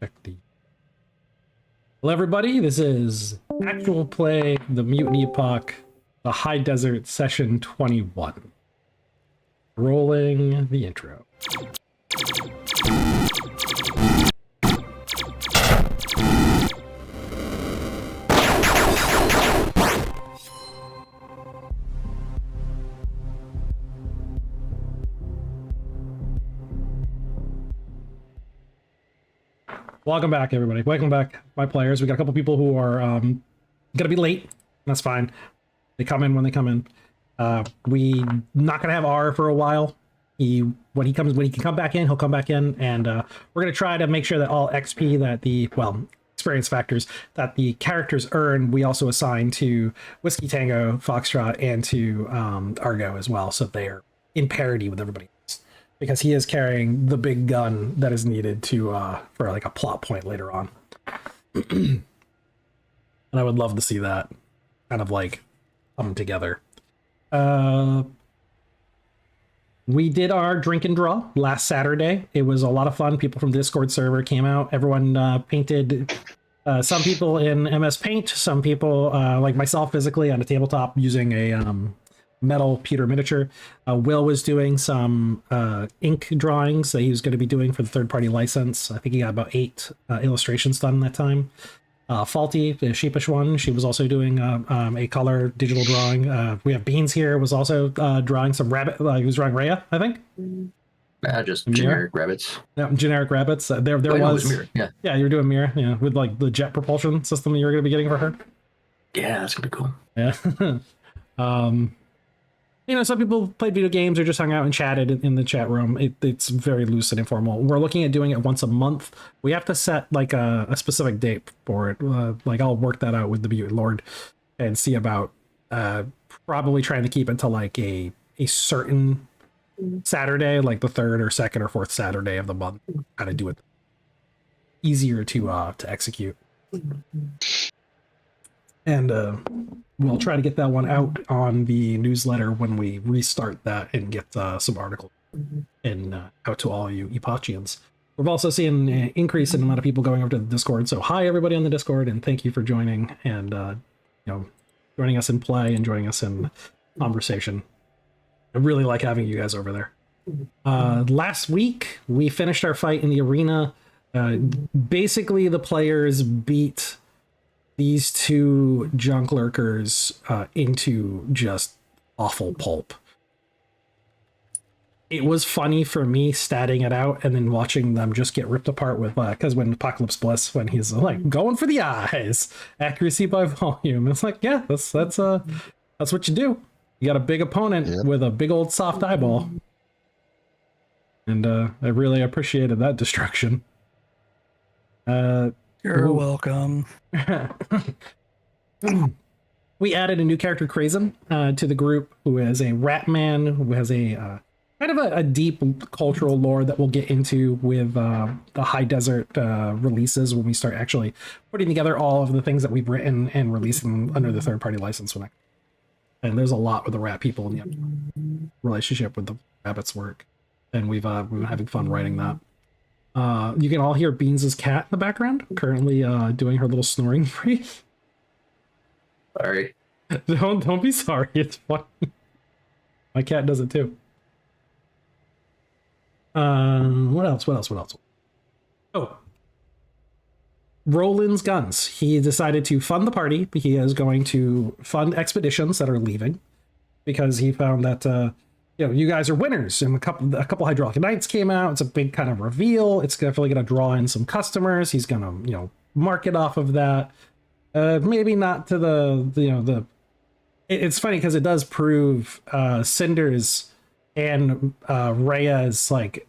Hello, everybody. This is Actual Play, the Mutant Epoch, the High Desert Session 21. Rolling the intro. Welcome back, everybody. Welcome back, my players. We got a couple people who are gonna be late. That's fine. They come in when they come in. We not gonna have R for a while. When he can come back in, he'll come back in, and we're gonna try to make sure that all XP that experience factors that the characters earn, we also assign to Whiskey Tango, Foxtrot, and to Argo as well, so they're in parity with everybody else. Because he is carrying the big gun that is needed to for like a plot point later on. And I would love to see that kind of like come together. We did our drink and draw last Saturday. It was a lot of fun. People from the Discord server came out. Everyone painted, some people in MS Paint, some people like myself physically on a tabletop using a metal pewter miniature. Will was doing some ink drawings that he was going to be doing for the third-party license. I think he got about 8 illustrations done that time. Faulty, the sheepish one, she was also doing a color digital drawing. We have Beans here, was also drawing some rabbit. He was drawing Rhea, I think. Just generic rabbits. Yeah, generic rabbits. There was Mira. Yeah, you were doing Mira, yeah, with like the jet propulsion system that you were going to be getting for her. Yeah, that's gonna be cool. Yeah. You know, some people played video games or just hung out and chatted in the chat room. It's very loose and informal. We're looking at doing it once a month. We have to set like a specific date for it. Like I'll work that out with the Mutant Lord and see about probably trying to keep it to like a certain Saturday, like the third or second or fourth Saturday of the month. Kind of do it easier to execute. And we'll try to get that one out on the newsletter when we restart that and get some articles and out to all you Epochians. We've also seen an increase in the amount of people going over to the Discord. So hi, everybody on the Discord, and thank you for joining and joining us in play and joining us in conversation. I really like having you guys over there. Last week, we finished our fight in the arena. Basically, the players beat these 2 junk lurkers into just awful pulp. It was funny for me statting it out and then watching them just get ripped apart with because when Apocalypse Bliss, when he's like going for the eyes, accuracy by volume, it's like, yeah, that's what you do. You got a big opponent with a big old soft eyeball, and I really appreciated that destruction. You're welcome. We added a new character, Krazen, to the group, who is a rat man, who has a kind of a deep cultural lore that we'll get into with the High Desert releases when we start actually putting together all of the things that we've written and releasing under the third-party license. And there's a lot with the rat people in the relationship with the rabbits work, and we've been having fun writing that. You can all hear Beans' cat in the background, currently doing her little snoring breathe. Sorry. Don't be sorry. It's funny. My cat does it too. What else? Oh, Roland's guns. He decided to fund the party. He is going to fund expeditions that are leaving because he found that you guys are winners, and a couple Hydraulic Knights came out. It's a big kind of reveal. It's definitely going to draw in some customers. He's going to, market off of that. Maybe not to the it's funny because it does prove Cinder's and Rhea's like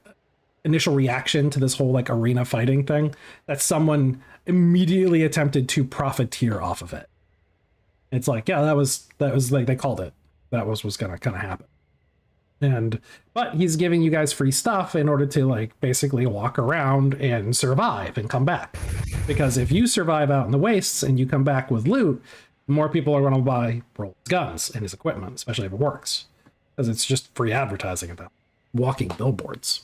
initial reaction to this whole like arena fighting thing, that someone immediately attempted to profiteer off of it. It's like, yeah, that was like they called it. That was going to kind of happen. But he's giving you guys free stuff in order to like basically walk around and survive and come back, because if you survive out in the wastes and you come back with loot, more people are going to buy Roland's guns and his equipment, especially if it works, because it's just free advertising at that walking billboards.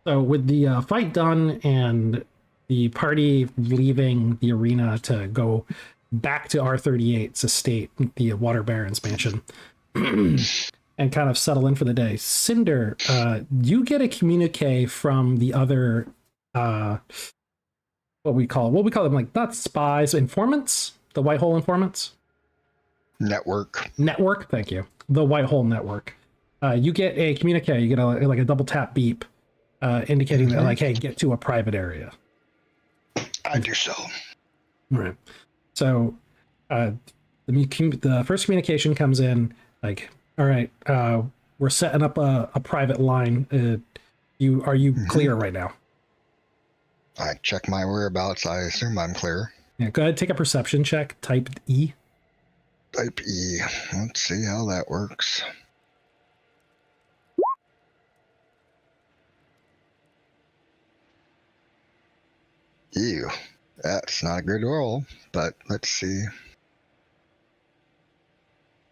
So with the fight done and the party leaving the arena to go back to R38's estate, the Water Baron's mansion, and kind of settle in for the day, Cinder, you get a communique from the other, what we call them, like not spies, informants, the White Hole informants. Network. Thank you. The White Hole Network. You get a communique. You get a double tap beep, indicating that like, hey, get to a private area. I do so. Right. So, the first communication comes in like, all right, we're setting up a private line. Are you clear right now? I check my whereabouts. I assume I'm clear. Yeah. Go ahead, take a perception check. Type E. Type E. Let's see how that works. Ew. That's not a good roll, but let's see.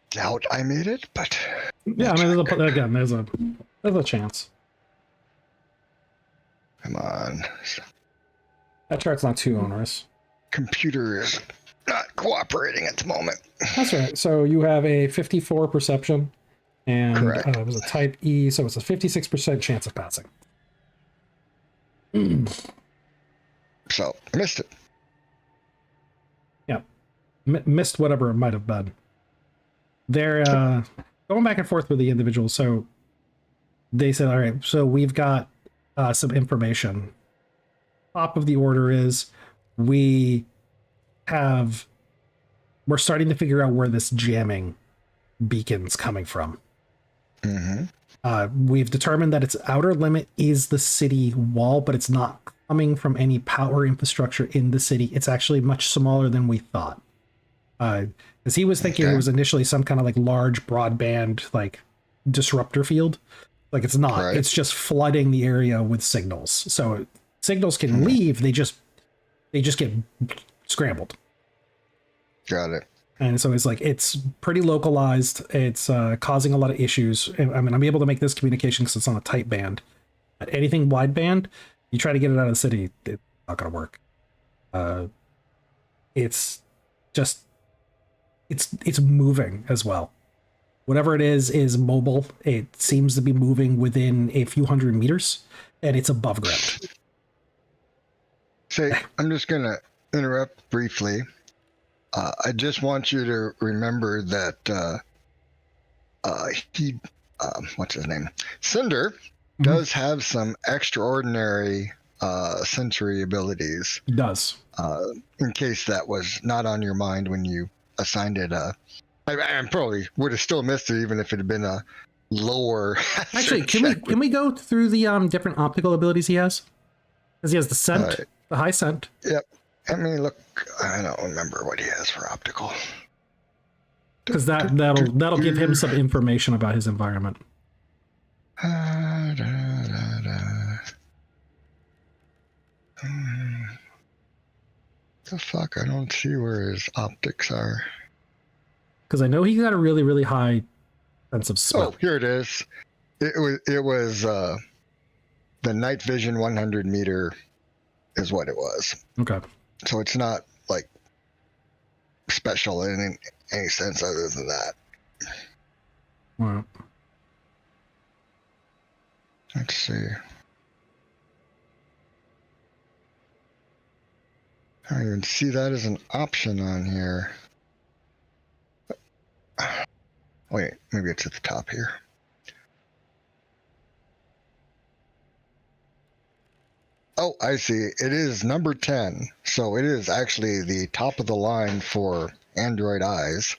Doubt I made it, but yeah, I mean, there's a chance. Come on. That chart's not too onerous. Computer is not cooperating at the moment. That's right. So you have a 54 perception, and it was a type E, so it's a 56% chance of passing. So missed it. Yeah, missed whatever it might have been. They're going back and forth with the individuals. So they said, all right, so we've got some information. Top of the order is we're starting to figure out where this jamming beacon's coming from. We've determined that its outer limit is the city wall, but it's not coming from any power infrastructure in the city. It's actually much smaller than we thought. Because he was thinking it was initially some kind of like large broadband like disruptor field. Like it's not. Right. It's just flooding the area with signals. So signals can leave. They just get scrambled. Got it. And so it's pretty localized. It's causing a lot of issues. I mean, I'm able to make this communication because it's on a tight band. But anything wideband, you try to get it out of the city, it's not going to work. It's moving as well. Whatever it is mobile. It seems to be moving within a few hundred meters, and it's above ground. Say, I'm just going to interrupt briefly. I just want you to remember that what's his name? Cinder does have some extraordinary sensory abilities. He does. In case that was not on your mind when you assigned it. I probably would have still missed it even if it had been a lower. Actually, can we go through the different optical abilities he has? Because he has the scent, the high scent. Yep. Let me look. I don't remember what he has for optical. Because that'll give him some information about his environment. The fuck? I don't see where his optics are. Because I know he got a really, really high sense of smell. Oh, here it is. It was the night vision 100 meter is what it was. Okay. So it's not like special in any sense other than that. Wow. Let's see. I don't even see that as an option on here. Wait, maybe it's at the top here. Oh, I see. It is number 10. So it is actually the top of the line for Android eyes,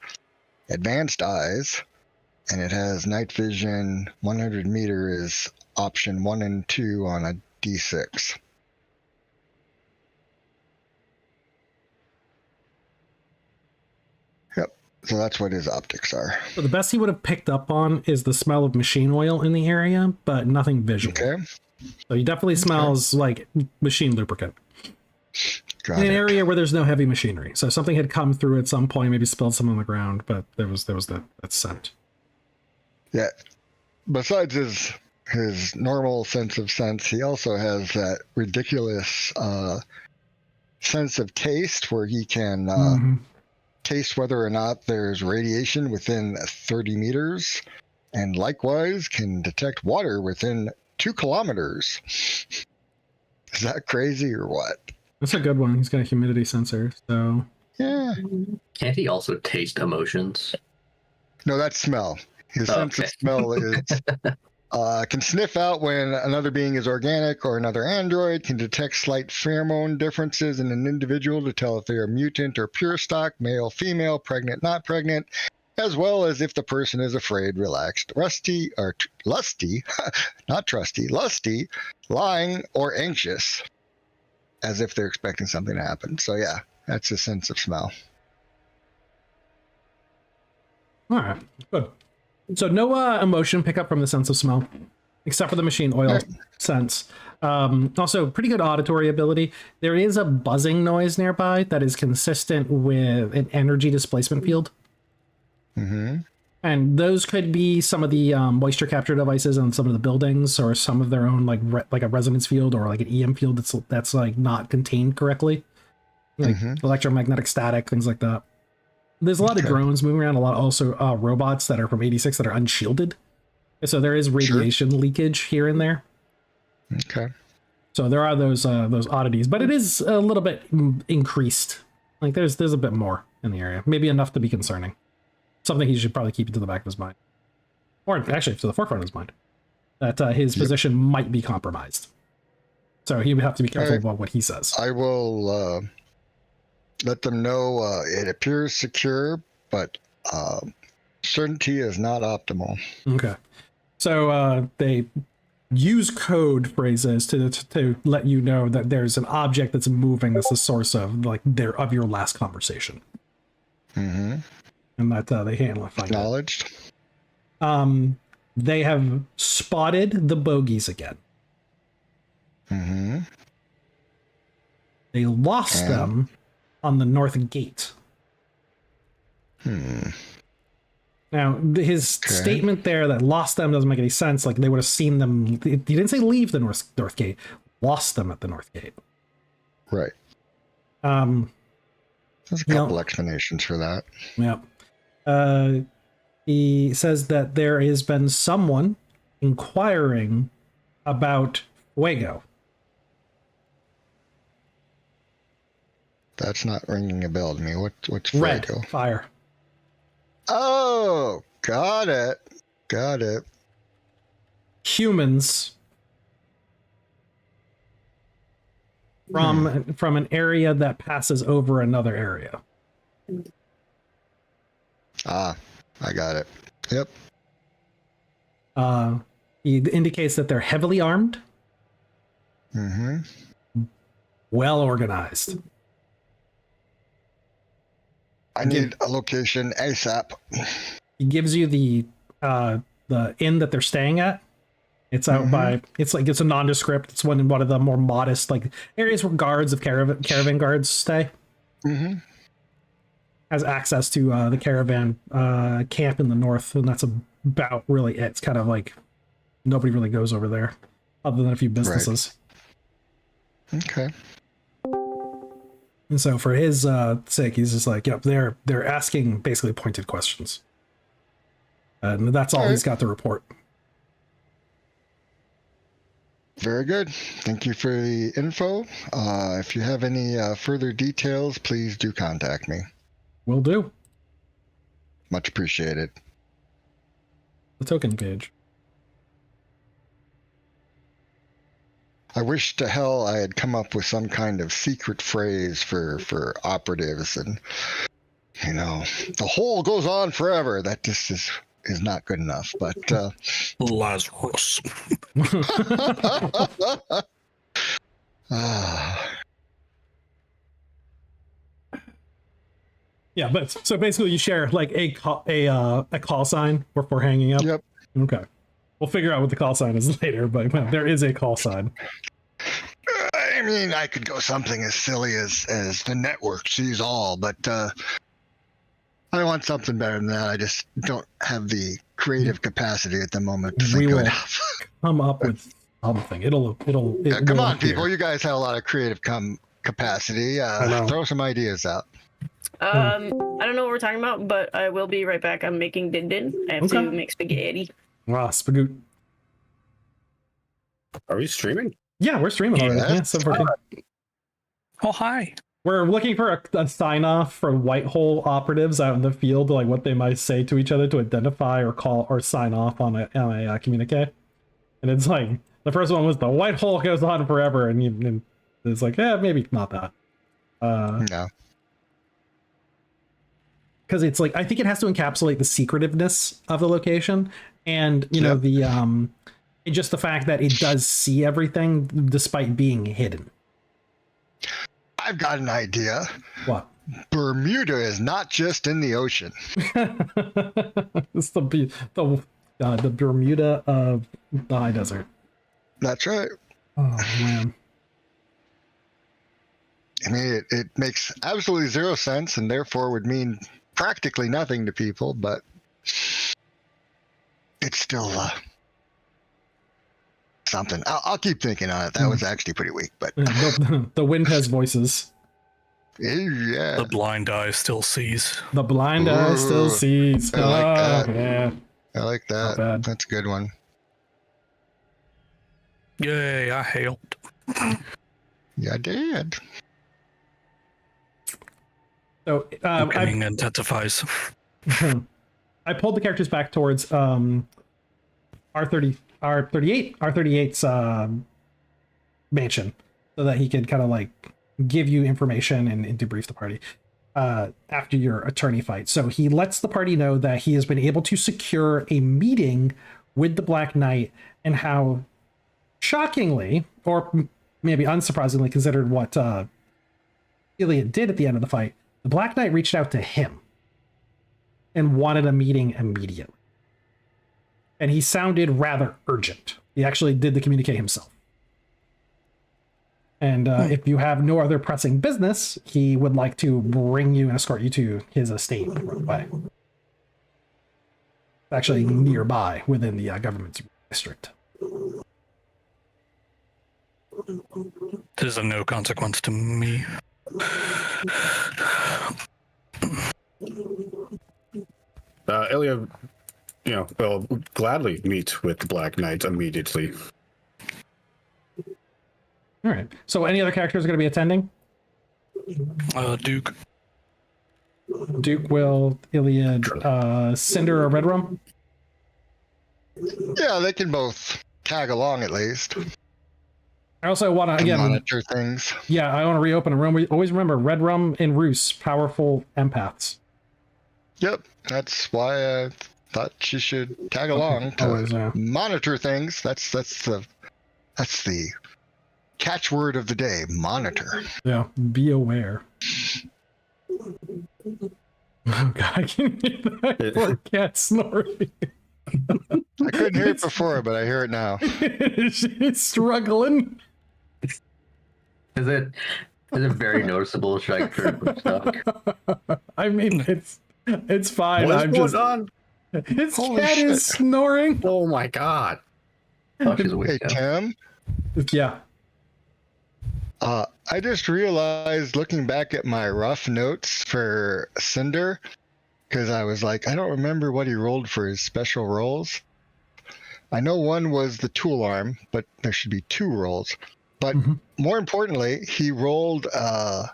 advanced eyes, and it has night vision 100 meter is option 1 and 2 on a D6. Yep. So that's what his optics are. So the best he would have picked up on is the smell of machine oil in the area, but nothing visual. Okay. So he definitely smells like machine lubricant. Got in an it. area where there's no heavy machinery. So something had come through at some point, maybe spilled some on the ground, but there was that scent. Yeah. Besides his his normal sense of sense, he also has that ridiculous sense of taste where he can taste whether or not there's radiation within 30 meters, and likewise can detect water within 2 kilometers. Is that crazy or what? That's a good one. He's got a humidity sensor, so Yeah. Can't he also taste emotions? No, that's smell. His sense of smell is can sniff out when another being is organic or another android, can detect slight pheromone differences in an individual to tell if they are mutant or pure stock, male, female, pregnant, not pregnant, as well as if the person is afraid, relaxed, rusty, or lusty, not trusty, lusty, lying, or anxious, as if they're expecting something to happen. So yeah, that's a sense of smell. all right, good. So no emotion pickup from the sense of smell, except for the machine oil sense. Also, pretty good auditory ability. There is a buzzing noise nearby that is consistent with an energy displacement field. And those could be some of the moisture capture devices on some of the buildings, or some of their own like a resonance field or like an EM field that's like not contained correctly, like electromagnetic static, things like that. There's a lot of drones moving around, a lot also robots that are from 86 that are unshielded. So there is radiation leakage here and there. Okay. So there are those oddities, but it is a little bit increased. Like there's a bit more in the area, maybe enough to be concerning. Something he should probably keep to the back of his mind, or actually to the forefront of his mind, that his position might be compromised. So he would have to be careful about what he says. I will let them know it appears secure, but certainty is not optimal. Okay. So they use code phrases to let you know that there's an object that's moving that's the source of of your last conversation. And that they handle it. Acknowledged. They have spotted the bogies again. They lost them on the north gate. Now, his statement there that lost them doesn't make any sense. Like they would have seen them. He didn't say leave the north gate. Lost them at the north gate. Right. There's a couple explanations for that. Yeah. He says that there has been someone inquiring about Fuego. That's not ringing a bell to me. What's Fuego? Red fire. Oh, got it. Got it. Humans from an area that passes over another area. Ah, I got it. Yep. He indicates that they're heavily armed. Well organized. I need a location ASAP. He gives you the inn that they're staying at. It's out by it's a nondescript. It's one of the more modest areas where guards of caravan guards stay. Has access to the caravan camp in the north, and that's about really it. It's kind of like nobody really goes over there, other than a few businesses. Right. Okay. And so for his sake, he's just like, yep, they're asking basically pointed questions. And that's all he's got to report. Very good. Thank you for the info. If you have any further details, please do contact me. Will do. Much appreciated. The token page. I wish to hell I had come up with some kind of secret phrase for operatives, and the whole goes on forever. That just is not good enough. But Lazarus. Yeah, but so basically you share a call sign before hanging up. Yep. Okay. We'll figure out what the call sign is later, but there is a call sign. I mean, I could go something as silly as the network sees all, but I want something better than that. I just don't have the creative capacity at the moment to We think will of it. come up with something. It Come will on, appear. people! You guys have a lot of creative capacity. I know. Throw some ideas out. I don't know what we're talking about, but I will be right back. I'm making din din. I have to make spaghetti. Wow, spagoot. Are we streaming? Yeah, we're streaming already. Yes. Yeah, 7:14. Oh, hi. We're looking for a sign off for Whitehole operatives out in the field, like what they might say to each other to identify or call or sign off on a communique. And it's like the first one was the Whitehole goes on forever, and it's like, maybe not that. No. Because it's like I think it has to encapsulate the secretiveness of the location, and you know the just the fact that it does see everything despite being hidden. I've got an idea. What? Bermuda is not just in the ocean. It's the Bermuda of the high desert. That's right. Oh man. I mean, it makes absolutely zero sense and therefore would mean practically nothing to people, but it's still something. I'll keep thinking on it. That was actually pretty weak, but The wind has voices. yeah. The blind eye still sees. The blind eye still Ooh, sees. I like that. Yeah. I like Not that. bad. That's a good one. Yay, I helped. Yeah, I did. So Opening intensifies. I pulled the characters back towards R38's mansion so that he could kind of like give you information and debrief the party after your attorney fight. So he lets the party know that he has been able to secure a meeting with the Black Knight, and how shockingly, or maybe unsurprisingly, considered what Elliot did at the end of the fight, the Black Knight reached out to him and wanted a meeting immediately. And he sounded rather urgent. He actually did the communique himself. And if you have no other pressing business, he would like to bring you and escort you to his estate right away. It's actually nearby within the government's district. There's a no consequence to me. Ilya, will gladly meet with the Black Knight immediately. All right. So any other characters are going to be attending? Duke. Duke, Will, Iliad, Cinder, or Red Rum? Yeah, they can both tag along at least. I also want to, again, monitor things. Yeah, I want to reopen a room. Always remember, Red Rum and Roos, powerful empaths. Yep, that's why I thought she should tag along to Always, yeah. monitor things. That's the catchword of the day. Monitor. Yeah, be aware. Oh god, I can hear that poor cat snoring. I couldn't hear it before, but I hear it now. She's struggling. Is it very noticeable? Should I turn it stuck? I mean, it's fine. What's I'm going just. on? His Holy cat shit. is snoring. Oh my god. Oh, she's Hey, awake now. Tim. Yeah. I just realized looking back at my rough notes for Cinder, because I was like, I don't remember what he rolled for his special rolls. I know one was the tool arm, but there should be 2 rolls. But more importantly, he rolled a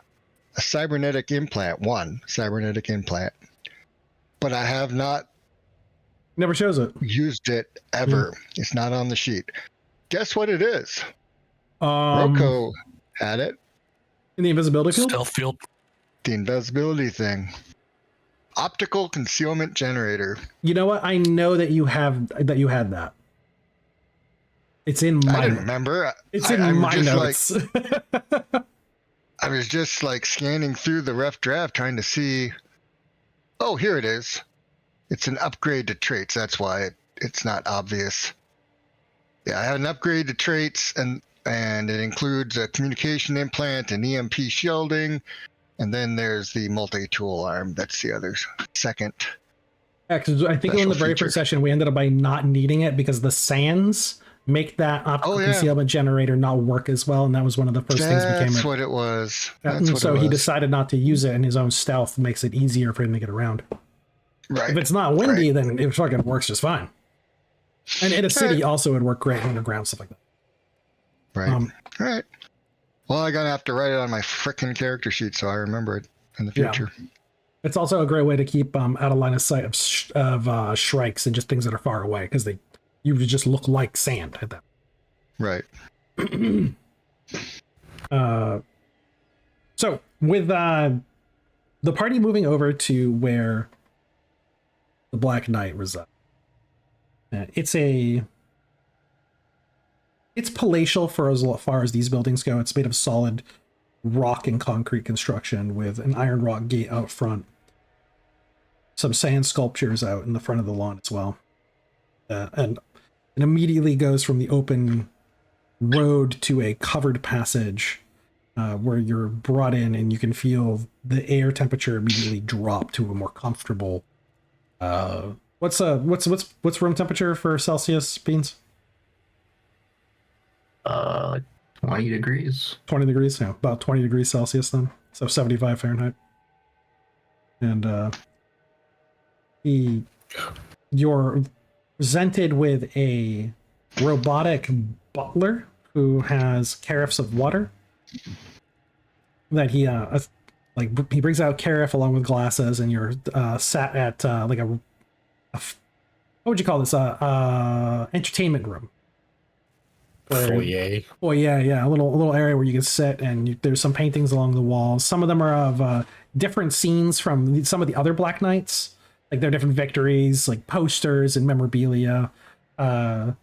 cybernetic implant, 1 cybernetic implant. But I have not Never shows it. used it ever. It's not on the sheet. Guess what it is? Um, Rocco had it. in the invisibility field. Stealth field. The invisibility thing. Optical concealment generator. You know what? I know that you had that. It's in I my. didn't remember. It's in I'm my just notes. I was just like scanning through the rough draft trying to see. Oh, here it is. It's an upgrade to traits. That's why it's not obvious. Yeah, I have an upgrade to traits, and it includes a communication implant, an EMP shielding, And then there's the multi-tool arm. That's the other second. Yeah, 'cause I think in Special the very feature. first session we ended up by not needing it because the sands make that optical Oh, yeah. concealment generator not work as well, and that was one of the first things we came That's up. what it was. And That's what so it he was. decided not to use it, and his own stealth makes it easier for him to get around. Right. If it's not windy, then it fucking works just fine. And in a city, also, it'd work great underground, stuff like that. Right. All right. Well, I'm gonna have to write it on my frickin' character sheet so I remember it in the Yeah. future. It's also a great way to keep out of line of sight of shrikes and just things that are far away, because you would just look like sand at that. Right. So with the party moving over to where the Black Knight resides, it's palatial for as far as these buildings go. It's made of solid rock and concrete construction with an iron rock gate out front, some sand sculptures out in the front of the lawn as well, and it immediately goes from the open road to a covered passage where you're brought in, and you can feel the air temperature immediately drop to a more comfortable. What's room temperature for Celsius, Beans? 20 degrees. 20 degrees, yeah, about 20 degrees Celsius then, so 75 Fahrenheit. And you're presented with a robotic butler who has carafes of water that he brings out carafe along with glasses, and you're sat at like a what would you call this, entertainment room. Foyer. Oh yeah, a little area where you can sit, and there's some paintings along the walls. Some of them are of different scenes from some of the other Black Knights, like their different victories, like posters and memorabilia. So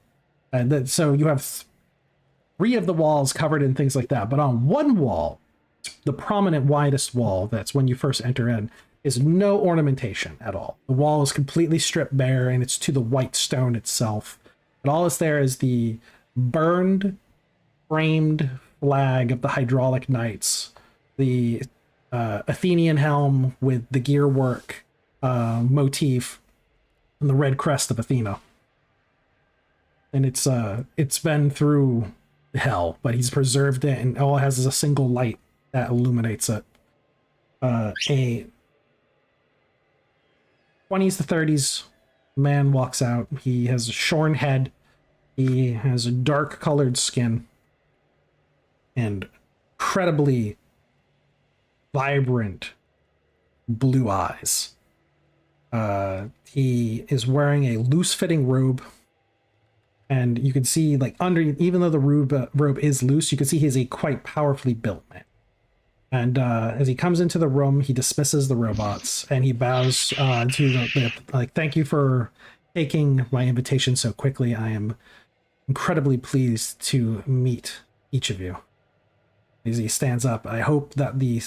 you have 3 of the walls covered in things like that. But on one wall, the prominent widest wall, that's when you first enter in, is no ornamentation at all. The wall is completely stripped bare, and it's to the white stone itself. But all that's there is the burned, framed flag of the Hydraulic Knights, the Athenian helm with the gear work motif, and the red crest of Athena. And it's been through hell, but he's preserved it, and all it has is a single light that illuminates it. A 20s to 30s man walks out. He has a shorn head. He has a dark colored skin and incredibly vibrant blue eyes. He is wearing a loose fitting robe, and you can see, like, under, even though the robe is loose, you can see he's a quite powerfully built man. And as he comes into the room, he dismisses the robots, and he bows to the like, thank you for taking my invitation so quickly. I am incredibly pleased to meet each of you. As he stands up, I hope that the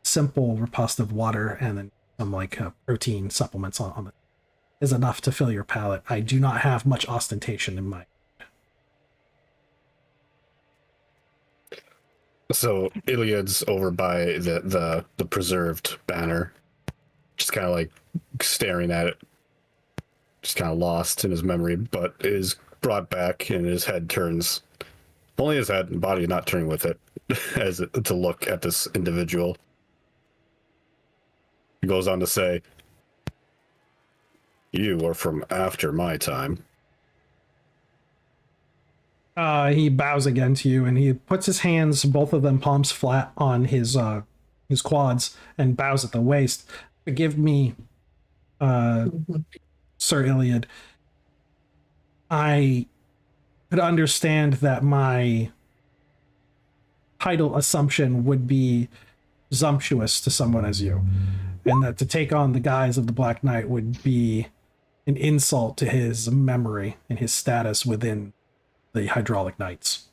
simple riposte of water and then some protein supplements on it is enough to fill your palate. I do not have much ostentation in my. So Iliad's over by the preserved banner, just kind of like staring at it, just kind of lost in his memory, but is brought back, and his head turns, only his head and body not turning with it, as it, to look at this individual. He goes on to say, "You are from after my time." He bows again to you, and he puts his hands, both of them palms flat, on his quads, and bows at the waist. Forgive me, Sir Iliad. I could understand that my title assumption would be presumptuous to someone as you, and that to take on the guise of the Black Knight would be an insult to his memory and his status within the Hydraulic Knights.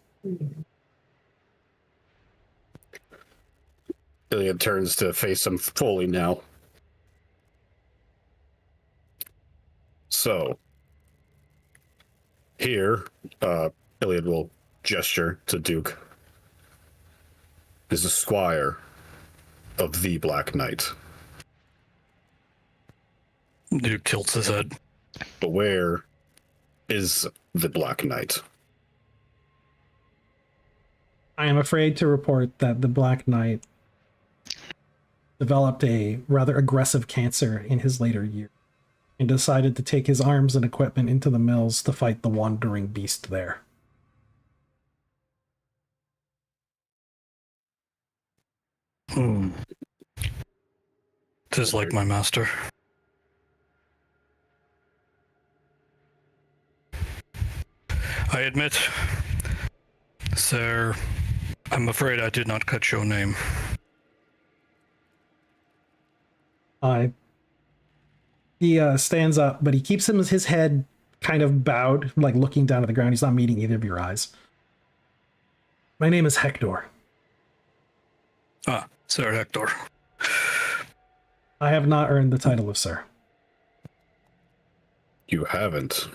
Iliad turns to face him fully now. So, here, Iliad will gesture to Duke, is a squire of the Black Knight. Duke tilts his head. But where is the Black Knight? I am afraid to report that the Black Knight developed a rather aggressive cancer in his later years and decided to take his arms and equipment into the mills to fight the wandering beast there. Hmm. 'Tis like my master. I admit, sir, I'm afraid I did not catch your name. He stands up, but he keeps his head kind of bowed, like looking down at the ground. He's not meeting either of your eyes. My name is Hector. Ah, Sir Hector. I have not earned the title of sir. You haven't.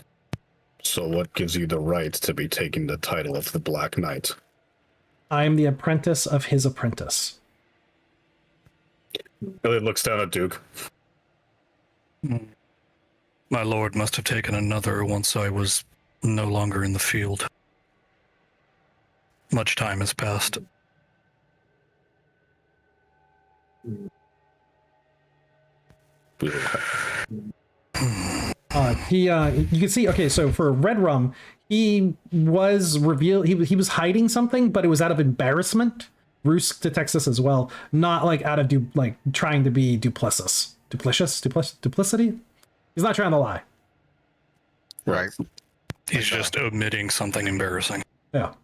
So what gives you the right to be taking the title of the Black Knight? I am the apprentice of his apprentice. Elliot looks down at Duke. My lord must have taken another once I was no longer in the field. Much time has passed. You can see, okay, so for Red Rum, he was revealed, he was hiding something, but it was out of embarrassment. Rusk detects this as well, not like out of trying to be duplicity. He's not trying to lie. Right. He's just omitting something embarrassing. Yeah.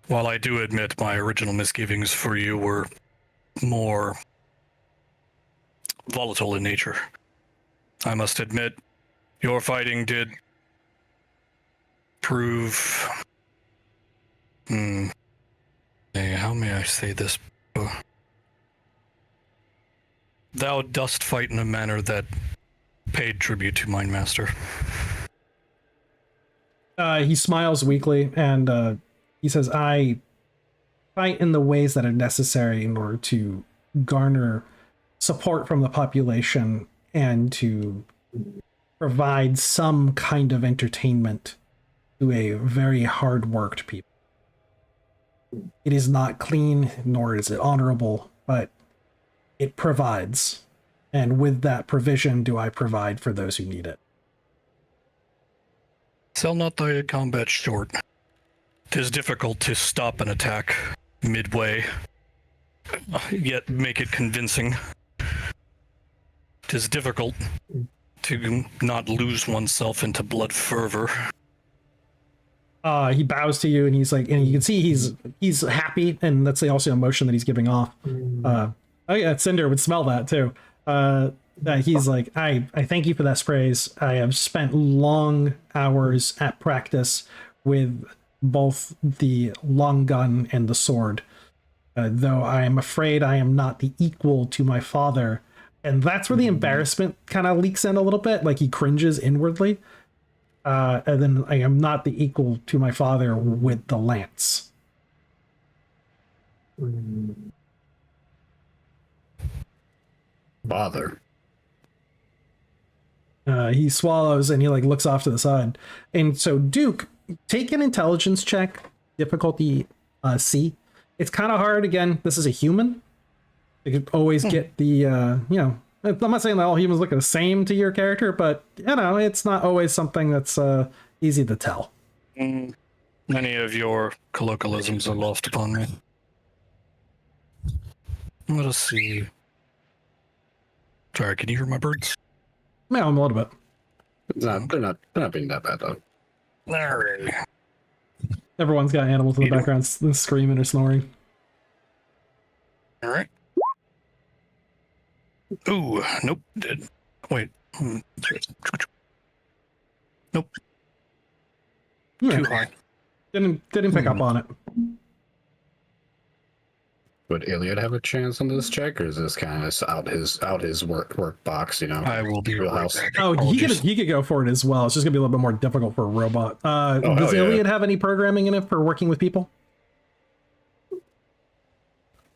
While I do admit my original misgivings for you were more volatile in nature, I must admit your fighting did prove... how may I say this? Thou dost fight in a manner that paid tribute to mine master. He smiles weakly and he says, I fight in the ways that are necessary in order to garner support from the population and to provide some kind of entertainment to a very hard-worked people. It is not clean, nor is it honorable, but it provides. And with that provision do I provide for those who need it. Sell not thy combat short. 'Tis difficult to stop an attack midway, yet make it convincing. 'Tis difficult to not lose oneself into blood fervor. He bows to you and he's like, and you can see he's happy, and that's also emotion that he's giving off. Oh yeah, Cinder would smell that too. That he's like, I thank you for that praise. I have spent long hours at practice with both the long gun and the sword, though I am afraid I am not the equal to my father. And that's where the embarrassment kind of leaks in a little bit, like he cringes inwardly. And then I am not the equal to my father with the lance. Father. He swallows and he like looks off to the side. And so Duke, take an intelligence check, difficulty C. It's kind of hard. Again, this is a human. You could always get the, I'm not saying that all humans look the same to your character, but it's not always something that's easy to tell. Many of your colloquialisms are lost upon me. Let us see. Sorry, can you hear my birds? Yeah, I'm a little bit. They're not being that bad though. Larry. Everyone's got animals in the background screaming or snoring. All right. Ooh, nope. Wait. Nope. Yeah. Too high. Didn't pick up on it. Would Iliad have a chance on this check, or is this kind of out his work box? You know, I will be right wheelhouse. back. Oh, Apologies. he could go for it as well. It's just gonna be a little bit more difficult for a robot. hell Does yeah. Iliad have any programming in it for working with people?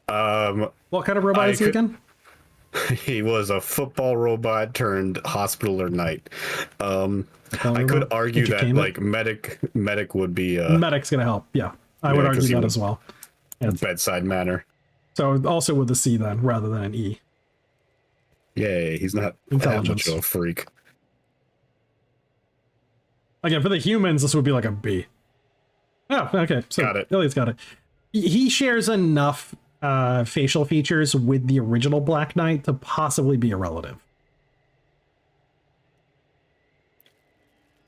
What kind of robot is he again? He was a football robot turned hospitaler knight. I could argue that like medic would be Medic's gonna help. Yeah, I would 'cause argue he that would- as well. Yeah. bedside manner. So also with a C then, rather than an E. Yay, he's not that Intelligence. much of a freak. Again, for the humans, this would be like a B. Oh, okay. So Got it. Iliad's got it. He shares enough facial features with the original Black Knight to possibly be a relative.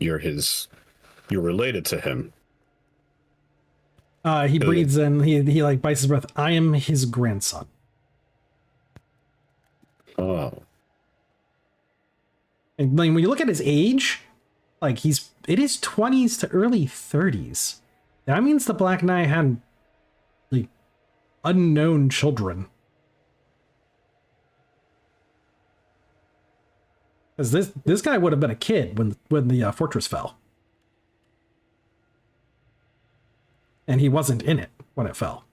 You're related to him. He breathes in, he like bites his breath. I am his grandson. Oh, And like, when you look at his age, like it is 20s to early 30s. That means the Black Knight had like unknown children. Because this guy would have been a kid when the fortress fell. And he wasn't in it when it fell.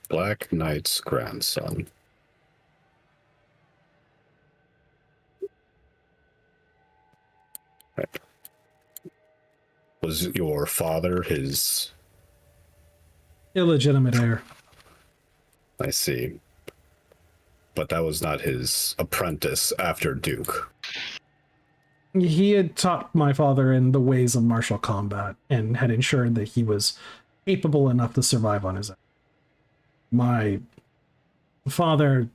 Black Knight's grandson. Right. Was your father his? Illegitimate heir. I see. But that was not his apprentice after Duke. He had taught my father in the ways of martial combat and had ensured that he was capable enough to survive on his own. My father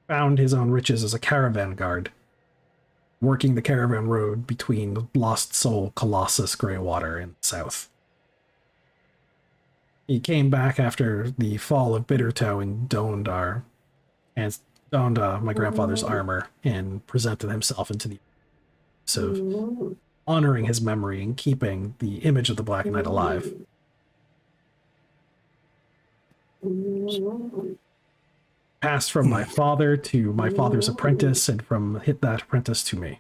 found his own riches as a caravan guard, working the caravan road between Lost Soul, Colossus, Greywater, and the south. He came back after the fall of Bittertoe and donned my grandfather's armor and presented himself into the of honoring his memory and keeping the image of the Black Knight alive. Passed from my father to my father's apprentice, and from that apprentice to me.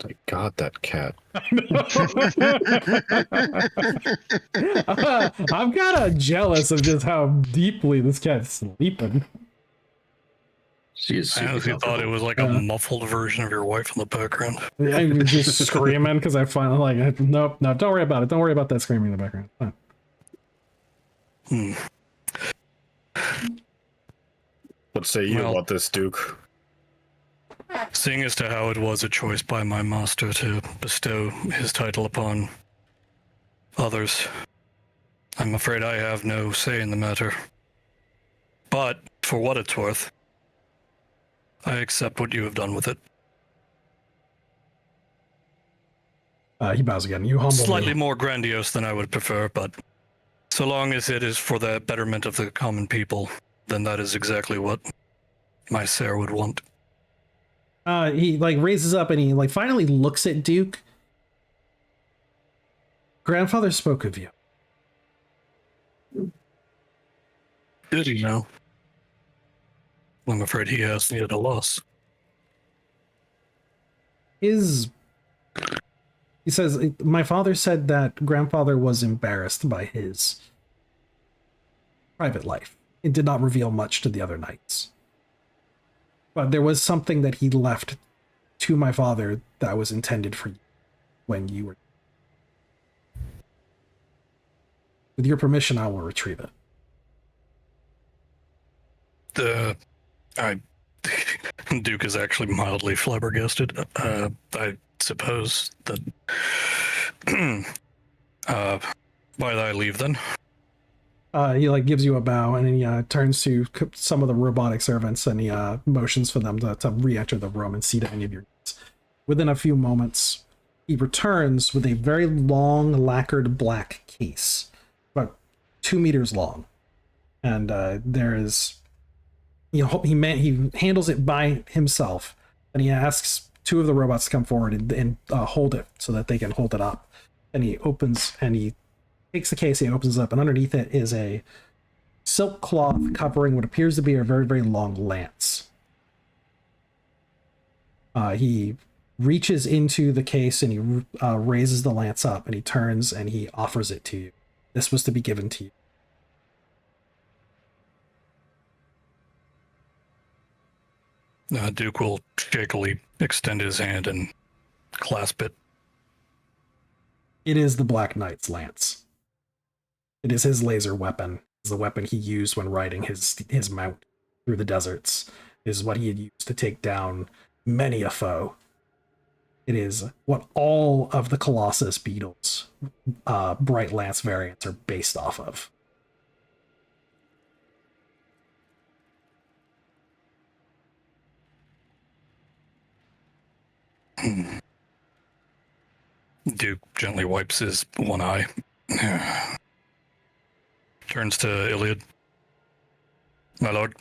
My God, that cat. I'm kind of jealous of just how deeply this cat's sleeping. She is I super honestly thought it was like a muffled version of your wife in the background. I'm just screaming because I finally like, nope, no, don't worry about it. Don't worry about that screaming in the background. Fine. What say you Well- about this, Duke? Seeing as to how it was a choice by my master to bestow his title upon others, I'm afraid I have no say in the matter. But, for what it's worth, I accept what you have done with it. He bows again. You humble Slightly me. more grandiose than I would prefer, but so long as it is for the betterment of the common people, then that is exactly what my sire would want. He like raises up and he like finally looks at Duke. Grandfather spoke of you. Did he know? I'm afraid he has me at a loss. He says, my father said that grandfather was embarrassed by his private life. It did not reveal much to the other knights. But there was something that he left to my father that was intended for you when you were. With your permission, I will retrieve it. Duke is actually mildly flabbergasted. I suppose that. Why did I leave then? He like gives you a bow and then he turns to some of the robotic servants and he motions for them to re-enter the room and see to any of your needs. Within a few moments, he returns with a very long lacquered black case, about 2 meters long, and there is, he handles it by himself, and he asks two of the robots to come forward and hold it so that they can hold it up. And he takes the case, he opens it up, and underneath it is a silk cloth covering what appears to be a very, very long lance. He reaches into the case and he raises the lance up, and he turns and he offers it to you. This was to be given to you. Duke will shakily extend his hand and clasp it. It is the Black Knight's lance. It is his laser weapon. It's the weapon he used when riding his mount through the deserts. It is what he had used to take down many a foe. It is what all of the Colossus Beetles Bright Lance variants are based off of. Duke gently wipes his one eye. Turns to Iliad. My lord,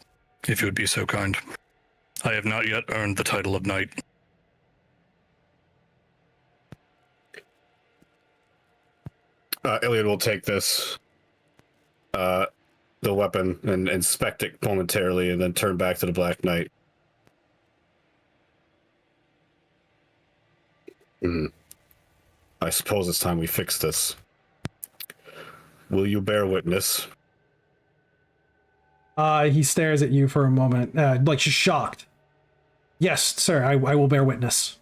if you would be so kind. I have not yet earned the title of knight. Iliad will take this, the weapon, and inspect it momentarily, and then turn back to the Black Knight. I suppose it's time we fix this. Will you bear witness? He stares at you for a moment, like she's shocked. Yes, sir, I will bear witness.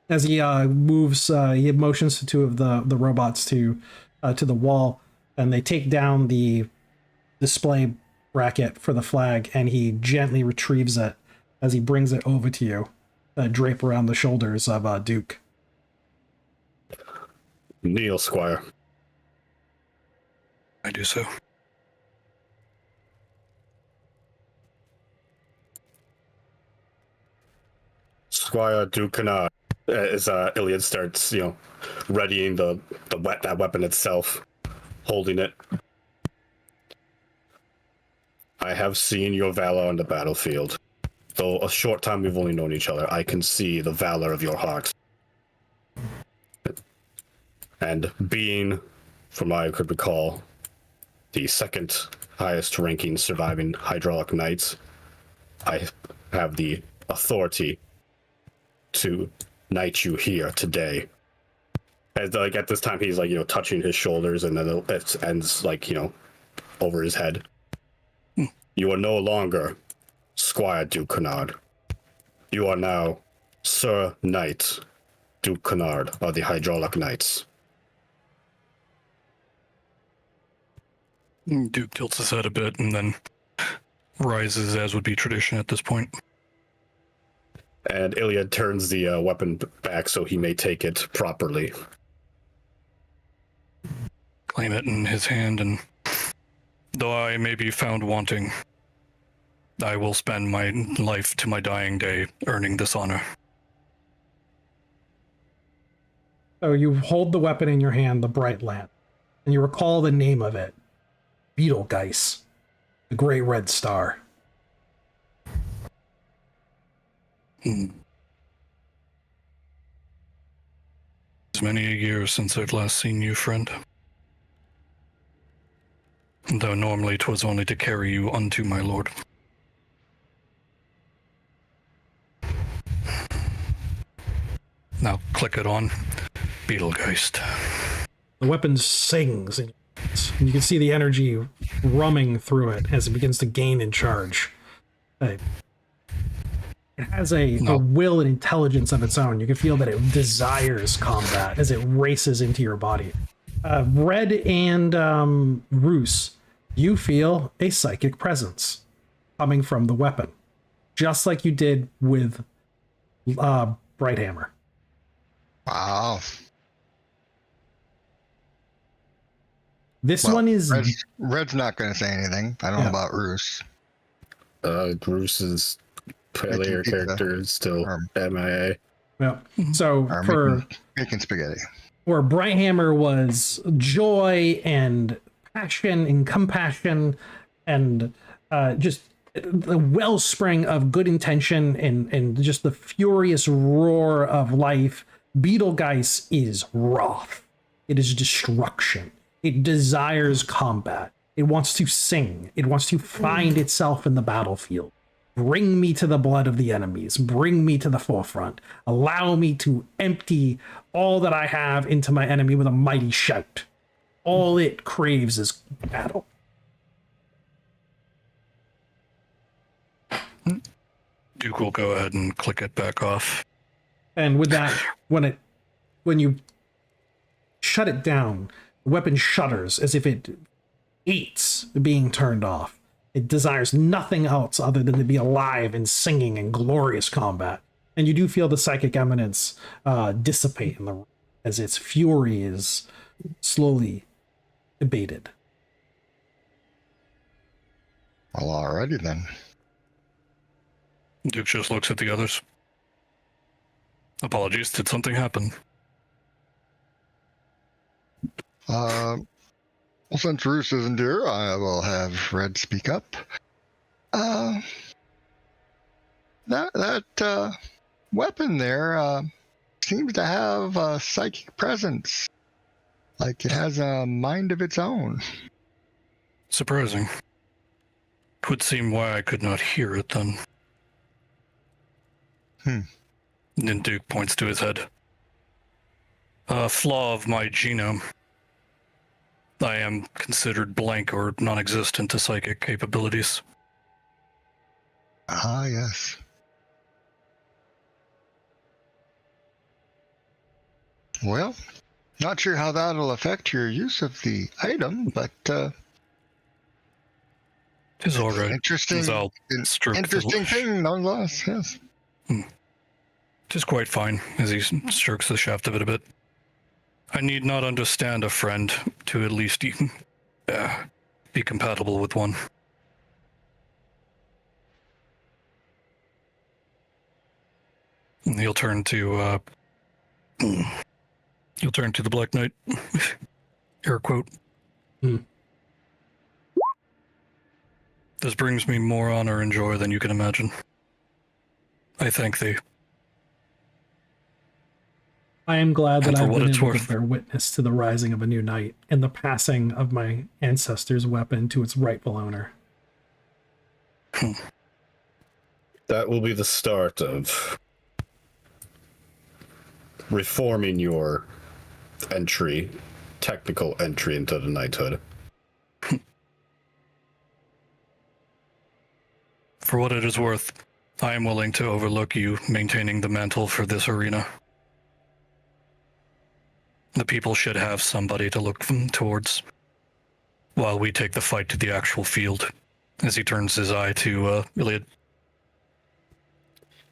As he moves, he motions to two of the robots to the wall, and they take down the display bracket for the flag, and he gently retrieves it as he brings it over to you, drape around the shoulders of Duke. Kneel, Squire. I do so. Squire Duke Canard. As Iliad starts, readying that weapon itself, holding it. I have seen your valor on the battlefield. Though a short time we've only known each other, I can see the valor of your heart. And being, from what I could recall, the second highest ranking surviving hydraulic knights, I have the authority to knight you here today. As at this time he's touching his shoulders, and then it ends over his head. You are no longer Squire Duke Canard. You are now Sir Knight Duke Canard of the Hydraulic Knights. Duke tilts his head a bit and then rises, as would be tradition at this point. And Iliad turns the weapon back so he may take it properly. Claim it in his hand, and though I may be found wanting, I will spend my life to my dying day earning this honor. So you hold the weapon in your hand, the bright lamp, and you recall the name of it. Betelgeuse, the Great Red Star. It's many a year since I've last seen you, friend. Though normally 'twas only to carry you unto my lord. Now click it on. Betelgeuse. The weapon sings, and you can see the energy rumming through it as it begins to gain in charge. It has a will and intelligence of its own. You can feel that it desires combat as it races into your body. Red and Roos, you feel a psychic presence coming from the weapon, just like you did with Brighthammer. Wow. This one is... Red's not going to say anything. I don't know about Roos. Roos's player character is still MIA. Yeah. So for making spaghetti, where Brighthammer was joy and passion and compassion and just the wellspring of good intention and just the furious roar of life. Betelgeuse is wrath. It is destruction. It desires combat. It wants to sing. It wants to find itself in the battlefield. Bring me to the blood of the enemies. Bring me to the forefront. Allow me to empty all that I have into my enemy with a mighty shout. All it craves is battle. Duke will go ahead and click it back off. And with that, when you shut it down, the weapon shudders as if it hates being turned off. It desires nothing else other than to be alive and singing in glorious combat. And you do feel the psychic eminence dissipate in the room as its fury is slowly abated. Well, alrighty then. Duke just looks at the others. Apologies, did something happen? Well, since Roos isn't here, I will have Red speak up. That weapon there seems to have a psychic presence, like it has a mind of its own. Surprising. Would seem why I could not hear it then. Then Duke points to his head. A flaw of my genome. I am considered blank or non-existent to psychic capabilities. Ah, yes. Well, not sure how that'll affect your use of the item, but Tis all right. interesting, interesting thing nonetheless, yes. Tis quite fine, as he strokes the shaft of it a bit. I need not understand a friend to at least be compatible with one. And he'll turn to the Black Knight. Air quote. This brings me more honor and joy than you can imagine. I thank thee. I am glad that I've been able worth. to bear witness to the rising of a new knight and the passing of my ancestor's weapon to its rightful owner. That will be the start of reforming your technical entry into the knighthood. For what it is worth, I am willing to overlook you maintaining the mantle for this arena. The people should have somebody to look towards, while we take the fight to the actual field, as he turns his eye to Iliad.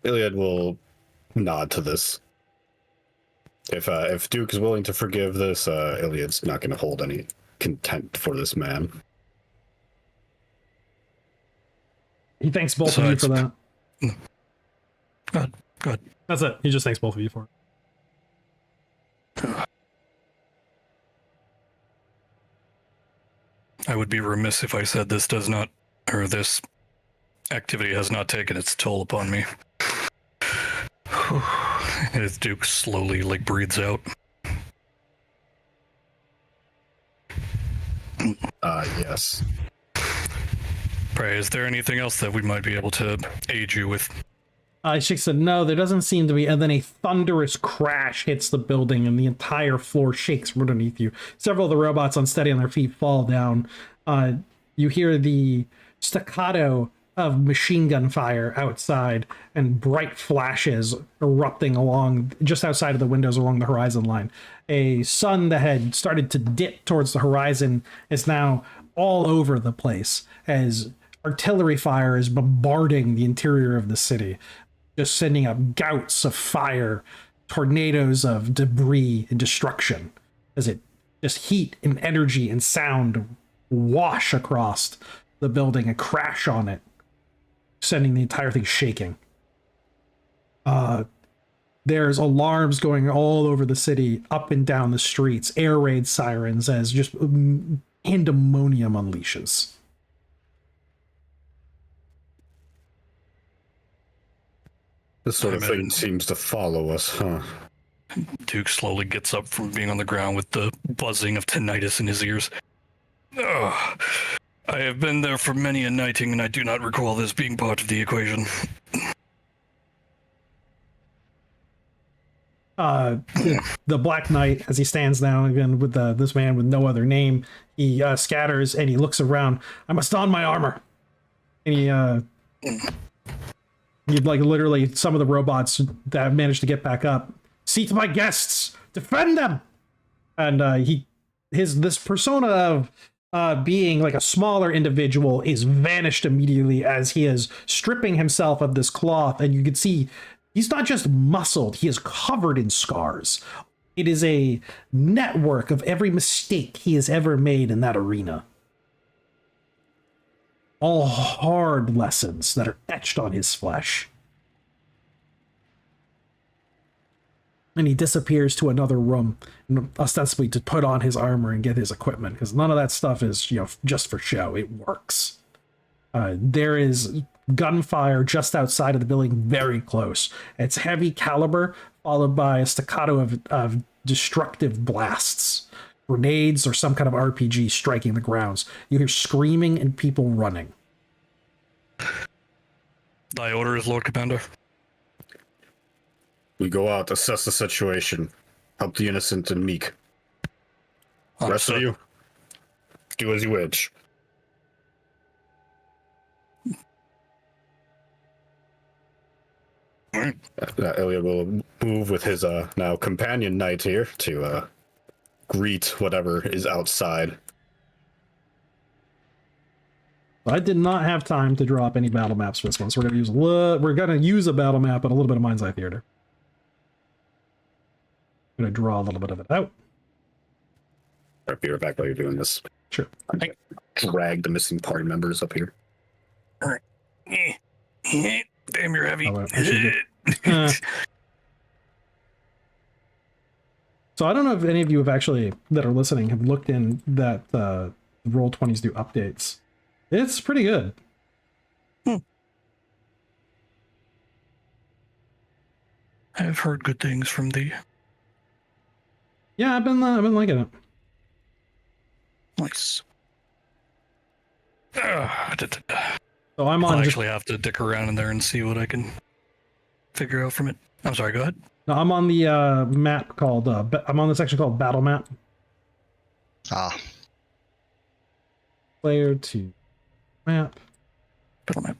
Iliad will nod to this. If Duke is willing to forgive this, Iliad's not going to hold any contempt for this man. He thanks both of you for that. Good. That's it. He just thanks both of you for it. I would be remiss if I said this activity has not taken its toll upon me. As Duke slowly breathes out. Yes. Pray, is there anything else that we might be able to aid you with? She said, no, there doesn't seem to be. And then a thunderous crash hits the building and the entire floor shakes from underneath you. Several of the robots, unsteady on their feet, fall down. You hear the staccato of machine gun fire outside and bright flashes erupting along just outside of the windows along the horizon line. A sun that had started to dip towards the horizon is now all over the place as artillery fire is bombarding the interior of the city, just sending up gouts of fire, tornadoes of debris and destruction as it just heat and energy and sound wash across the building and crash on it, sending the entire thing shaking. There's alarms going all over the city, up and down the streets, air raid sirens as just pandemonium unleashes. This sort of thing seems to follow us, huh? Duke slowly gets up from being on the ground with the buzzing of tinnitus in his ears. Ugh. I have been there for many a nighting, and I do not recall this being part of the equation. The Black Knight, as he stands now again with this man with no other name, he scatters and he looks around. I must don my armor. And you'd like literally some of the robots that have managed to get back up. See to my guests, defend them. And this persona of being like a smaller individual is vanished immediately as he is stripping himself of this cloth, and you can see he's not just muscled, he is covered in scars. It is a network of every mistake he has ever made in that arena. All hard lessons that are etched on his flesh. And he disappears to another room, ostensibly to put on his armor and get his equipment, because none of that stuff is, just for show. It works. There is gunfire just outside of the building, very close. It's heavy caliber, followed by a staccato of destructive blasts, grenades, or some kind of RPG striking the grounds. You hear screaming and people running. Thy orders, Lord Commander. We go out, assess the situation, help the innocent and meek. The rest of you, do as you wish. Elliot will move with his now companion knight here to greet whatever is outside. I did not have time to drop any battle maps for this one, so we're gonna use a battle map and a little bit of Mind's Eye Theater. I'm gonna draw a little bit of it out. I'll be right back while you're doing this. Sure. I drag the missing party members up here. Damn, you're heavy. So I don't know if any of you have actually, that are listening, have looked in that Roll20s do updates. It's pretty good. I've heard good things from thee. Yeah, I've been liking it. Nice. So I'm on. I'll actually have to dick around in there and see what I can figure out from it. I'm sorry, go ahead. No, I'm on the map called. I'm on the section called Battle Map. Player 2 map. Battle map.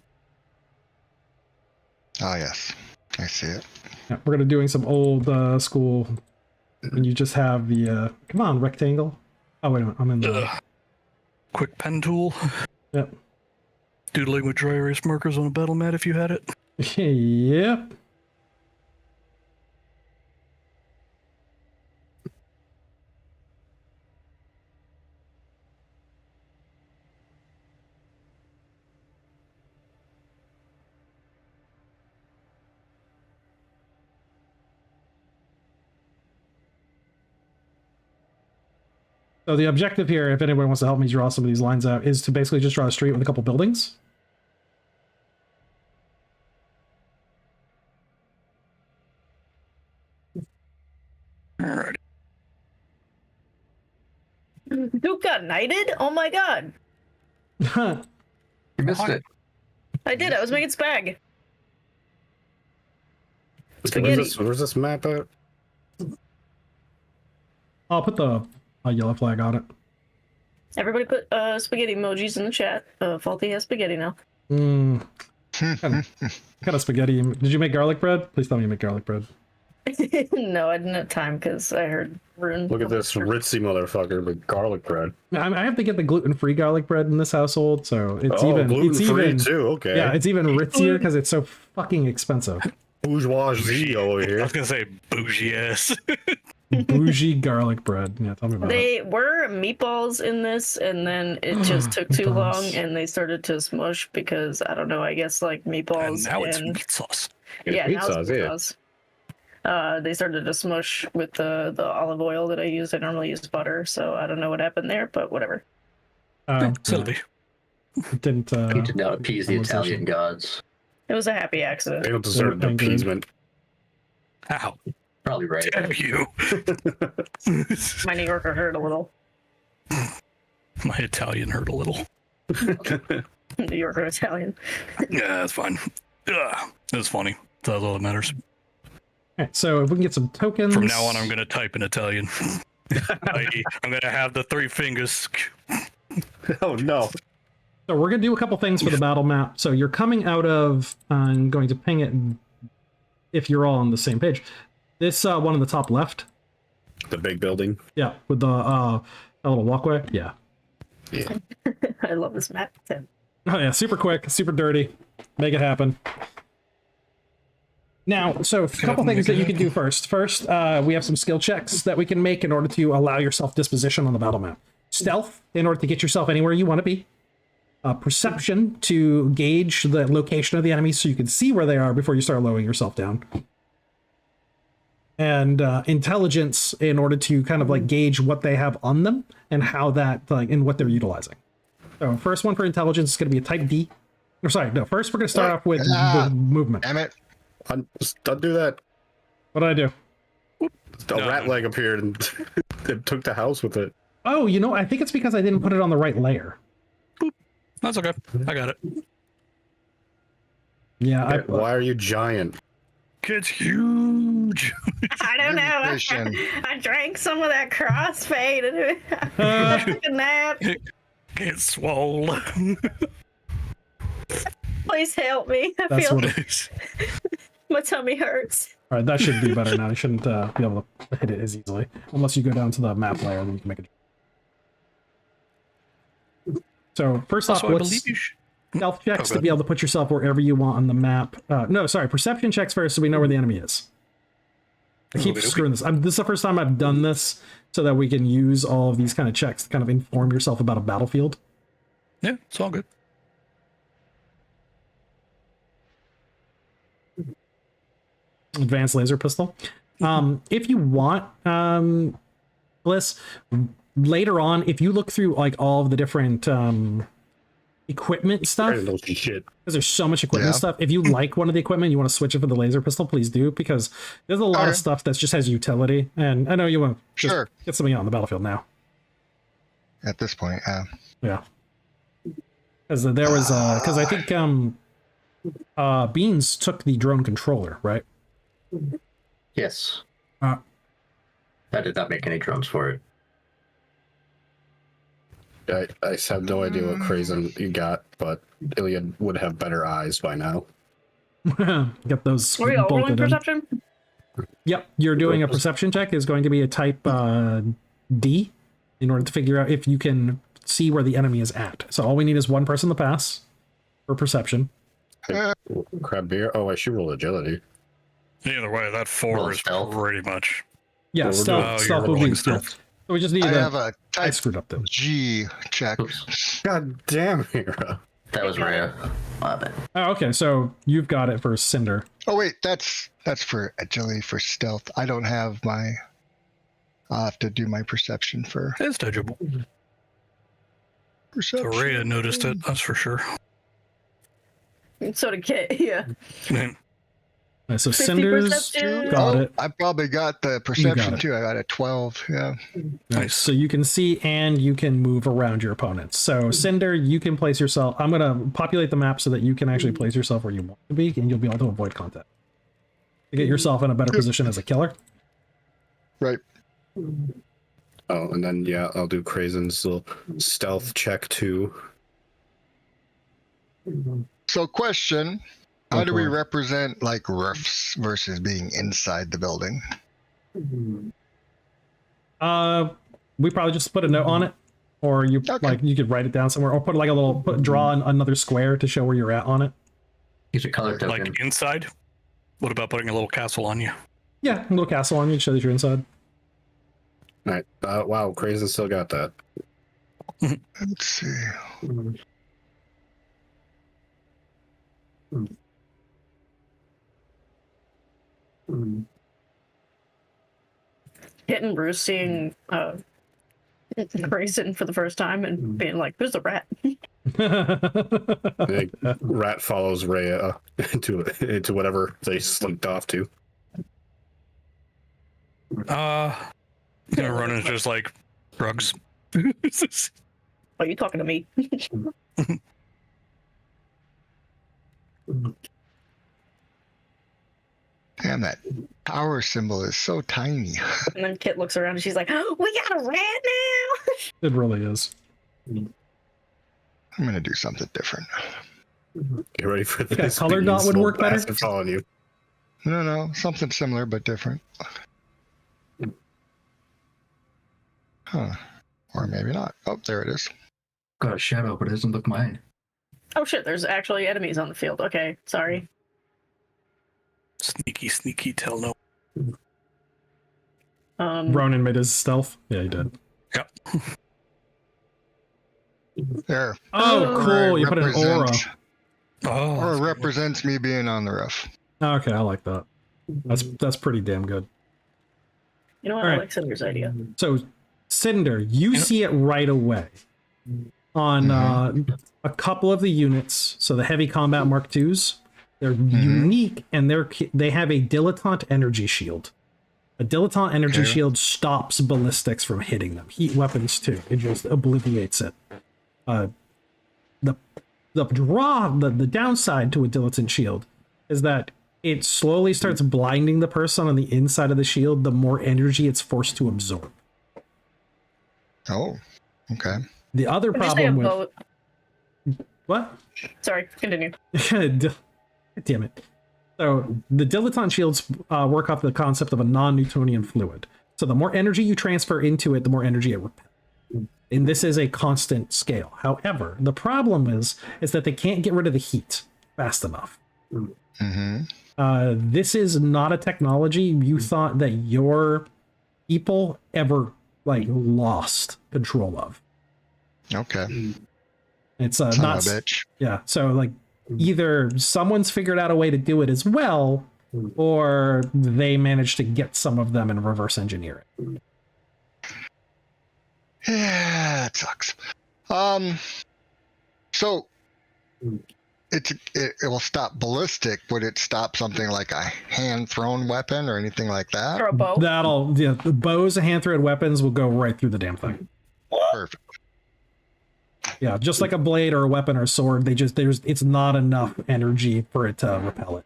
Ah, yes, I see it. Yeah, we're gonna doing some old school. And you just have the come on rectangle. Oh wait a minute, I'm in the quick pen tool. Yep. Doodling with dry erase markers on a battle mat if you had it. Yep. So the objective here, if anyone wants to help me draw some of these lines out, is to basically just draw a street with a couple buildings. Alright. Duke got knighted? Oh my god. You missed it. I did. I was making spag. Where's this map at? I'll put the yellow flag on it. Everybody put spaghetti emojis in the chat. Faulty has spaghetti now. Kind of spaghetti. Did you make garlic bread? Please tell me you make garlic bread. No, I didn't have time because I heard Rune. Look at this ritzy motherfucker with garlic bread. I have to get the gluten-free garlic bread in this househood, so it's gluten-free too. Okay. Yeah, it's even ritzier because it's so fucking expensive. Bourgeoisie over I here. was gonna say bougie ass. Bougie garlic bread. Yeah, tell me about it. They were meatballs in this, and then it just took too long, and they started to smush because I don't know. I guess like meatballs. And now it's meat sauce. Yeah, meat now it's sauce, meat yeah. sauce. They started to smush with the olive oil that I used. I normally use butter, so I don't know what happened there, but whatever. Oh, Sylvie. Didn't. He did not appease the Italian gods. It was a happy accident. They don't deserve Angry. appeasement. Ow. Probably right. Damn you. My New Yorker hurt a little. My Italian hurt a little. New Yorker Italian. Yeah, that's fine. Ugh, that's funny. That's all that matters. Okay, so if we can get some tokens. From now on, I'm going to type in Italian. I'm going to have the 3 fingers. Oh no. So we're going to do a couple things for the battle map. So you're coming out of, I'm going to ping it if you're all on the same page. This one on the top left. The big building. Yeah, with the a little walkway. Yeah. Yeah. I love this map. Oh yeah, super quick, super dirty. Make it happen. Now, so a couple things that you can do first. First, we have some skill checks that we can make in order to allow yourself disposition on the battle map. Stealth, in order to get yourself anywhere you want to be. Perception, to gauge the location of the enemy so you can see where they are before you start lowering yourself down. And intelligence, in order to kind of like gauge what they have on them and how that, like, and what they're utilizing. So first one for intelligence is going to be a type D. Or sorry, no, first we're going to start off with the movement. Damn it. Don't do that. What did I do? A rat leg appeared and it took the house with it. Oh, you know, I think it's because I didn't put it on the right layer. That's okay. I got it. Yeah, Why are you giant? It's huge. I don't know. Vision. I drank some of that crossfade and I took a nap. It's swole. Please help me. I That's feel what it my tummy hurts. all right, that should be better now. You shouldn't be able to hit it as easily. Unless you go down to the map layer, then you can make it. So first off, Also, I what's believe you should. stealth checks Okay. to be able to put yourself wherever you want on the map. No, sorry, perception checks first so we know where the enemy is. I keep Okay. screwing this. This is the first time I've done this so that we can use all of these kind of checks to kind of inform yourself about a battlefield. Yeah, it's all good. Advanced laser pistol. If you want, Bliss, later on, if you look through like all of the different equipment stuff, Random shit. because there's so much equipment Yeah. stuff. If you like one of the equipment, you want to switch it for the laser pistol, please do, because there's a lot of Okay. stuff that just has utility. And I know you want to just Sure. get something out on the battlefield now. At this point, yeah. Yeah. Because there was, because I think Beans took the drone controller, right? Yes. Uh, I did not make any drones for it. I have no idea what Crazen you got, but Iliad would have better eyes by now. Get those Were you all rolling bolted in. perception? Yep, you're doing a perception check. Is going to be a type D in order to figure out if you can see where the enemy is at. So all we need is one person to pass for perception. Crab beer. Oh, I should roll agility. Either way, that 4 Roll is stealth. pretty much. Yeah, Well, we're stealth, doing- Oh, stealth you're will rolling be stealth. stealth. So we just need I have a. a I type screwed up then. G check. Oops. God damn, Hero. That was rare. Oh, okay. So you've got it for Cinder. Oh wait, that's for agility for stealth. I don't have my. I'll have to do my perception for It's dodgeable. perception. Rhea noticed it, that's for sure. So did Kit, yeah. So 50 Cinder's perception. got Oh, it. I probably got the perception it. too. I got a 12. Yeah. Nice. So you can see and you can move around your opponents. So Cinder, you can place yourself. I'm going to populate the map so that you can actually place yourself where you want to be, and you'll be able to avoid contact. To get yourself in a better position as a killer. Right. Oh, and then yeah, I'll do Crazen's little stealth check too. So question. How Go do we for it. represent like roofs versus being inside the building? We probably just put a note on it, or you Okay. like you could write it down somewhere, or put like a little draw another square to show where you're at on it. Use a color token. Like inside? What about putting a little castle on you? Yeah, a little castle on you to show that you're inside. All right. Wow, Crazen still got that. Let's see. Kit and Bruce seeing Grayson for the first time and being like, "There's a rat." The rat follows Rhea into whatever they slinked off to. Ronan's just like, drugs. Are you talking to me? Damn, that power symbol is so tiny. And then Kit looks around and she's like, "Oh, we got a rat now." It really is. I'm gonna do something different. Get ready for Yeah, this. color big dot would slow work better? bastard following you. No, something similar but different. Huh. Or maybe not. Oh, there it is. Got a shadow, but it doesn't look mine. Oh shit! There's actually enemies on the field. Okay, sorry. Sneaky, tell no. Ronan made his stealth. Yeah, he did. Yep. There. Oh, cool. You put an aura. Represents- Oh, Or that's represents me being on the roof. Okay, I like that. That's pretty damn good. You know what? All I right. like Cinder's idea. So, Cinder, you see it right away on a couple of the units. So the heavy combat Mark IIs, they're unique, and they have a dilettante energy shield. A dilettante energy Okay. shield stops ballistics from hitting them. Heat weapons too. It just obliviates it. The downside to a dilettante shield is that it slowly starts blinding the person on the inside of the shield the more energy it's forced to absorb. Oh, okay. The other Would you say a problem with boat? what? Sorry, continue. Damn it. So the dilettante shields work off the concept of a non-Newtonian fluid. So the more energy you transfer into it, the more energy it repels. And this is a constant scale. However, the problem is that they can't get rid of the heat fast enough. This is not a technology you thought that your people ever lost control of. Okay. It's Son not of a bitch. Yeah, so either someone's figured out a way to do it as well, or they managed to get some of them and reverse engineer it. Yeah, it sucks. So it will stop ballistic. Would it stop something like a hand thrown weapon or anything like that? Or a boat. The bows and hand-thrown weapons will go right through the damn thing. Perfect. Yeah, just like a blade or a weapon or a sword, it's not enough energy for it to repel it.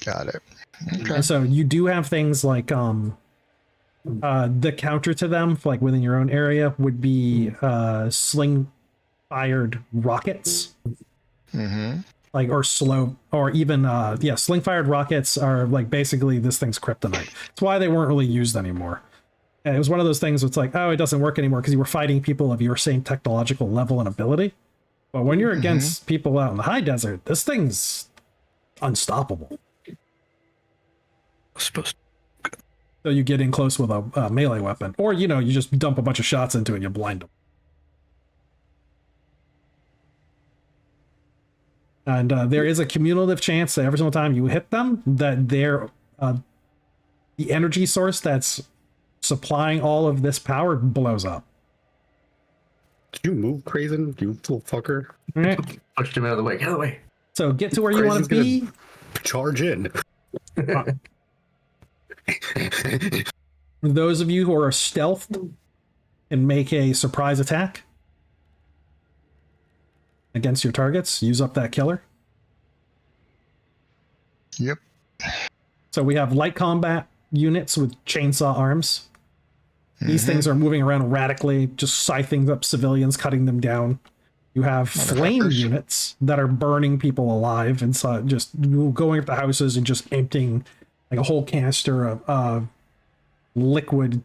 Got it. Okay. And so you do have things like the counter to them, like within your own area, would be sling fired rockets. Or slow, or even sling fired rockets are basically this thing's kryptonite. It's why they weren't really used anymore. And it was one of those things where it's it doesn't work anymore because you were fighting people of your same technological level and ability. But when you're against people out in the high desert, this thing's unstoppable. supposed. So you get in close with a melee weapon, or you just dump a bunch of shots into it and you blind them. And there is a cumulative chance that every single time you hit them, that the energy source that's supplying all of this power blows up. Did you move, Crazen? You little fucker. All right. Pushed him out of the way. Get out of the way. So get to where you want to Crazy's be. Charge in. Those of you who are stealthed and make a surprise attack against your targets, use up that killer. Yep. So we have light combat units with chainsaw arms. These things are moving around erratically, just scything up civilians, cutting them down. You have flame Motherfuckers. units that are burning people alive inside, just going up the houses and just emptying a whole canister of liquid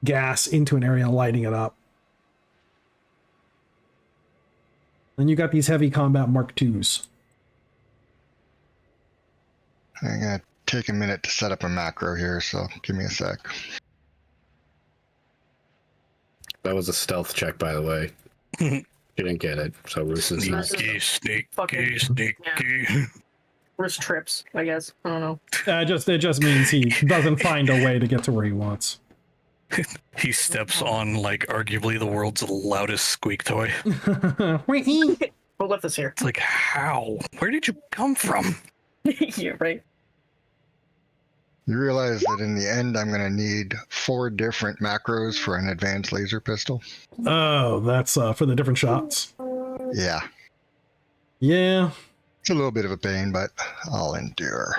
gas into an area and lighting it up. Then you got these heavy combat Mark IIs. I'm gonna take a minute to set up a macro here, so give me a sec. That was a stealth check, by the way. You didn't get it, so Roos is not. Sneaky. Yeah. Wrist trips, I guess. I don't know. It just means he doesn't find a way to get to where he wants. He steps on like arguably the world's loudest squeak toy. We'll let this here. It's like, how? Where did you come from? Yeah, right. You realize that in the end, I'm going to need 4 different macros for an advanced laser pistol? Oh, that's for the different shots. Yeah. Yeah, It's a little bit of a pain, but I'll endure.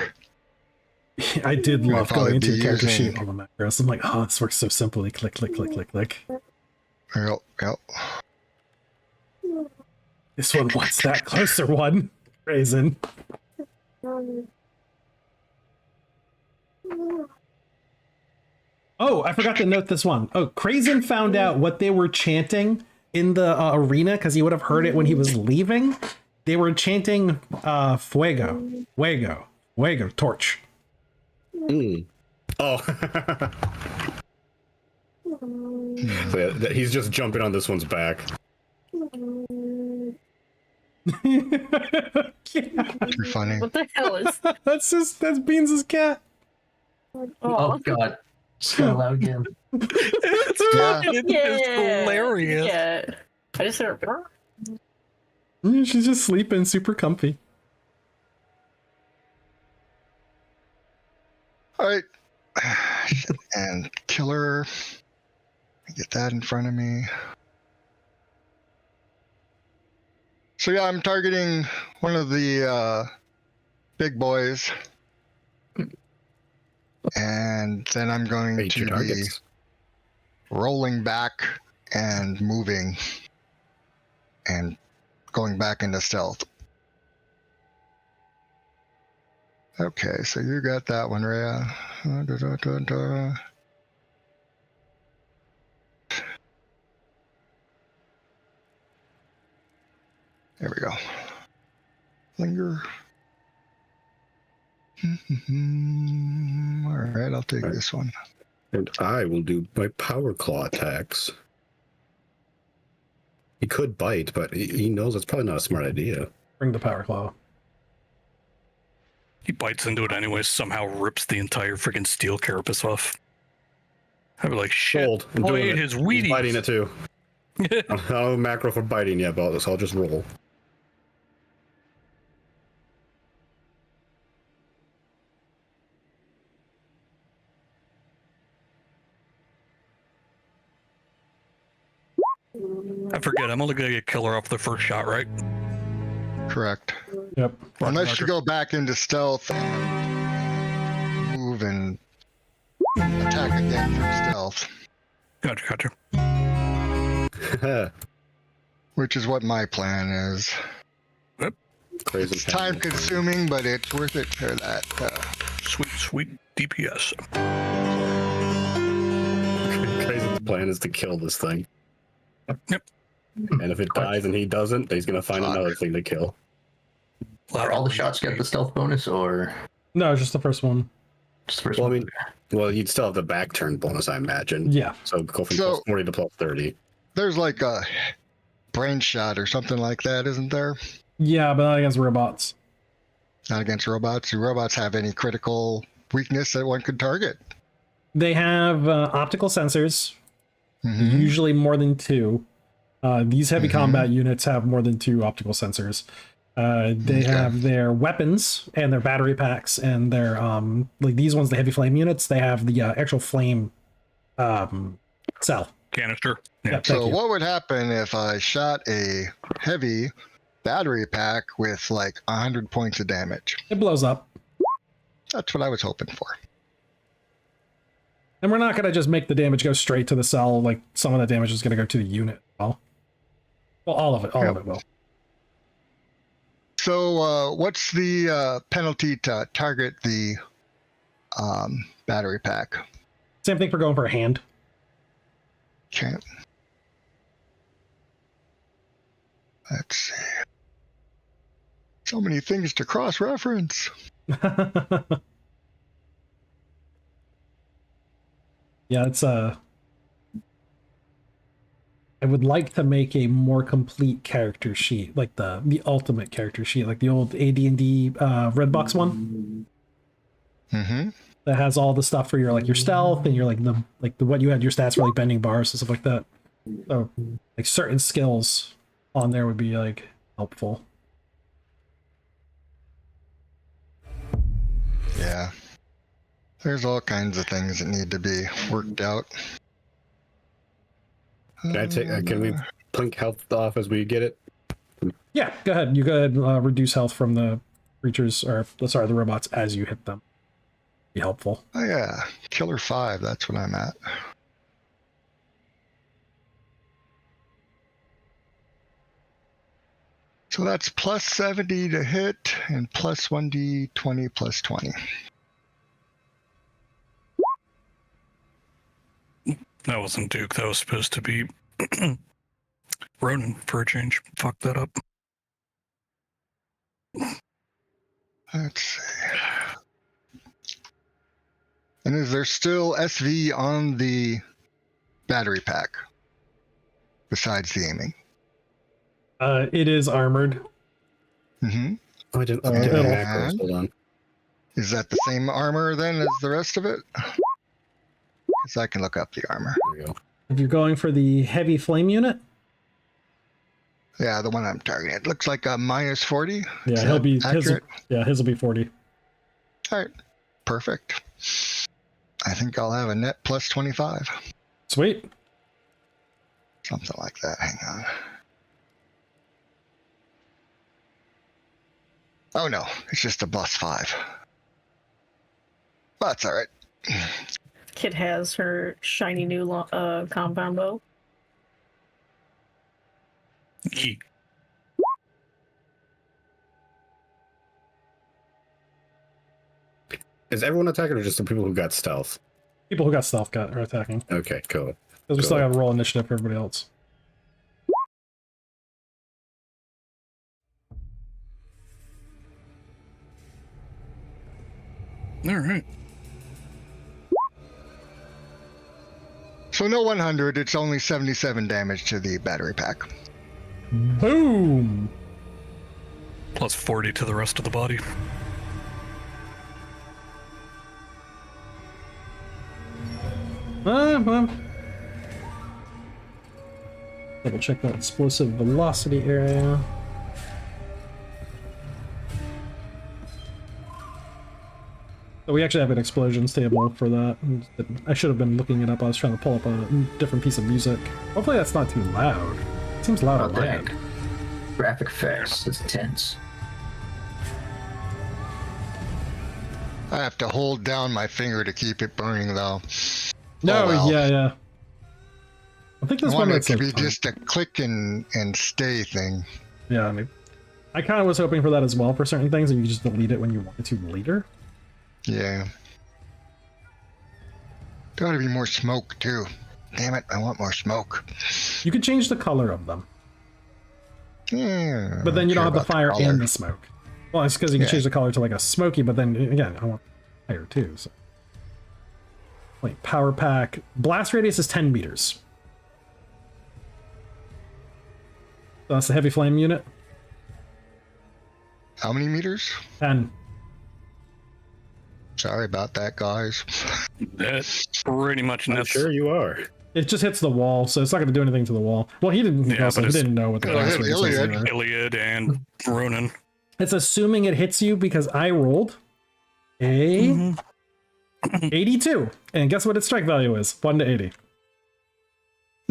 I did I'll love probably going into be your character using- sheet on the macros. I'm like, oh, this works so simply. Click, click, click, click, click. Yep. This one wants that closer one. Raisin. Oh, I forgot to note this one. Oh, Crazen found out what they were chanting in the arena because he would have heard it when he was leaving. They were chanting fuego, fuego, fuego, torch. Oh. So yeah, he's just jumping on this one's back. Too funny. What the hell is? That's Beans' cat. Oh God. So loud again. Yeah. It's hilarious. Yeah. I just heard. She's just sleeping super comfy. All right. And killer. Get that in front of me. So yeah, I'm targeting one of the big boys. And then I'm going Hate to your be targets. rolling back and moving and going back into stealth. Okay, so you got that one, Rhea. There we go. Linger. All right, I'll take this one. And I will do my power claw attacks. He could bite, but he knows it's probably not a smart idea. Bring the power claw. He bites into it anyway, somehow rips the entire freaking steel carapace off. I'd be like, shit, Sold. I'm boy doing ate it. his He's Wheaties. biting it too. I don't have a macro for biting yet, but I'll just roll. I forget, I'm only gonna get killer off the first shot, right? Correct. Yep. Unless you go back into stealth and move and attack again from stealth, Gotcha. which is what my plan is. Crazy. It's time consuming, but it's worth it for that. Sweet DPS. Crazy's plan is to kill this thing. Yep. And if it dies and he doesn't, he's gonna find Fuck. another thing to kill. Are all the shots get the stealth bonus or No, just the first one. just the first Well, I one? mean, well, you'd still have the back turn bonus, I imagine. Yeah. So go from So- plus 40 to plus 30. There's like a brain shot or something like that, isn't there? Yeah, but not against robots. Not against robots. Do robots have any critical weakness that one could target? They have optical sensors, Mhm. usually more than 2. These heavy Mhm. combat units have more than 2 optical sensors. They Okay. have their weapons and their battery packs and their like these ones, the heavy flame units. They have the actual flame cell. Canister. Yeah, Yeah. thank So you. what would happen if I shot a heavy battery pack with like 100 points of damage? It blows up, That's what I was hoping for. and we're not gonna just make the damage go straight to the cell. Like some of the damage is gonna go to the unit. Well, all of it will. So what's the penalty to target the battery pack? Same thing for going for a hand. Okay. Let's see. So many things to cross-reference. Yeah, it's I would like to make a more complete character sheet, like the ultimate character sheet, like the old AD&D Redbox one. Mm-hmm. that has all the stuff for your stealth and your what you had your stats for like bending bars and stuff like that. So like certain skills on there would be like helpful. Yeah. There's all kinds of things that need to be worked out. Can we plink health off as we get it? Yeah, go ahead. You go ahead and reduce health from the creatures, or sorry, the robots as you hit them. Be helpful. Oh yeah, Killer 5, that's what I'm at. So that's plus 70 to hit and plus 1d20 plus 20. That wasn't Duke. That was supposed to be Ronan for a change. Fuck that up. Let's see. And is there still SV on the battery pack besides the aiming? It is armored. Mm-hmm. Oh, I didn't Oh, update my it'll- macros. Hold on. Is that the same armor then as the rest of it? Because I can look up the armor. There we go. If you're going for the heavy flame unit, Yeah, the one I'm targeting. It looks like a minus 40. yeah, Is he'll that be his, accurate? yeah, his will be 40. All right, perfect. I think I'll have a net plus 25. Sweet. Something like that. Hang on. Oh no, it's just a plus 5. But that's all right. Kit has her shiny new compound bow. Yeet. Is everyone attacking or just the people who got stealth? People who got stealth are attacking. Okay, cool. Because we still Cool. got to roll initiative for everybody else. All right. So no 100, it's only 77 damage to the battery pack. Boom! Plus 40 to the rest of the body. Well. Double check that explosive velocity area. So we actually have an explosions table for that. I should have been looking it up. I was trying to pull up a different piece of music. Hopefully that's not too loud. It seems loud Oh, already. dang. Graphic effects. It's tense. I have to hold down my finger to keep it burning though. No, Oh, well. yeah. I think I this one want it makes to it be fun. just a click and stay thing. Yeah, I mean, I kind of was hoping for that as well for certain things, and you just delete it when you want it to later. Yeah. There ought to be more smoke too. Damn it, I want more smoke. You could change the color of them, Yeah. but then you don't have the fire color. and the smoke. Well, it's because you can Yeah. change the color to like a smoky, but then again, I want fire too. So, like power pack, blast radius is 10 meters. So that's the heavy flame unit. How many meters? 10. Sorry about that, guys. That's pretty much I'm nuts. sure you are. It just hits the wall, so it's not going to do anything to the wall. Well, he didn't. Yeah, Also, but he it's- didn't know what the Oh, blast hey, radius was Iliad. either. Iliad and Ronan. It's assuming it hits you because I rolled a 82, and guess what its strike value is? 1 to 80.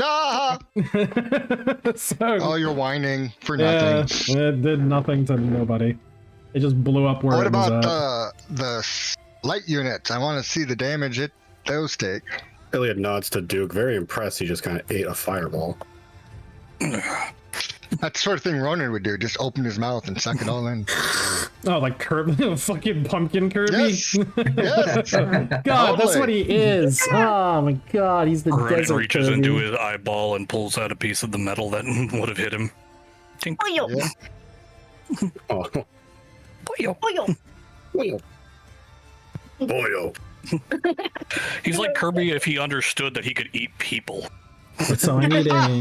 Ah! So Oh, you're whining for yeah, nothing. it did nothing to nobody. It just blew up where What it was about at. the light units? I want to see the damage those take. Iliad nods to Duke, very impressed. He just kind of ate a fireball. That's the sort of thing Ronan would do. Just open his mouth and suck it all in. Oh, like Kirby, fucking pumpkin Kirby. Yes. Yes. God, that's what he is. Oh my God, he's the Ronan desert reaches Kirby. into his eyeball and pulls out a piece of the metal that would have hit him. Tink. Oyo! Yeah. Oh, Boyo. Oyo! boyo. He's like Kirby if he understood that he could eat people. So I need a. I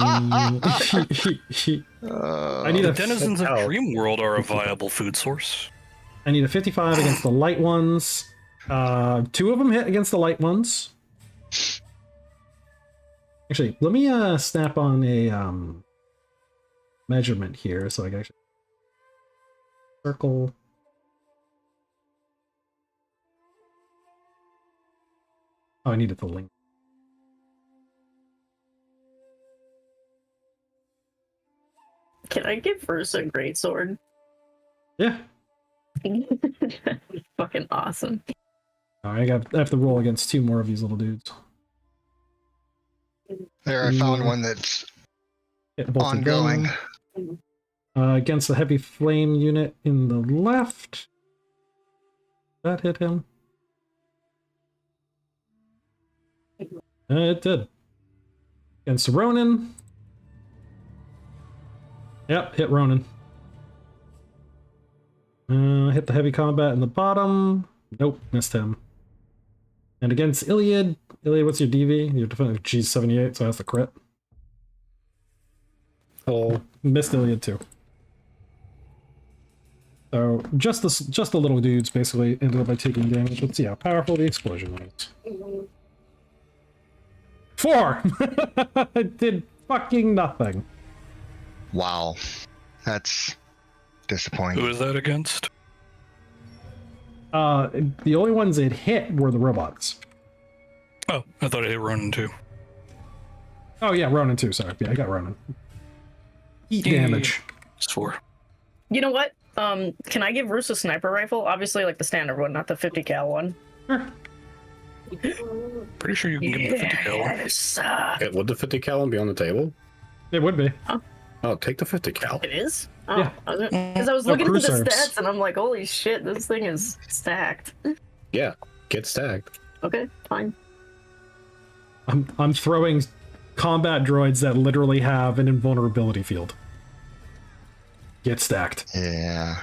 need The a. denizens of Oh. Dream World are a viable food source. I need a 55 against the light ones. Two of them hit against the light ones. Actually, let me snap on a measurement here so I can actually circle. Oh, I needed the link. Can I give Versa a greatsword? Yeah. Fucking awesome. I have to roll against two more of these little dudes. There, I found one that's Hit both of ongoing. them. Against the heavy flame unit in the left. That hit him. It did. Against Ronin. Yep, hit Ronin. Hit the heavy combat in the bottom. Nope, missed him. And against Iliad. Iliad, what's your DV? Your defense G78, so that's the crit. Oh, Missed Iliad too. So just the little dudes basically ended up by taking damage. Let's see how powerful the explosion was. 4! It did fucking nothing. Wow. That's disappointing. Who is that against? The only ones it hit were the robots. Oh, I thought it hit Ronan too. Oh yeah, Ronan too, sorry. Yeah, I got Ronan. Heat damage. It's 4. You know what? Can I give Roos a sniper rifle? Obviously, like the standard one, not the 50 cal one. Sure. Pretty sure you can give him the 50 cal. Yes. would the 50 cal be on the table? It would be. Oh, take the 50 cal. It is? Oh, Yeah. Because I was No, looking at the crew serves. stats and I'm like, holy shit, this thing is stacked. Yeah, get stacked. Okay, fine. I'm throwing combat droids that literally have an invulnerability field. Get stacked. Yeah.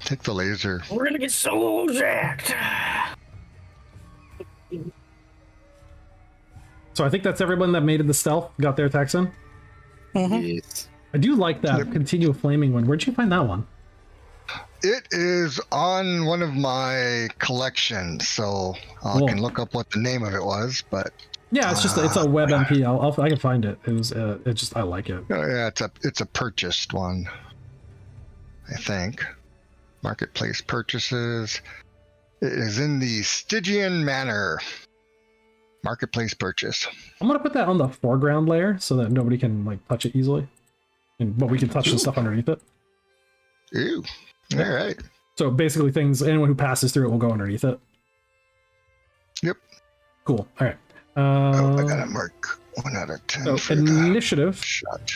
Take the laser. We're gonna get so jacked. So I think that's everyone that made it the stealth, got their attacks in. Yes. I do like that continue flaming one. Where'd you find that one? It is on one of my collections, so I Cool. can look up what the name of it was. But Yeah, it's a web MP. I can find it. I like it. yeah, it's a purchased one. I think marketplace purchases. It is in the Stygian Manor. Marketplace purchase. I'm gonna put that on the foreground layer so that nobody can like touch it easily, but we can touch the stuff underneath it. Ooh, all right. So basically, anyone who passes through it will go underneath it. Yep. Cool. All right. I gotta mark 1 out of 10 So for the initiative. shot.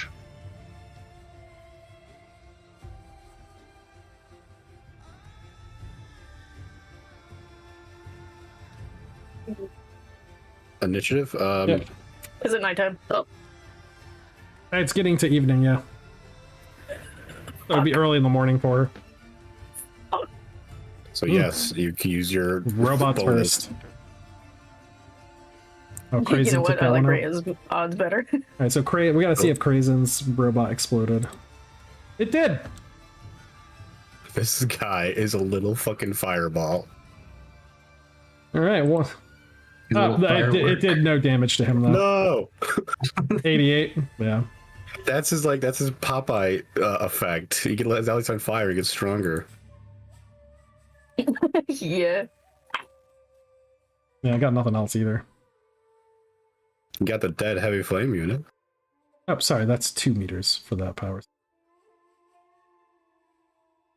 Initiative? Yeah. Is it nighttime? Oh. It's getting to evening, yeah. So it'd be early in the morning for her. So yes, you can use your Robots bonus. first. Oh, Crazen You know took what? I that like one out. Ray's odds better. All right, so we gotta see if Crazen's robot exploded. It did. This guy is a little fucking fireball. All right, well, it did no damage to him though. No, 88. Yeah. that's his Popeye effect. He can let his Alex on fire. He gets stronger. Yeah. Yeah, I got nothing else either. You got the dead heavy flame unit. Oh, sorry, that's 2 meters for that power.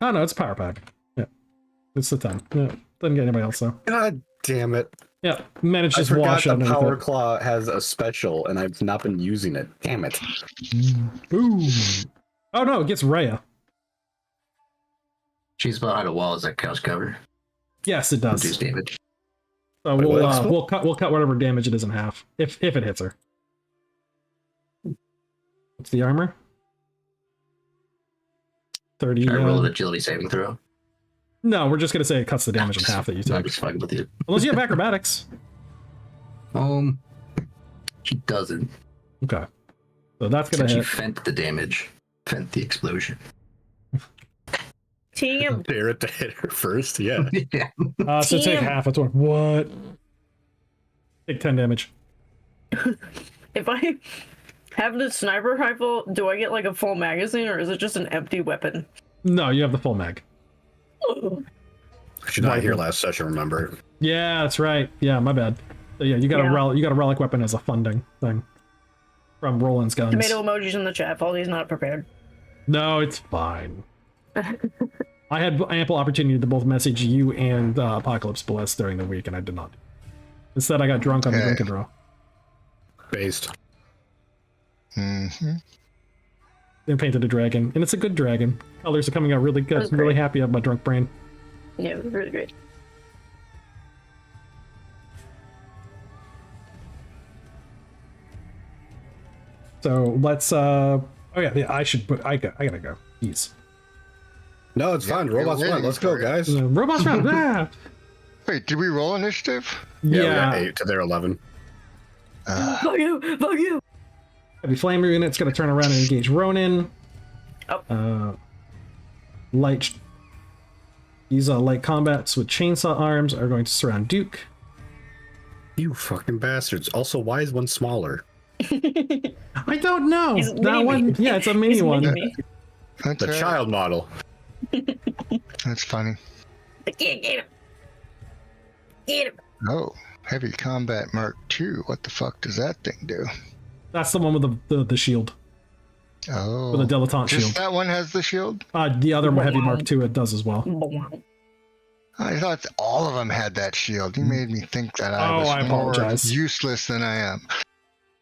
Oh no, it's a power pack. Yeah, it's the 10. Yeah, doesn't get anybody else though. God damn it! Yeah, managed to I just forgot wash the underneath power it. claw has a special, and I've not been using it. Damn it! Boom. Oh no, it gets Rhea. She's behind a wall. Is that couch cover? Yes, it does. Reduce damage. So Wait, we'll what? we'll cut whatever damage it is in half if it hits her. What's the armor? 30. Can I roll an agility saving throw? No, we're just gonna say it cuts the damage in half that you I'm take. just fucking with you. Unless you have acrobatics. She doesn't. Okay. So that's gonna She hit. fent the damage. Fent the explosion. Team. Dare it to hit her first. Yeah. Yeah. So take Damn. half. What? Take 10 damage. If I have the sniper rifle, do I get like a full magazine or is it just an empty weapon? No, you have the full mag. She's not here last session, remember? Yeah, that's right. Yeah, my bad. So yeah, you got a relic weapon as a funding thing from Roland's guns. Tomato emojis in the chat. Baldy's not prepared. No, it's fine. I had ample opportunity to both message you and Apocalypse Bliss during the week, and I did not. Instead, I got drunk on the drink and draw. Based. Mm-hmm. And painted a dragon, and it's a good dragon. Colors are coming out really good. I'm really happy with my drunk brain. Yeah, it was really great. So let's. Oh yeah. I should put. I gotta go. Jeez. No, it's fine. Robots you're run. Let's go, winning, guys. Robots round. Ah! Wait, did we roll initiative? Yeah, we Yeah. got 8 to their 11. Fuck you! Fuck you! Heavy flame unit's gonna turn around and engage Ronin. Oh. Light. These light combats with chainsaw arms are going to surround Duke. You fucking bastards. Also, why is one smaller? I don't know. He's That mini-me. one. Yeah, it's a mini He's one. mini-me. That's The right. child model. That's funny. I can't get him. Get him. Oh, heavy combat Mark II. What the fuck does that thing do? That's the one with the shield. Oh, With a dilettante just shield. that one has the shield. The other heavy Mark II it does as well. I thought all of them had that shield. You made me think that I Oh, was I more apologize. useless than I am.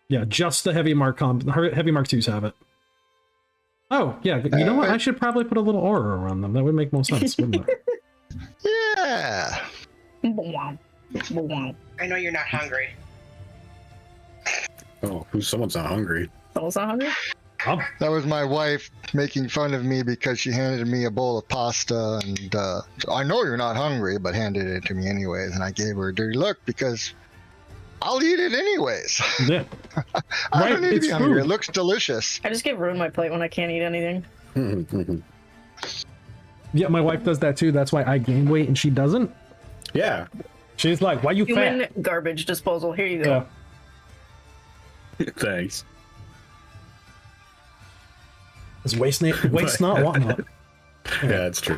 Yeah, just the heavy Mark heavy Mark IIs have it. Oh yeah, you know what? I should probably put a little aura around them. That would make more sense, wouldn't it? Yeah. I know you're not hungry. Oh, someone's not hungry. Someone's not hungry? That was my wife making fun of me because she handed me a bowl of pasta, and I know you're not hungry, but handed it to me anyways, and I gave her a dirty look because I'll eat it anyways. Yeah. I Right, don't need to it's be hungry. food. It looks delicious. I just get ruined my plate when I can't eat anything. Yeah, my wife does that too. That's why I gain weight and she doesn't. Yeah. She's like, "Why you Human fat?" garbage disposal. Here you go. Yeah. Thanks. It's waste not, want not. Yeah, it's true.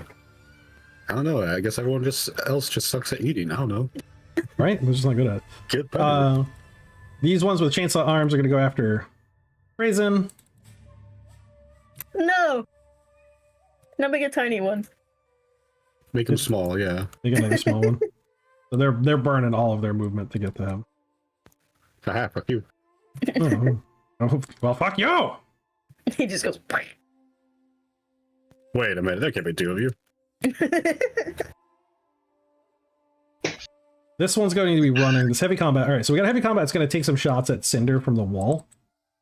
I don't know. I guess everyone else just sucks at eating. I don't know. Right? We're just not good at it. Get better. These ones with chainsaw arms are going to go after Brazen. No! Now make a tiny one. Make them small, yeah. They get another small one. So they're burning all of their movement to get to him. Haha, fuck you. Oh, well, fuck you! He just goes. Wait a minute, there can't be 2 of you. This one's going to be running this heavy combat. All right, so we got heavy combat. It's going to take some shots at Cinder from the wall.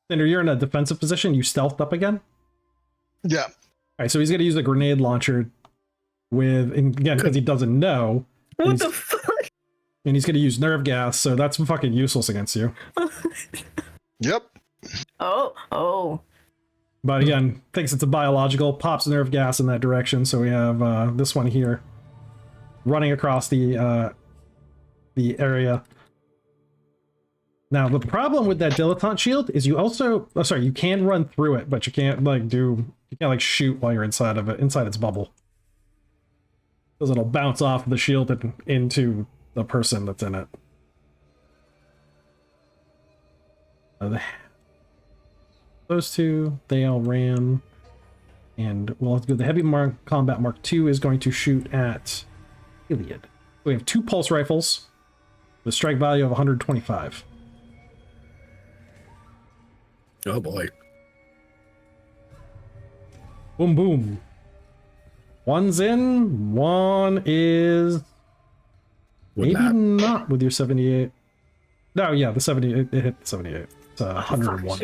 Cinder, you're in a defensive position. You stealthed up again. Yeah. All right, so he's going to use a grenade launcher with, and again, because he doesn't know. What the fuck? And he's going to use nerve gas, so that's fucking useless against you. Yep. Oh. But again, thinks it's a biological, pops nerve gas in that direction. So we have this one here running across the area. Now, the problem with that dilettante shield is you also, you can run through it, but you can't shoot while you're inside of it, inside its bubble. Because it'll bounce off the shield and into the person that's in it. Those two, they all ran. And we'll have to go. The heavy combat Mark II is going to shoot at Iliad. We have 2 pulse rifles with strike value of 125. Oh boy. Boom, boom. One's in, one is Would maybe not. not with your 78. No, yeah, the 78, it hit the 78. It's 101.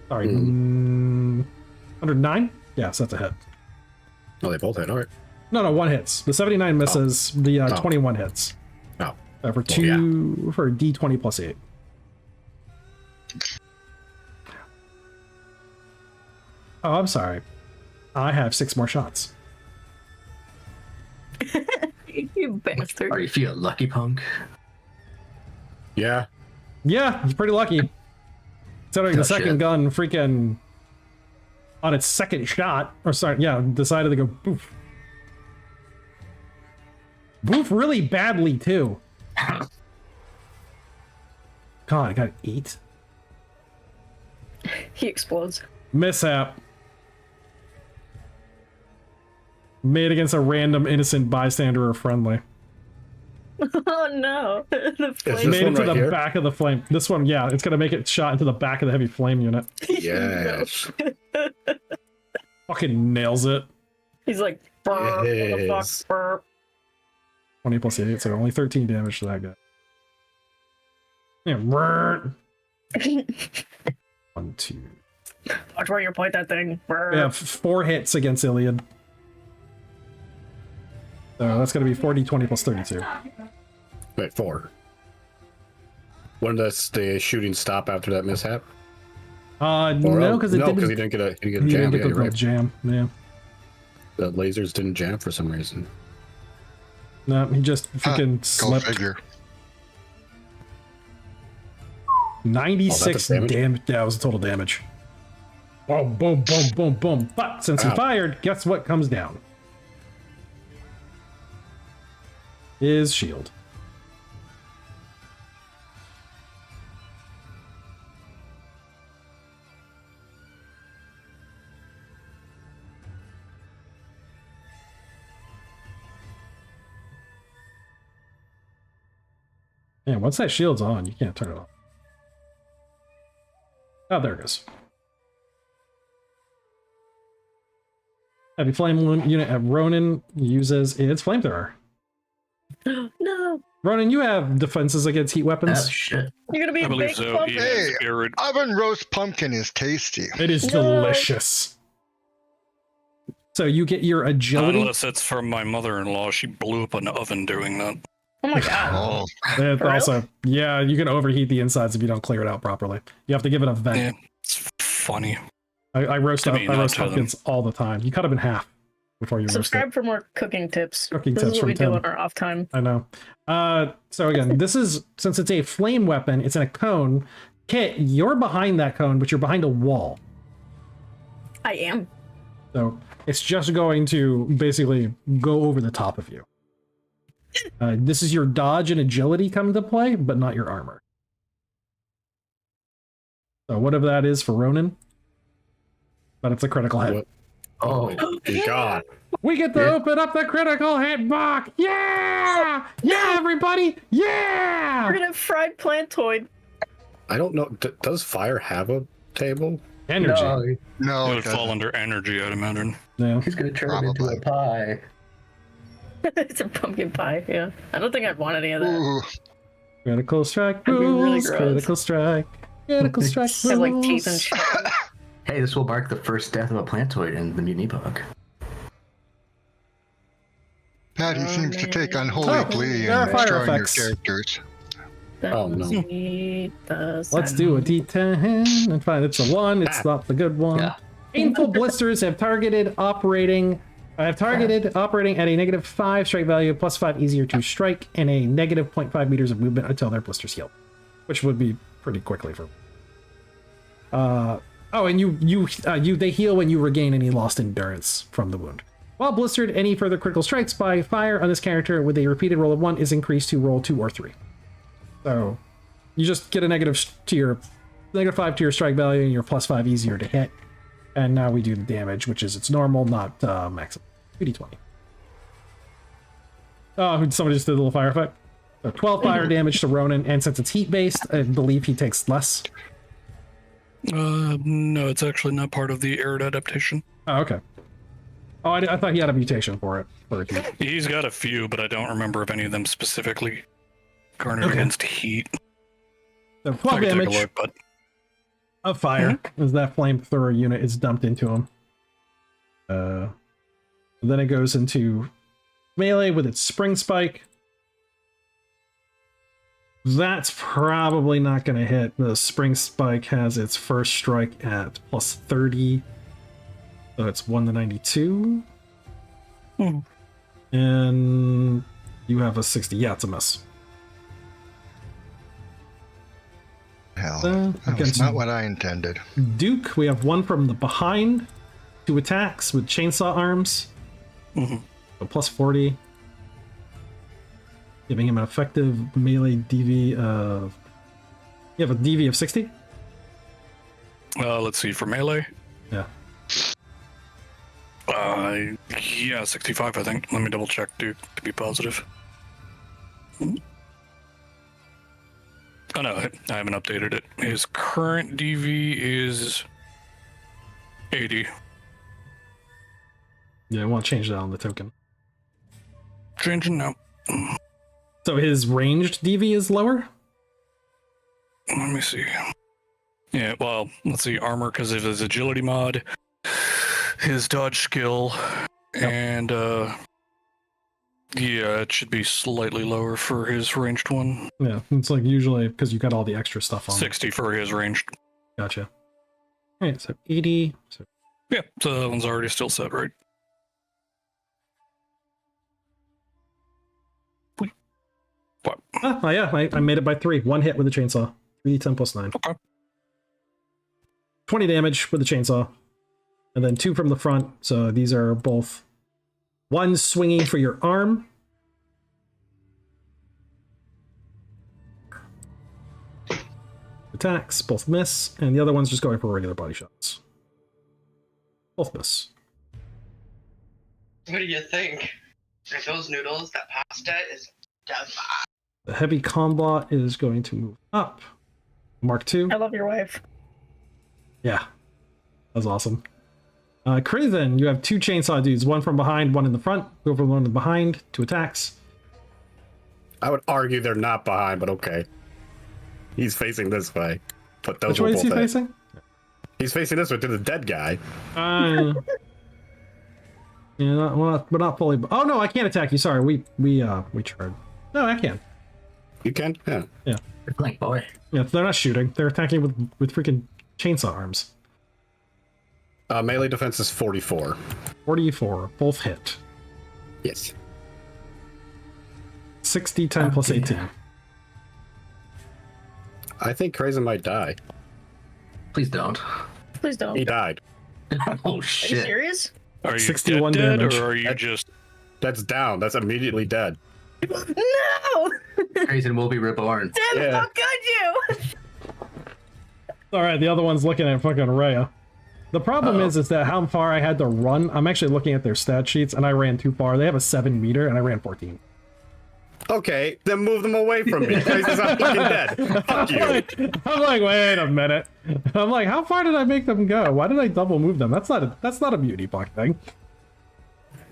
Sorry, 109? Yes, that's a hit. Oh, they both hit. All right. No, one hits. The 79 misses. The 21 hits. Oh. For for a D20 plus 8. Oh, I'm sorry. I have 6 more shots. You bastard. Are you feeling lucky, punk? Yeah. Yeah, he's pretty lucky. Considering the Tough second shit. gun freaking on its second shot, or sorry, yeah, decided to go boof. Boof really badly too. God, I got 8. He explodes. Mishap. Made against a random innocent bystander or friendly. Oh no. The Is flame. this Made one into right the here? back of the flame. This one, yeah, it's gonna make it shot into the back of the heavy flame unit. Yes. Fucking nails it. He's like, "Brr, what the fuck, Yes. brr." 20 plus 8, so only 13 damage to that guy. Yeah, brr. 1, 2. Watch where you point that thing. Brr. We have 4 hits against Iliad. So that's going to be 40, 20 plus 32. Wait, 4. When does the shooting stop after that mishap? No, because it no, didn't. because he didn't get a He jam. didn't Yeah, get you're the right. jam. Yeah. The lasers didn't jam for some reason. No, he just freaking Go slipped. figure. 96 Oh, that's damage. That was total damage. Boom, boom, boom, boom, boom. But since he Ow. fired, guess what comes down? His shield. Man, once that shield's on, you can't turn it off. Oh, there it goes. Heavy flame unit at Ronin uses its flamethrower. No. Ronin, you have defenses against heat Oh, weapons. shit. You're gonna be I a believe big so. pumpkin. He has Hey. irid- Oven roast pumpkin is tasty. It is No. delicious. So you get your agility. Unless it's from my mother-in-law. She blew up an oven doing that. Oh my god. Oh, It For real? also, yeah, you can overheat the insides if you don't clear it out properly. You have to give it a vent. Yeah, it's funny. I roast To me, I not roast to them. pumpkins all the time. You cut them in half before you roast it. Subscribe for more cooking tips. Cooking This tips is from what we do Tim. on our off time. I know. So again, this is, since it's a flame weapon, it's in a cone. Kit, you're behind that cone, but you're behind a wall. I am. So it's just going to basically go over the top of you. This is your dodge and agility come into play, but not your armor. So whatever that is for Ronin, but it's a critical hit. What? Oh, my God. We get to Yeah. open up the critical hit box! Yeah! Yeah, everybody! Yeah! We're gonna have fried plantoid. I don't know. Does fire have a table? Energy. no, no, It it would fall doesn't. under energy, I'd imagine. Yeah. he's gonna turn it into Probably. a pie. It's a pumpkin pie, yeah. I don't think I'd want any of that. Ooh, Critical strike That'd be really rules. gross. Critical strike. Critical strike rules. Have like teeth and shit. Hey, this will mark the first death of a plantoid in the Mutant Epoch. Patty seems to take unholy Oh, glee there are in fire destroying your effects. characters. Oh, no. Let's do a D10 and find it's a 1. It's not the good one. Yeah. Painful blisters have targeted operating. Operating at a -5 strike value, +5 easier to strike, and a -0.5 meters of movement until their blisters heal, which would be pretty quickly for. Oh, and they heal when you regain any lost endurance from the wound. While blistered, any further critical strikes by fire on this character with a repeated roll of 1 is increased to roll 2 or 3. So you just get a -5 to your strike value, and you're +5 easier to hit. And now we do the damage, which is its normal, not maximum. 2d20. Oh, somebody just did a little fire effect. So 12 fire damage to Ronin, and since it's heat based, I believe he takes less. No, it's actually not part of the arid adaptation. Oh, okay. Oh, I thought he had a mutation for it. He's got a few, but I don't remember if any of them specifically garnered Okay. against heat. So I 12 could take a damage look, but of fire as that flamethrower unit is dumped into him. Then it goes into melee with its spring spike. That's probably not going to hit. The spring spike has its first strike at +30. So it's 1 to 92. Hmm. And You have a 60. Yeah, it's a miss. Hell, that was against not what I intended. Duke, we have one from the behind. 2 attacks with chainsaw arms. Mhm. So plus 40. Giving him an effective melee DV of... You have a DV of 60? Let's see, for melee. Yeah. Yeah, 65, I think. Let me double check, Duke, to be positive. Oh no, I haven't updated it. His current DV is 80. Yeah, I want to change that on the token. Changing now. So his ranged DV is lower? Let me see. Yeah, well, let's see. Armor because of his agility mod, his dodge skill, and yeah, it should be slightly lower for his ranged one. Yeah, it's like usually because you got all the extra stuff on. 60 for his ranged. Gotcha. All right, so 80. So Yeah, so that one's already still set, right? What? oh yeah, I made it by 3. 1 hit with the chainsaw. 3d10 plus 9. Okay. 20 damage with the chainsaw. And then 2 from the front. So these are both 1 swinging for your arm. Attacks, both miss. And the other one's just going for regular body shots. Both miss. What do you think? Are those noodles, that pasta is divine. The heavy combat is going to move up. Mark 2. I love your wife. Yeah. That was awesome. Craven, you have 2 chainsaw dudes. 1 from behind, 1 in the front. Go for 1 in the behind. 2 attacks. I would argue they're not behind, but okay. He's facing this way. But those Which will way is he both hit. facing? He's facing this way to the dead guy. Yeah, we're not fully... Oh, no, I can't attack you. Sorry, we charged. No, I can. You can? Yeah. Yeah. You're like, boy. Yeah, they're not shooting. They're attacking with freaking chainsaw arms. Melee defense is 44. 44. Both hit. Yes. 60, 10 plus 18. I think Crazen might die. Please don't. Please don't. He died. Oh Are you shit. serious? Are you 61 dead, damage. or are you just... That's down. That's immediately dead. No! Crazen will be reborn. Tim, Yeah. how could you? Alright, the other one's looking at fucking Rhea. The problem is that how far I had to run. I'm actually looking at their stat sheets, and I ran too far. They have a 7 meter, and I ran 14. Okay, then move them away from me. Crazen's not fucking dead. Fuck you. I'm like, wait a minute. I'm like, how far did I make them go? Why did I double move them? That's not a Mutant Epoch thing.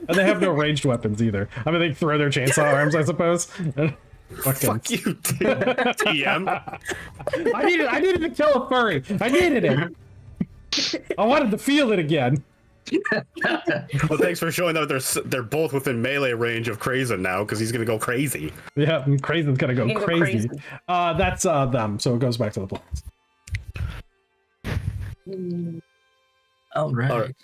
And they have no ranged weapons either. I mean, they throw their chainsaw arms, I suppose. Fuck you, TM. I needed to kill a furry. I needed it. I wanted to feel it again. Well, thanks for showing that they're both within melee range of Crazen now, because he's gonna go crazy. Yeah, and Crazen's gonna go You can go crazy. crazy. That's them, so it goes back to the plans. All right. All right.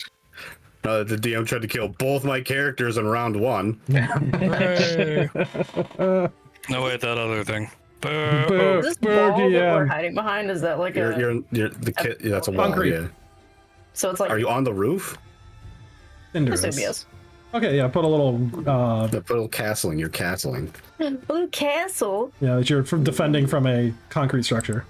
The DM tried to kill both my characters in round 1. Hey. No, wait, that other thing. Boo. Is this Boo, wall that we're DM. hiding behind? Is that like You're the kid. Yeah, that's a wall. Concrete. Yeah. So it's like Are you on the roof? Cinder assume is. yes. Okay, yeah, put a little The little castling. You're castling. Blue castle. yeah, that you're defending from a concrete structure.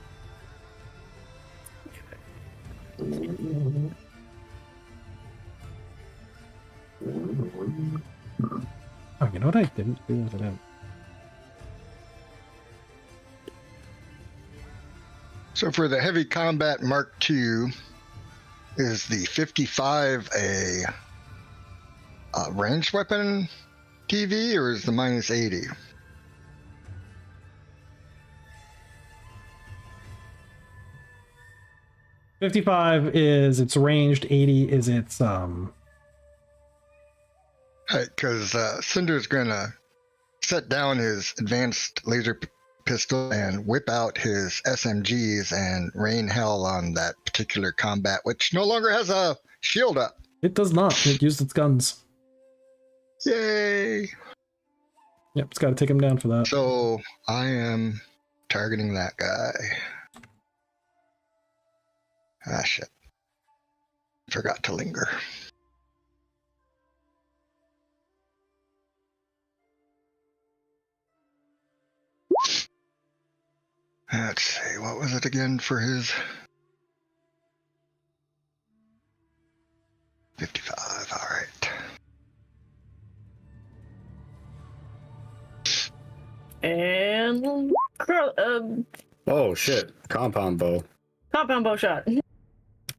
Oh, you know what I didn't do with it? So for the heavy combat Mark II, is the 55 a ranged weapon TV, or is the minus 80? $55 is its ranged, 80 is its Because Cinder's gonna set down his advanced laser pistol and whip out his SMGs and rain hell on that particular combat, which no longer has a shield up. it does not. It used its guns. Yay! Yep, it's got to take him down for that. So I am targeting that guy. Ah, shit. Forgot to linger. Let's see, what was it again for his? 55, alright. And Oh shit! Compound bow. compound bow shot.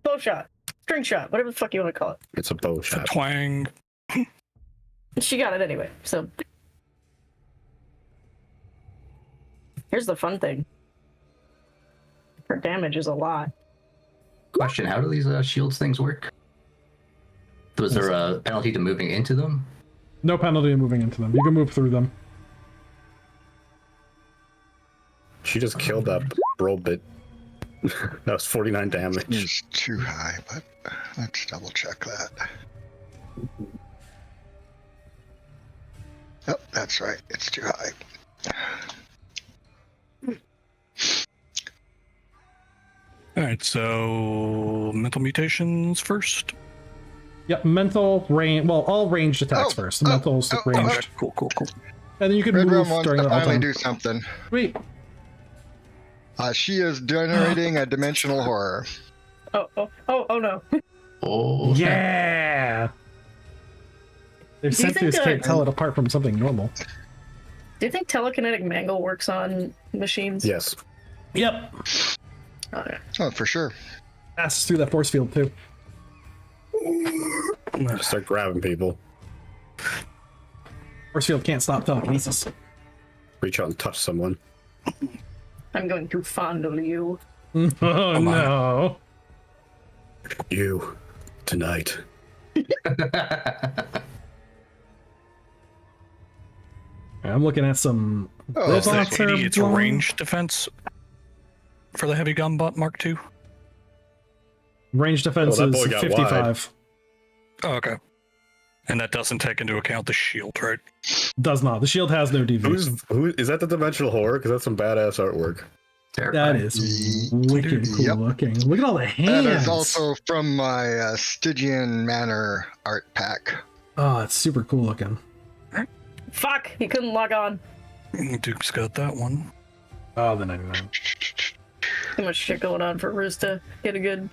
Bow shot. String shot. Whatever the fuck you want to call it. It's a bow shot. Twang. She got it anyway, so. Here's the fun thing. Her damage is a lot. Question: how do these shields things work? Was there a penalty to moving into them? No penalty in moving into them. You can move through them. She just killed that bro bit. That was 49 damage. It's too high, but let's double check that. Oh, that's right. It's too high. Alright, so mental mutations first. Yep, mental, range. Well, all ranged attacks first. The mental's ranged. Cool. And then you can Red move Rum wants during to the whole finally time. do something. Sweet. She is generating a dimensional horror. Oh no. Oh Yeah! Their Do you sensors think, can't tell it apart from something normal. Do you think telekinetic mangle works on machines? Yes. Yep. Okay. Oh, for sure. Passes through that force field, too. Start grabbing people. Force field can't stop telekinesis. Reach out and touch someone. I'm going to fondle you. Oh, no. You. Tonight. I'm looking at some... Oh, Is that robots are 80? It's blowing- range defense for the heavy gun bot Mark II. Range defense that is boy got 55. Oh, okay. And that doesn't take into account the shield, right? Does not. The shield has no DV. Who is that? The dimensional horror? Because that's some badass artwork. That terrifying. is wicked cool Yep. looking. Look at all the hands. That is also from my Stygian Manor art pack. Oh, it's super cool looking. Fuck! He couldn't log on. Duke's got that one. Oh, the 99. Too much shit going on for Roos to get a good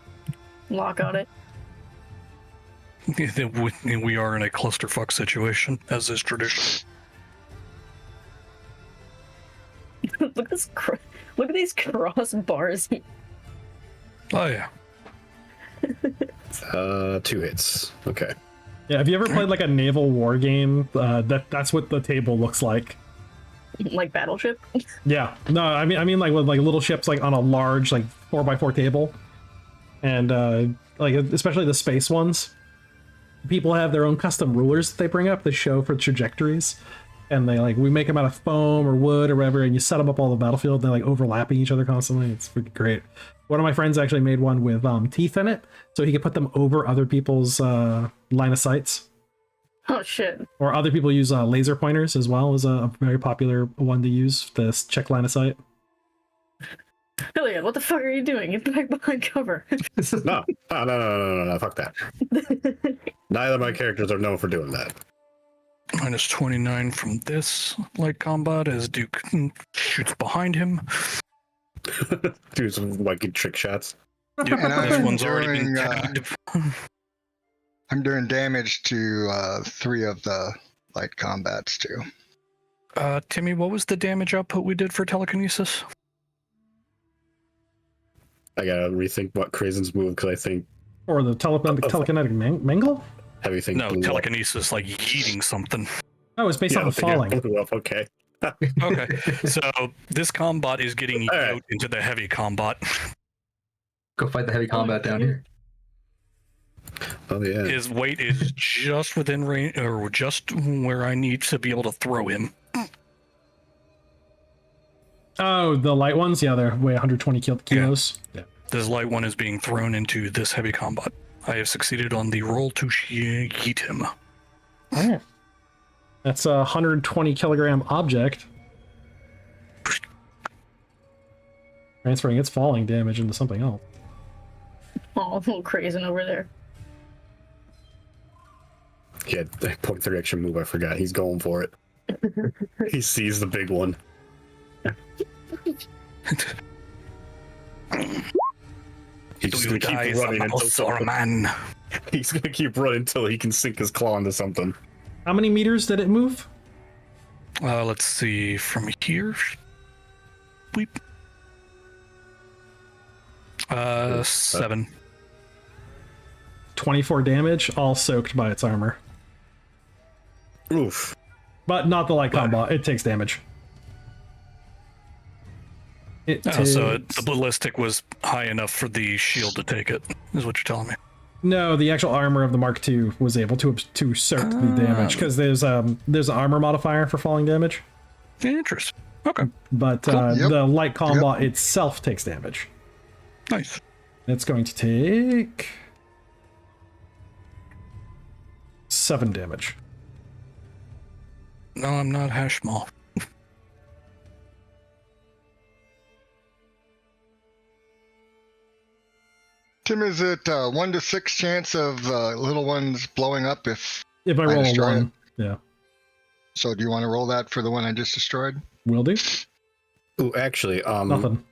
lock on it. We are in a clusterfuck situation, as is tradition. Look at these crossbars. Oh, yeah. 2 hits. Okay. Yeah, have you ever played like a naval war game? That's what the table looks like. Like Battleship. Yeah. No, I mean like with like little ships like on a large like 4x4 table. And like especially the space ones. People have their own custom rulers that they bring up, they show for trajectories. And they like, we make them out of foam or wood or whatever, and you set them up all the battlefield. They're like overlapping each other constantly. It's freaking great. One of my friends actually made one with teeth in it, so he could put them over other people's line of sights. Oh shit. Or other people use laser pointers as well as a very popular one to use to check line of sight. Hilliard, what the fuck are you doing? Get back behind cover. No, fuck that. Neither of my characters are known for doing that. Minus 29 from this light combat as Duke shoots behind him. Do some wacky trick shots. Yep, And this I'm one's already been doing, tagged. I'm doing damage to 3 of the light combats too. Timmy, what was the damage output we did for telekinesis? I gotta rethink what Krazen's move because I think Or the telekinetic mangle? heavy thing. No, blew up. telekinesis, like yeeting something. Oh, it's based Yeah, on I the think it falling. blew up. Okay. Okay, so this combat is getting All right. out into the heavy combat. Go fight the heavy combat down here. Oh yeah. His weight is just within range, or just where I need to be able to throw him. Oh, the light ones? Yeah, they're weigh 120 kilos. Yeah. This light one is being thrown into this heavy combat. I have succeeded on the roll to yeet him. Alright. That's a 120 kilogram object. Transferring its falling damage into something else. Oh, a little crazy over there. He had that 0.3 extra move. I forgot. He's going for it. He sees the big one. He's just gonna keep running until something. He's gonna keep running until he can sink his claw into something. How many meters did it move? Let's see from here. Bleep. 7. 24 damage, all soaked by its armor. Oof. But not the light combo. It takes damage. So the ballistic was high enough for the shield to take it, is what you're telling me. No, the actual armor of the Mark II was able to soak the damage because there's an armor modifier for falling damage. Interesting. Okay. But the light combo itself takes damage. Nice. It's going to take 7 damage. No, I'm not Hashmal. Tim, is it 1 to 6 chance of little ones blowing up if I roll a destroy 1, yeah. So do you want to roll that for the one I just destroyed? Will do. Ooh, actually, Nothing.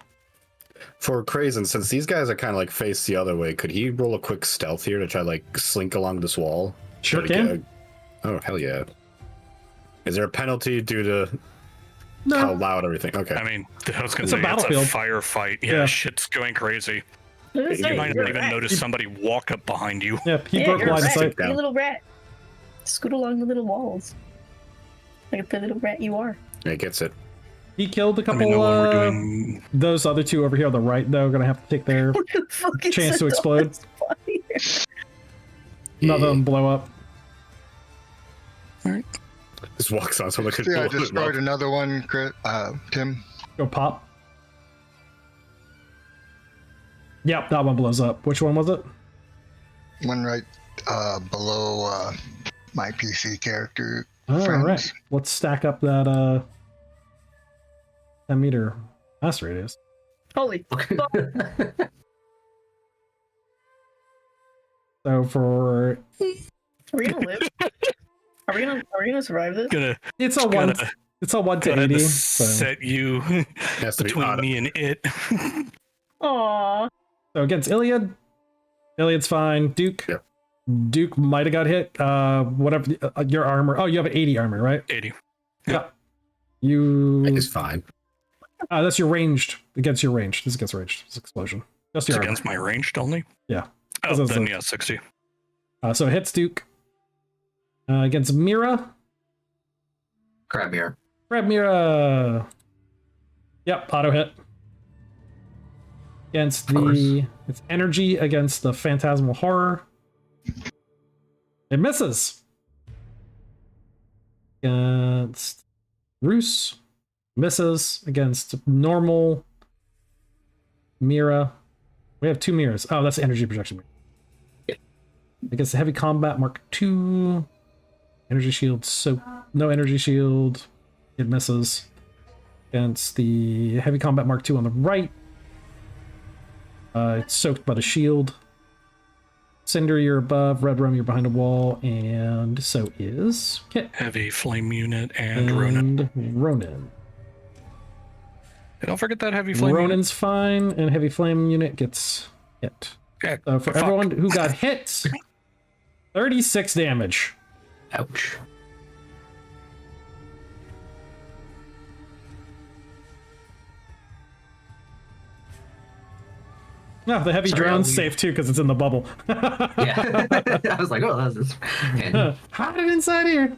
for Krazen, since these guys are kind of like face the other way, could he roll a quick stealth here to try to like slink along this wall? Sure Try to can. get Oh, hell yeah. Is there a penalty due to No. how loud everything? Okay. I mean, I was going It's to a say, it's a battlefield. firefight. Yeah, Yeah. shit's going crazy. What is You that? might You're not a even rat. notice somebody walk up behind you. Yep, he Yeah, broke you're a line of rat. sight. down. You little rat. Scoot along the little walls. Like the little rat you are. It gets it. He killed a I couple mean, the one we're doing. those other two over here on the right, though, are going to have to take their chance to explode. None of them blow up. Just walks on someone that could Yeah, I blow them destroyed up. another one, Tim. Go pop. Yep, that one blows up. Which one was it? One right below my PC character. All friends. right. Let's stack up that 10 meter blast radius. Holy fuck. So for Are we gonna live? Are we gonna survive this? Gonna it's a one Gotta- it's a 1 to gotta 80. So. set you Has to be between auto. me and it. Aww. So against Iliad, Iliad's fine. Duke. Yeah. Duke might have got hit. Whatever your armor. Oh, you have an 80 armor, right? 80. Yeah. You. It's fine. That's your ranged against your range. This is against ranged. This explosion. Just It's your armor. against my ranged only? Yeah. Oh, That's then a- yeah, 60. So it hits Duke. Against Mira. Crab here. Grab Mira. Yep, auto hit. Against the it's energy against the phantasmal horror. It misses. Against Roos. Misses against normal Mira. We have 2 mirrors. Oh, that's energy projection. Against the heavy combat Mark II. Energy shield, so no energy shield. It misses. Against the heavy combat Mark II on the right. It's soaked by the shield. Cinder, you're above. Red Rum, you're behind a wall. And so is Kit. Heavy flame unit and Ronin. Ronin. Hey, don't forget that heavy flame Ronin's fine, and heavy flame unit gets hit. unit. So for Fuck. everyone who got hit, 36 damage. Ouch. No, the heavy Sorry, drone's I'll- safe too because it's in the bubble. Yeah. I was like, oh, that's this. And, Hide it inside here.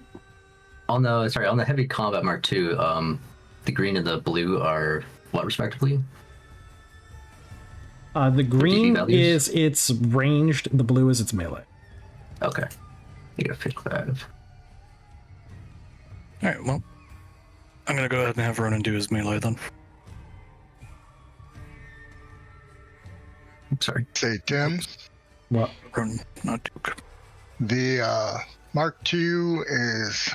on the heavy combat Mark II, the green and the blue are what respectively? The green values? is its ranged, the blue is its melee. Okay. You gotta pick that. Alright, well. I'm gonna go ahead and have Ronin do his melee then. Sorry. Say, Tim, What? Ronin, not Duke. the Mark II is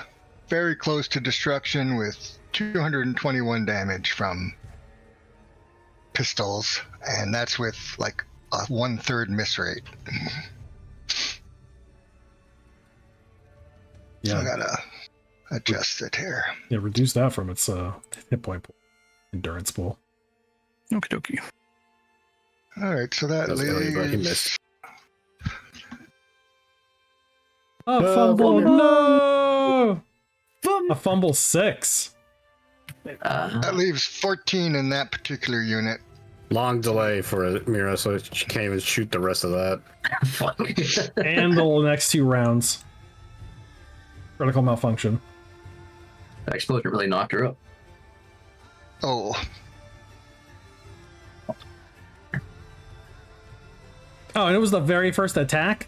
very close to destruction with 221 damage from pistols, and that's with like a 1/3 miss rate. So I gotta adjust it here. Yeah, reduce that from its hit point pool, endurance pool. Okie dokie. All right, so that That's really good. He leaves. missed. A fumble, no! A fumble 6. That leaves 14 in that particular unit. Long delay for Mira, so she can't even shoot the rest of that. Fuck. And the next 2 rounds. Critical malfunction. That explosion really knocked her up. Oh, Oh, and it was the very first attack?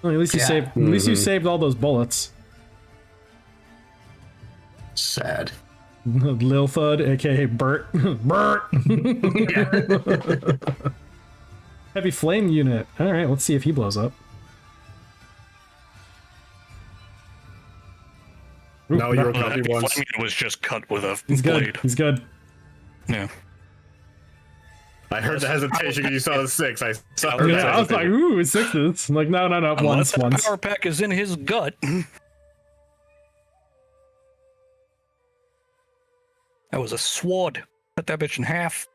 Well, at least you Yeah. saved. At least you saved all those bullets. Sad. Lil Thud, aka Bert. Bert. Heavy flame unit. All right, let's see if he blows up. Ooh, No, you're no. Copy once. It was just cut with a He's good. blade. He's good. Yeah. I heard the hesitation when you saw the 6. I saw Yeah, Yeah, I was like, ooh, 6s. I'm like, no, Unless that once. power pack is in his gut. That was a sword. Cut that bitch in half.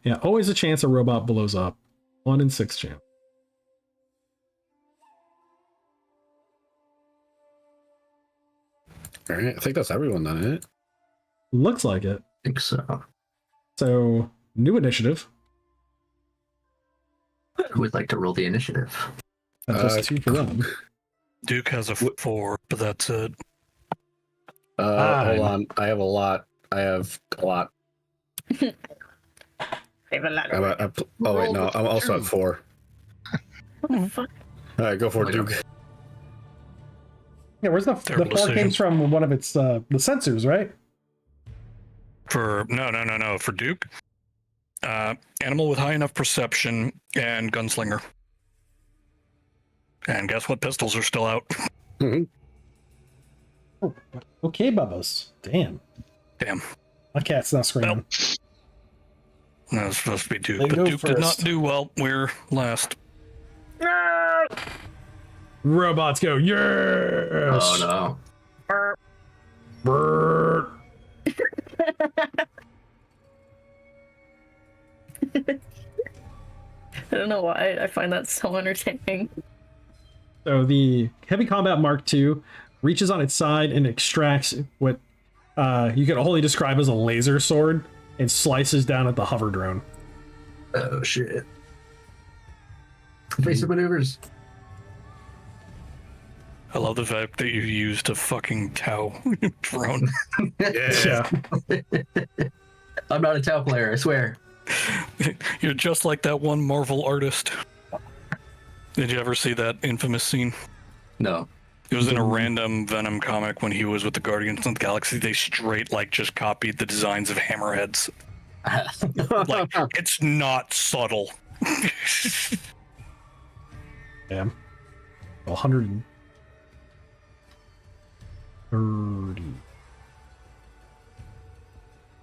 Yeah, always a chance a robot blows up. 1 in 6 chance. All right, I think that's everyone then, isn't it? Looks like it. I think so. So, new initiative. Who would like to roll the initiative? That's just 2 for them. Duke has a 4, but that's it. Hold on. I have a lot. I have a lot. Oh, wait, no. I'm also at 4. What the fuck? All right, go for it, Duke. Yeah, where's the Terrible 4 came decision. from one of its the sensors, right? No. For Duke, animal with high enough perception and gunslinger. And guess what? Pistols are still out. Oh, okay, Bubbas. Damn. Damn. My cat's not screaming. That was supposed to be Duke, They but go Duke did not first. do well. We're last. Robots go, yes! Oh no. Brrr. I don't know why I find that so entertaining. So the Heavy Combat Mark II reaches on its side and extracts what you can only describe as a laser sword and slices down at the hover drone. Oh shit. Evasive maneuvers. I love the fact that you used a fucking Tau drone. Yeah. I'm not a Tau player, I swear. You're just like that one Marvel artist. Did you ever see that infamous scene? No. It was in a random Venom comic when he was with the Guardians of the Galaxy. They straight like just copied the designs of hammerheads. Like it's not subtle. Damn. 130.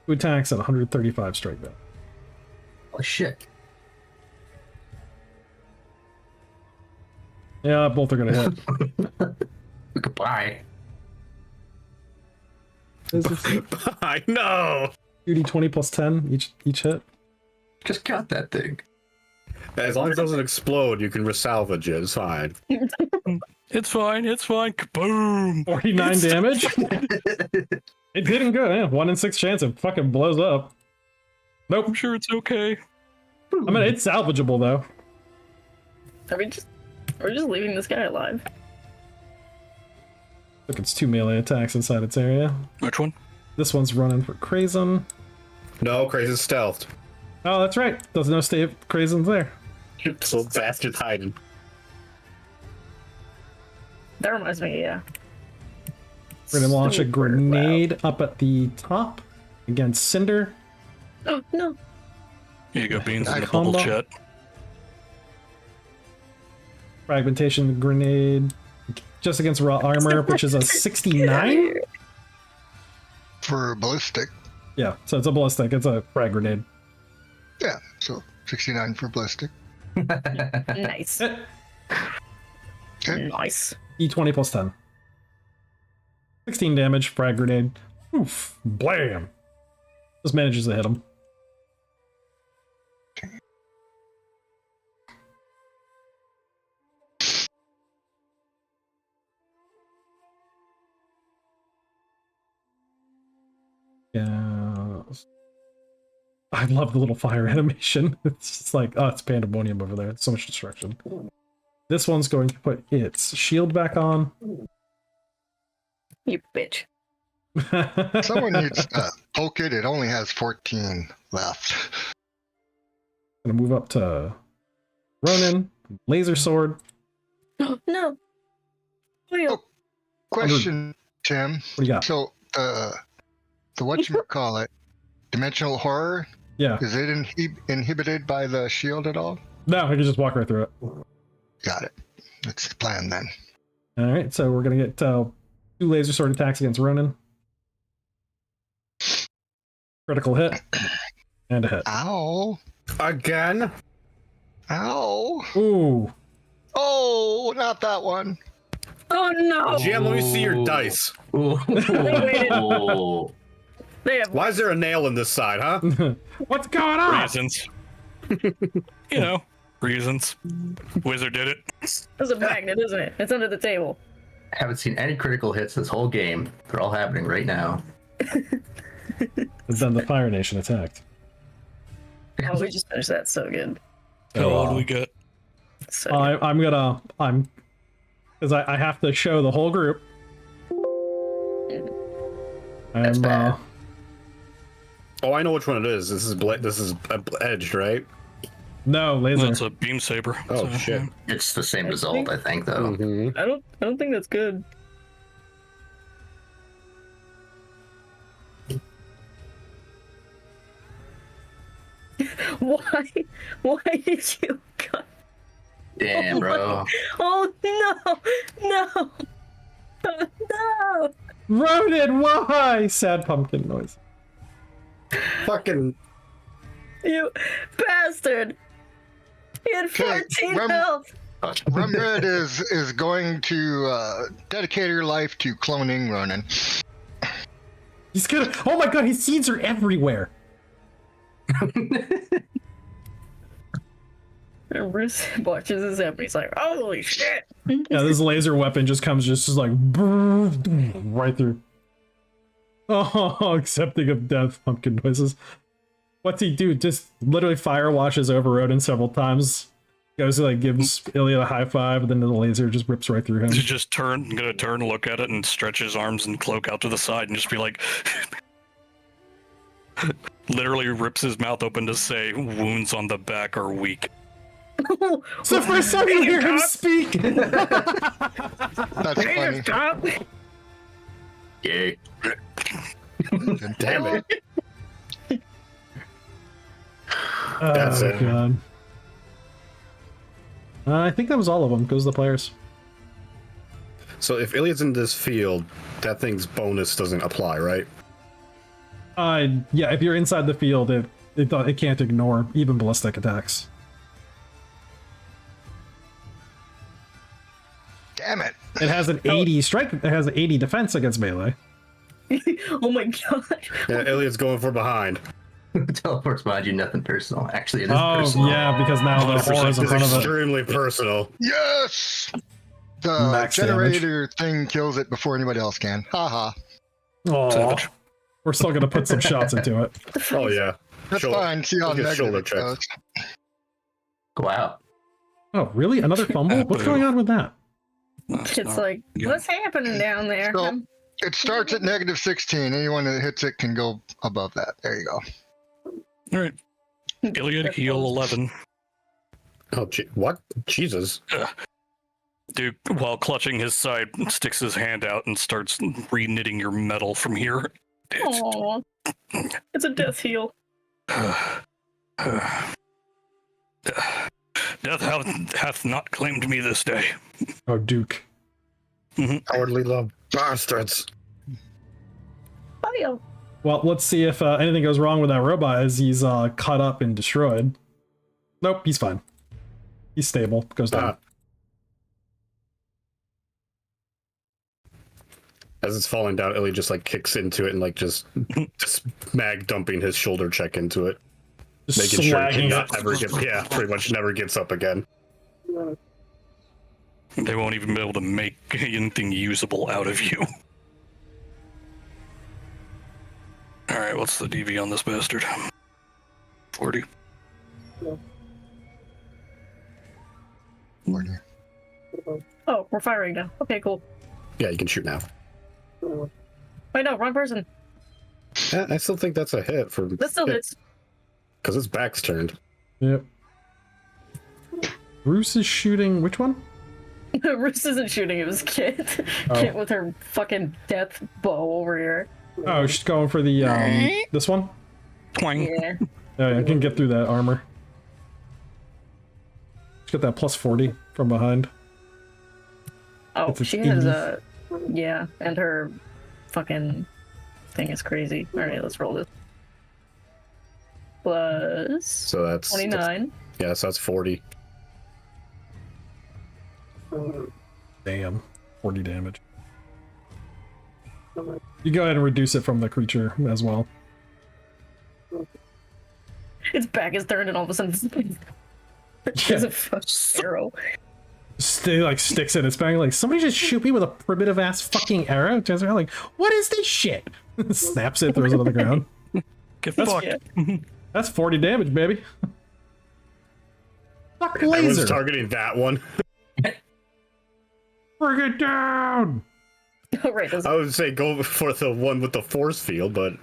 Two attacks at 135 strike value. Oh shit. Yeah, both are gonna hit. Goodbye. I know. 2d20 plus 10 each hit. Just cut that thing. As long as it doesn't explode, you can resalvage it. It's fine. It's fine. It's fine. Kaboom! 49 damage. It didn't go. Yeah, 1 in 6 chance it fucking blows up. Nope. I'm sure it's okay. I mean, it's salvageable though. We're just leaving this guy alive. Look, it's 2 melee attacks inside its area. Which one? This one's running for Krazen. No, crazy stealthed. Oh, that's right. Doesn't know Stave Krazen's there. So bastard's hiding. That reminds me, yeah. We're gonna launch a Super grenade up at the top against Cinder. loud. Oh no. Here you go, Beans in the Combo. bubble chat. Fragmentation grenade. Just against raw armor, which is a 69? For ballistic. Yeah, so it's a ballistic. It's a frag grenade. Yeah, so 69 for ballistic. Nice. Okay. Nice. E20 plus 10. 16 damage, frag grenade. Oof. Blam. Just manages to hit him. Yeah. I love the little fire animation. It's just like, oh, it's pandemonium over there. It's so much destruction. This one's going to put its shield back on. You bitch. Someone needs to poke it. It only has 14 left. Gonna move up to Ronin, laser sword. No. Leo. Oh. Question, Tim. What do you got? So, the whatchamacallit, dimensional horror, Yeah. is it inhibited by the shield at all? No, I can just walk right through it. Got it. That's the plan then. All right, so we're gonna get 2 laser sword attacks against Ronin. Critical hit and a hit. Ow. Again? Ow. Ooh, Oh, not that one. Oh no. GM, let me see your dice. Ooh. They have Why is there a nail in this side, huh? what's going on? Reasons. Reasons. Wizard did it. It's a magnet, isn't it? It's under the table. Haven't seen any critical hits this whole game. They're all happening right now. And then the Fire Nation attacked. Oh, we just finished that so good. How old do we get? So I'm because I have to show the whole group. That's bad. Oh, I know which one it is. This is edged, right? No, laser. That's a beam saber. Oh, So, shit. It's the same result, I think, though. Mhm. I don't think that's good. Why did you go? Damn, bro. Oh no! No! Ronin, why? Sad pumpkin noise. Fucking. You bastard! He had Okay, 14 health. Rumred is going to dedicate her life to cloning Ronin. He's gonna. Oh my god, his seeds are everywhere. And Bruce watches this and he's like, "Holy shit!" Yeah, this laser weapon just comes just like right through. Oh, accepting of death, pumpkin noises. What's he do? Just literally fire washes over Ronin several times. Goes to like gives Iliad a high five, and then the laser just rips right through him. He's just gonna turn, look at it, and stretch his arms and cloak out to the side, and just be like, literally rips his mouth open to say, "Wounds on the back are weak." It's the first time you hear him speak. That's funny. Stop! Yay. Damn it. Oh, That's it. God. I think that was all of them. Goes the players. So if Iliad's in this field, that thing's bonus doesn't apply, right? Yeah. If you're inside the field, it can't ignore even ballistic attacks. Damn it. It has an 80 strike. It has an 80 defense against melee. Oh my god! Yeah, Iliad's going for behind. Teleport's behind you, nothing personal. Actually, it is Oh personal. yeah, because now the horror is in It's front of it. extremely personal. Yes! The Max generator thing kills it before anybody else can. Haha. Aw. Savage. We're still gonna put some shots into it. Oh yeah. That's Shoulder- fine. See how look at shoulder negative it goes. checks. Wow. Oh really? Another fumble? What's going on with that? That's It's not like, good. what's happening down there? So, it starts at negative 16. Anyone that hits it can go above that. There you go. All right. Iliad heal 11. Oh, what? Jesus. Dude, while clutching his side, sticks his hand out and starts re-knitting your metal from here. Aw. It's a death heal. Death hath not claimed me this day. Oh, Duke. Cowardly love bastards. Bio. Well, let's see if anything goes wrong with that robot as he's cut up and destroyed. Nope, he's fine. He's stable. Goes down. As it's falling down, Illy just like kicks into it and like just mag dumping his shoulder check into it, Just making sure it slagging cannot ever get. Yeah, pretty much never gets up again. They won't even be able to make anything usable out of you. Alright, what's the DV on this bastard? 40. 40. Oh, we're firing now. Okay, cool. Yeah, you can shoot now. Wait, no, wrong person. Yeah, I still think that's a hit for That still hits. because his back's turned. Yep. Bruce is shooting which one? Roos isn't shooting, it was Kit. Oh. Kit with her fucking death bow over here. Oh, she's going for the this one. Twang. Yeah. Yeah, I can get through that armor. She's got that plus 40 from behind. Oh, If it's she has 80. a... Yeah, and her fucking thing is crazy. Alright, let's roll this. Plus... So that's 29. Yeah, so that's 40. Damn. 40 damage. You go ahead and reduce it from the creature as well. Its back is turned and all of a sudden there's a fucking arrow. Like sticks in its back, like somebody just shoot me with a primitive ass fucking arrow. Turns around like, what is this shit? Snaps it, throws it on the ground. Get That's- fucked. Yeah. That's 40 damage, baby. Fuck Everyone's laser. targeting that one. Bring it down. Oh, right. There's... I would say go for the one with the force field, but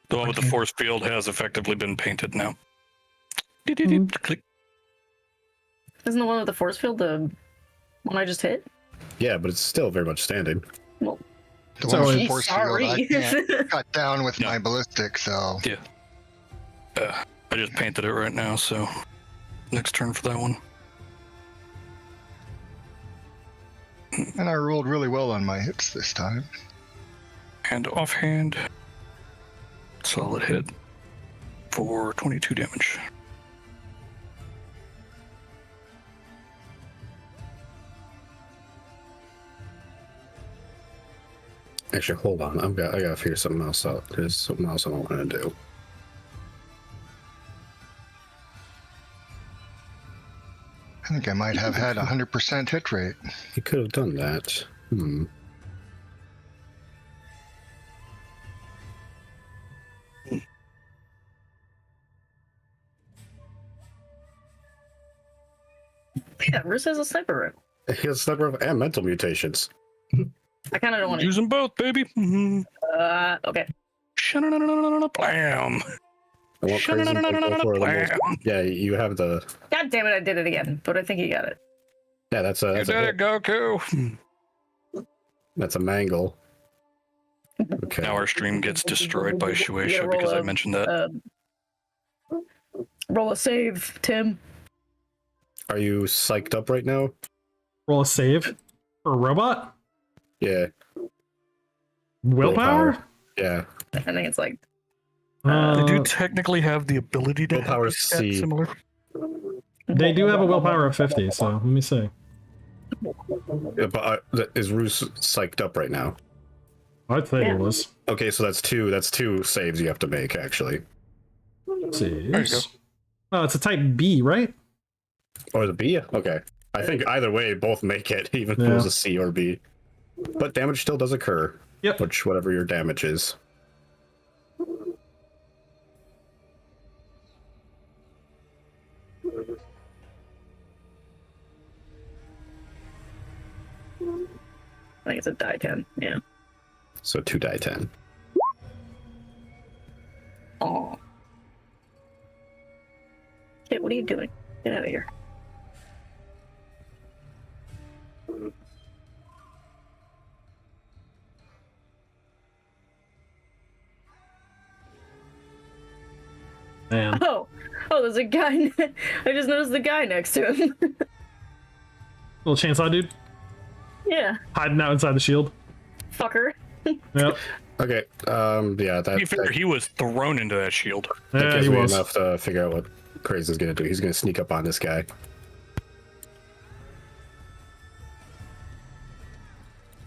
The one with the force field has effectively been painted now. Click. Isn't the one with the force field the one I just hit? yeah, but it's still very much standing. Well, The So one with it's- the force field, I sorry. can't cut down with No. my ballistic, so I just painted it right now, so next turn for that one. and I rolled really well on my hits this time. And offhand, solid hit for 22 damage. Actually, hold on. I gotta figure something else out. There's something else I want to do. I think I might have had 100% hit rate. He could have done that. yeah, Roos has a sniper rifle. He has sniper rifle and mental mutations. I kind of don't want to. Use them both, baby. Okay. Blam. I want crazy mental for the most- Blam. Yeah, you have the. God damn it, I did it again, but I think he got it. Yeah, that's You a did it, hit. Goku. That's a mangle. Okay. Now our stream gets destroyed by You Shueisha gotta because roll I a- mentioned that. Roll a save, Tim. Are you psyched up right now? Roll a save for a robot. Yeah. Willpower. Yeah. I think it's like They do technically have the ability to Willpower have a stat C. similar. They do have a willpower of 50, so let me see. Yeah, but is Roos psyched up right now? I'd say it was. Okay, so that's two. That's two saves you have to make actually. Saves. Oh, it's a type B, right? Or the B? Okay. I think either way, both make it, even if it Yeah. was a C or B. But damage still does occur. Yep. Which, whatever your damage is. I think it's a die 10. Yeah. So 2 die 10. Oh. Kit, what are you doing? Get out of here. Man. Oh, Oh, there's a guy. I just noticed the guy next to him. Little chainsaw dude Yeah, hiding out inside the shield. fucker. Yep. Okay. Yeah. That, You figure he was thrown into that shield. that Yeah, gives he me was. enough to figure out what Crazy's gonna do. He's gonna sneak up on this guy.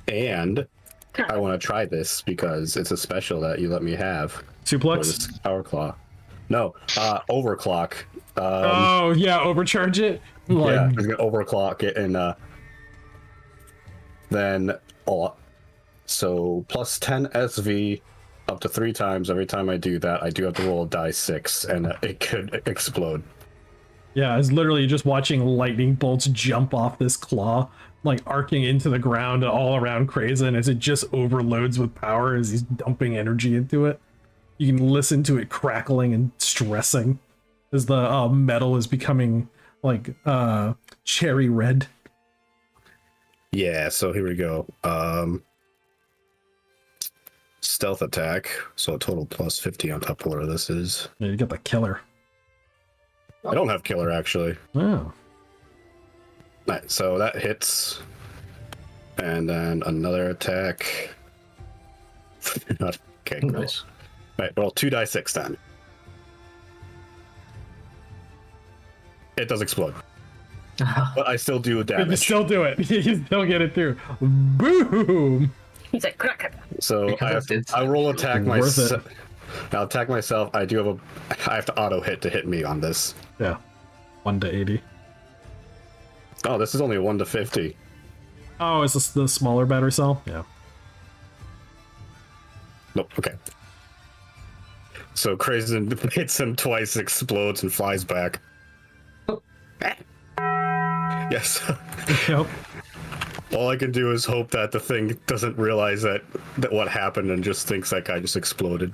And I want to try this because it's a special that you let me have. For Suplex. this Power Claw. No, overclock. Oh yeah, overcharge it. Like, Yeah, he's gonna overclock it and then so plus 10 SV up to 3 times. Every time I do that, I do have to roll a die 6, and it could explode. yeah, it's literally just watching lightning bolts jump off this claw, like arcing into the ground all around Krazen as it just overloads with power as he's dumping energy into it. You can listen to it crackling and stressing as the metal is becoming like cherry red. Yeah, so here we go. Stealth attack, so a total plus 50 on top of whatever this is. Yeah, you got the killer. I don't have killer actually. Oh. Right, so that hits, and then another attack. Okay, cool. Nice. Right, roll 2 die 6 then. It does explode, but I still do You damage. still do it. You still get it through. Boom! He's like, crack. So I roll attack Worth it. myself. I'll attack myself. I have to auto hit to hit me on this. Yeah. 1 to 80. Oh, this is only 1 to 50. Oh, is this the smaller battery cell? Yeah. Nope. Okay. So Krazen hits him twice, explodes, and flies back. Yes. Yep. All I can do is hope that the thing doesn't realize that what happened and just thinks that guy just exploded.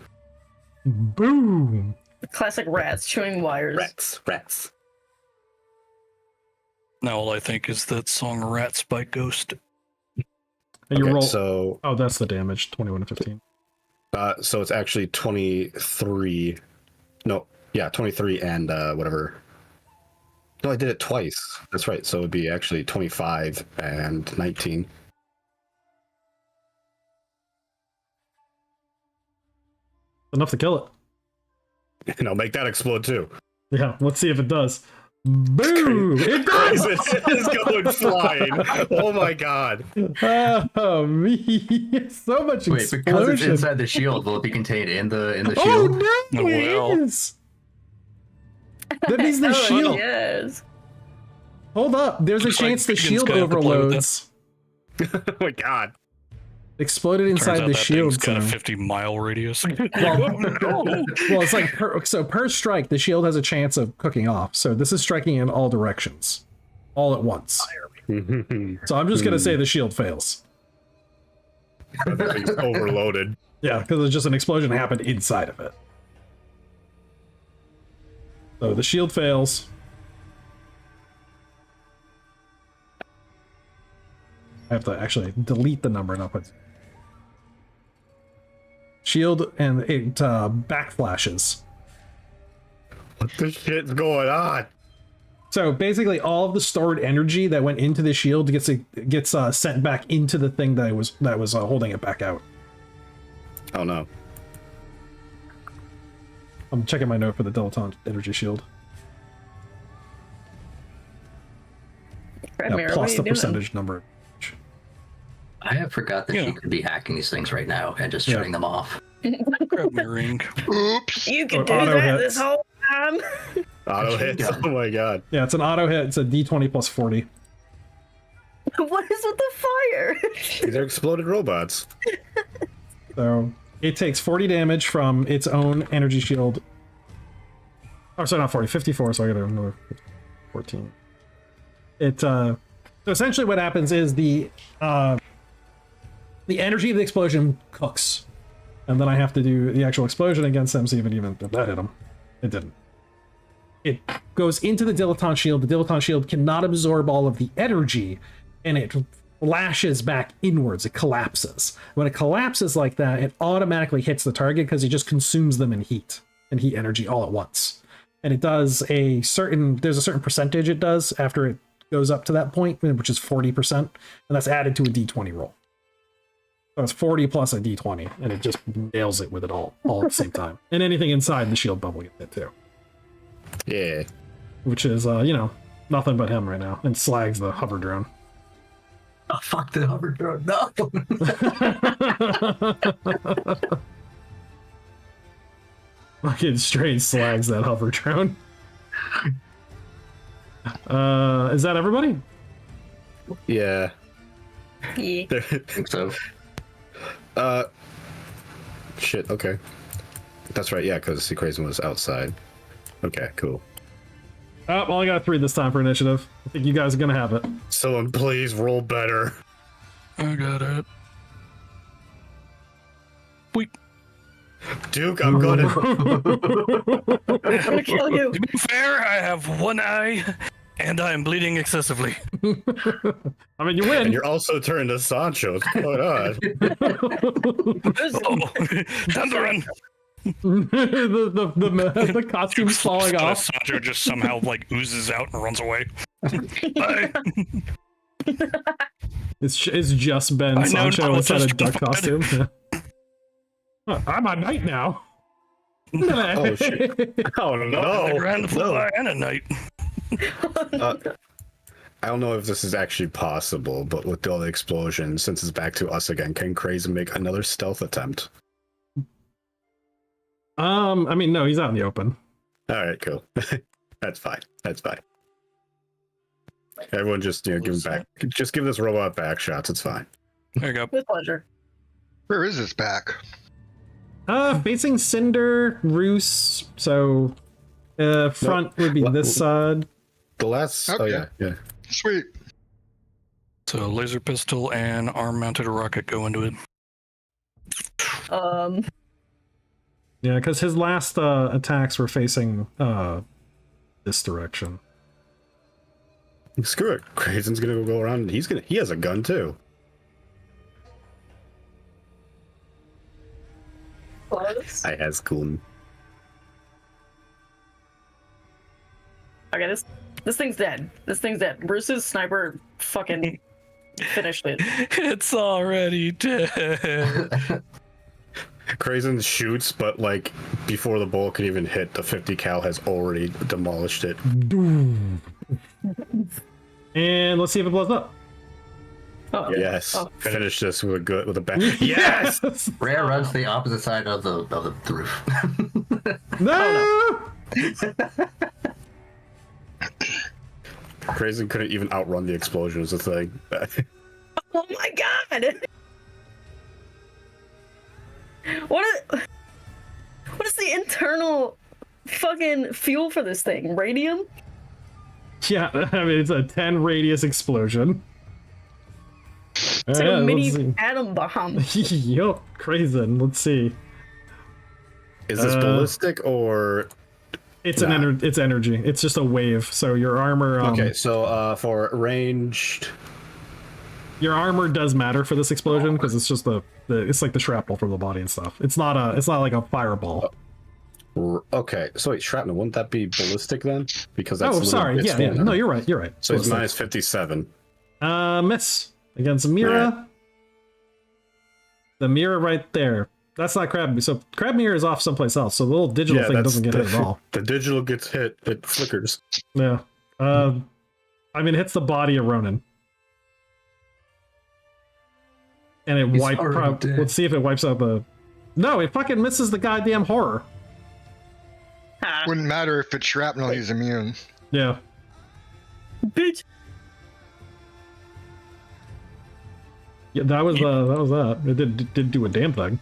Boom! Classic rats chewing wires. Rats. Now all I think is that song "Rats" by Ghost. And you Okay, roll. so Oh, that's the damage. 21 to 15. so it's actually 23. No, yeah, 23 and whatever. No, I did it twice. That's right. So it'd be actually 25 and 19. Enough to kill it. And I'll make that explode too. Yeah, let's see if it does. Boom! It does! It's going flying. Oh my god. Oh, me. So much Wait, because it's explosion. inside the shield, will it be contained in the Oh, shield? no! Oh, It well. is! That means the Oh, shield. yes. Hold up. There's a Looks like chance the Pigan's shield gonna have to play with overloads. Oh my god. Exploded Turns inside out the that shield thing's got a zone. 50-mile radius. Well, it's like per strike, the shield has a chance of cooking off. So this is striking in all directions, all at once. So I'm just gonna say the shield fails. It's overloaded. Yeah, because it's just an explosion happened inside of it. So the shield fails. I have to actually delete the number and I'll put shield, and it backflashes. What the shit's going on? So basically, all of the stored energy that went into the shield gets sent back into the thing that was holding it back out. Oh no. I'm checking my note for the dilettante energy shield. Red Yeah, Mirror, plus what are the you doing? percentage number. I have forgot that Yeah. you could be hacking these things right now and just Yeah. shutting them off. Grab my ring. Oops. You Or could do auto that hits. this whole time. Auto hits. Oh my god. Yeah, it's an auto hit. It's a D20 plus 40. What is with the fire? These are exploded robots. So it takes 40 damage from its own energy shield. Oh, sorry, not 40, 54. So I got another 14. So essentially what happens is the energy of the explosion cooks, and then I have to do the actual explosion against them, see if that hit them. It didn't. It goes into the dilettante shield. The dilettante shield cannot absorb all of the energy, and it flashes back inwards. It collapses. When it collapses like that, it automatically hits the target because it just consumes them in heat and heat energy all at once. and it does there's a certain percentage it does after it goes up to that point, which is 40%, and that's added to a d20 roll. So it's 40 plus a d20, and it just nails it with it all at the same time. And anything inside the shield bubble gets hit too. Yeah. Which is, nothing but him right now, and slags the hover drone. Oh, fuck the hover drone. No. Fucking straight slags that hover drone. Is that everybody? Yeah. Yeah. I think so. Shit, okay. That's right, yeah, because the crazy one was outside. Okay, cool. Oh, well, I got a 3 this time for initiative. I think you guys are gonna have it. Someone please roll better. I got it. Wait. Duke, I'm gonna... I'm gonna kill you. To be fair, I have one eye, and I am bleeding excessively. I mean, you win. And you're also turned to Sancho. What's going on? Oh, time to run. the costume's falling off. Sancho just somehow like oozes out and runs away. Bye. It's just Ben I know, Sancho no, inside a just duck fine. costume. Yeah. Oh, I'm on night now. Oh, shit. Oh, A no. grand fly and a night. I don't know if this is actually possible, but with all the explosions, since it's back to us again, can Crazy make another stealth attempt? I mean, no, he's out in the open. All right, cool. That's fine. That's fine. Everyone just, give him back. Just give this robot back shots. It's fine. There you go. With pleasure. Where is this back? Facing Cinder, Roos. So, front would be this side. The last... Okay. Oh, yeah, yeah. Sweet. So laser pistol and arm-mounted rocket go into it. Yeah, because his last attacks were facing this direction. Screw it. Crazen's gonna go around. He has a gun, too. Close. I has cool. Okay, this thing's dead. This thing's dead. Bruce's sniper fucking finished it. It's already dead. Crazen shoots, but like before the bullet could even hit, the 50 cal has already demolished it. And let's see if it blows up. Oh, Yes. Oh. Finish this with a bang. Yes. Rare runs the opposite side of the roof. No! Crazen couldn't even outrun the explosion is the thing. Oh my god! What is the internal fucking fuel for this thing? Radium? Yeah, I mean, it's a 10 radius explosion. It's like a mini atom bomb. Yup, Crazen. Let's see. Is this ballistic or... It's it's energy. It's just a wave. So your armor. Okay, so for ranged... Your armor does matter for this explosion because it's just it's like the shrapnel from the body and stuff. It's not like a fireball. Okay, so wait, shrapnel, wouldn't that be ballistic then? Because that's sorry. Yeah. No, you're right. You're right. So it's minus 57. Miss against Mira. Right. The Mira right there. That's not Crab. So Crab Mirror is off someplace else. So the little digital thing doesn't get hit at all. The digital gets hit. It flickers. Yeah. I mean, it hits the body of Ronan. And it wipes. Let's see if it wipes out the. No, it fucking misses the goddamn horror. Wouldn't matter if it's shrapnel, he's immune. Yeah. Bitch. Yeah, that was that. It didn't do a damn thing.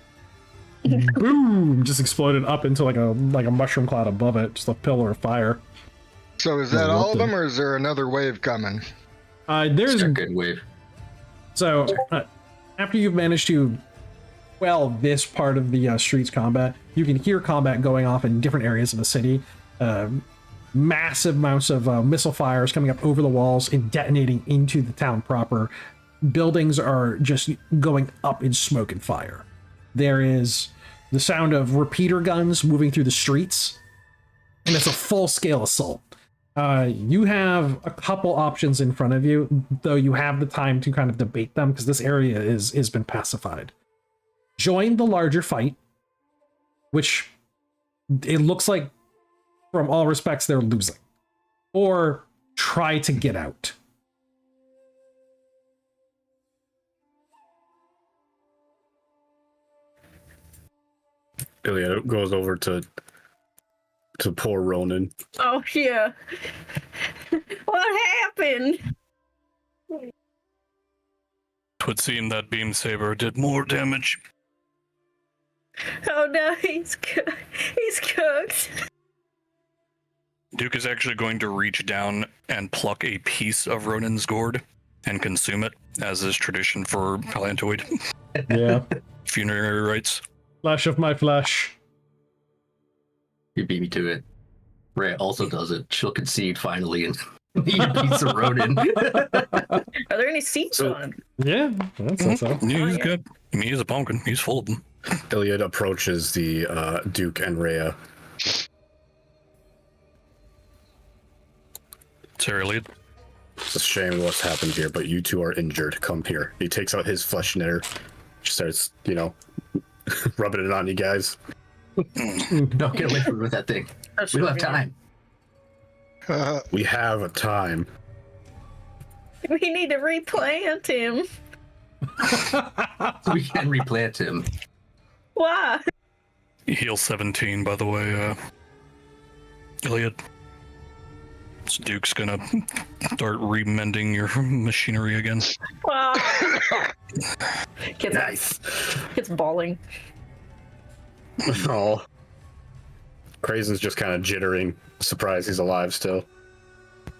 Boom! Just exploded up into like a mushroom cloud above it, just a pillar of fire. So is that all of them, or is there another wave coming? It's a good wave. So after you've managed to quell this part of the streets combat, you can hear combat going off in different areas of the city. Massive amounts of missile fires coming up over the walls and detonating into the town proper. Buildings are just going up in smoke and fire. There is the sound of repeater guns moving through the streets. and it's a full-scale assault. You have a couple options in front of you, though you have the time to kind of debate them because this area has been pacified. Join the larger fight, which it looks like from all respects they're losing, or try to get out. Ilya goes over to poor Ronan. Oh yeah. What happened? It would seem that beam saber did more damage. Oh no, he's cooked. Duke is actually going to reach down and pluck a piece of Ronan's gourd and consume it, as is tradition for Palantoid Yeah. funerary rites. Flesh of my flesh. You beat me to it. Rhea also does it. She'll concede finally and eat a piece of rodent. Are there any seeds on him? Yeah, that's so. Yeah, he's yeah. good. I mean, he's a pumpkin. He's full of them. Iliad approaches the Duke and Rhea. Sorry, lead. It's a shame what's happened here, but you two are injured. Come here. He takes out his flesh knitter, starts, rubbing it on you guys. Don't get away from me with that thing. We don't have time. We have a time. We need to replant him. We can replant him. Why? Heal 17, by the way, Iliad. So Duke's gonna start remending your machinery again. Wow. Nice. It's bawling. Oh. Krazen's just kind of jittering, surprised he's alive still.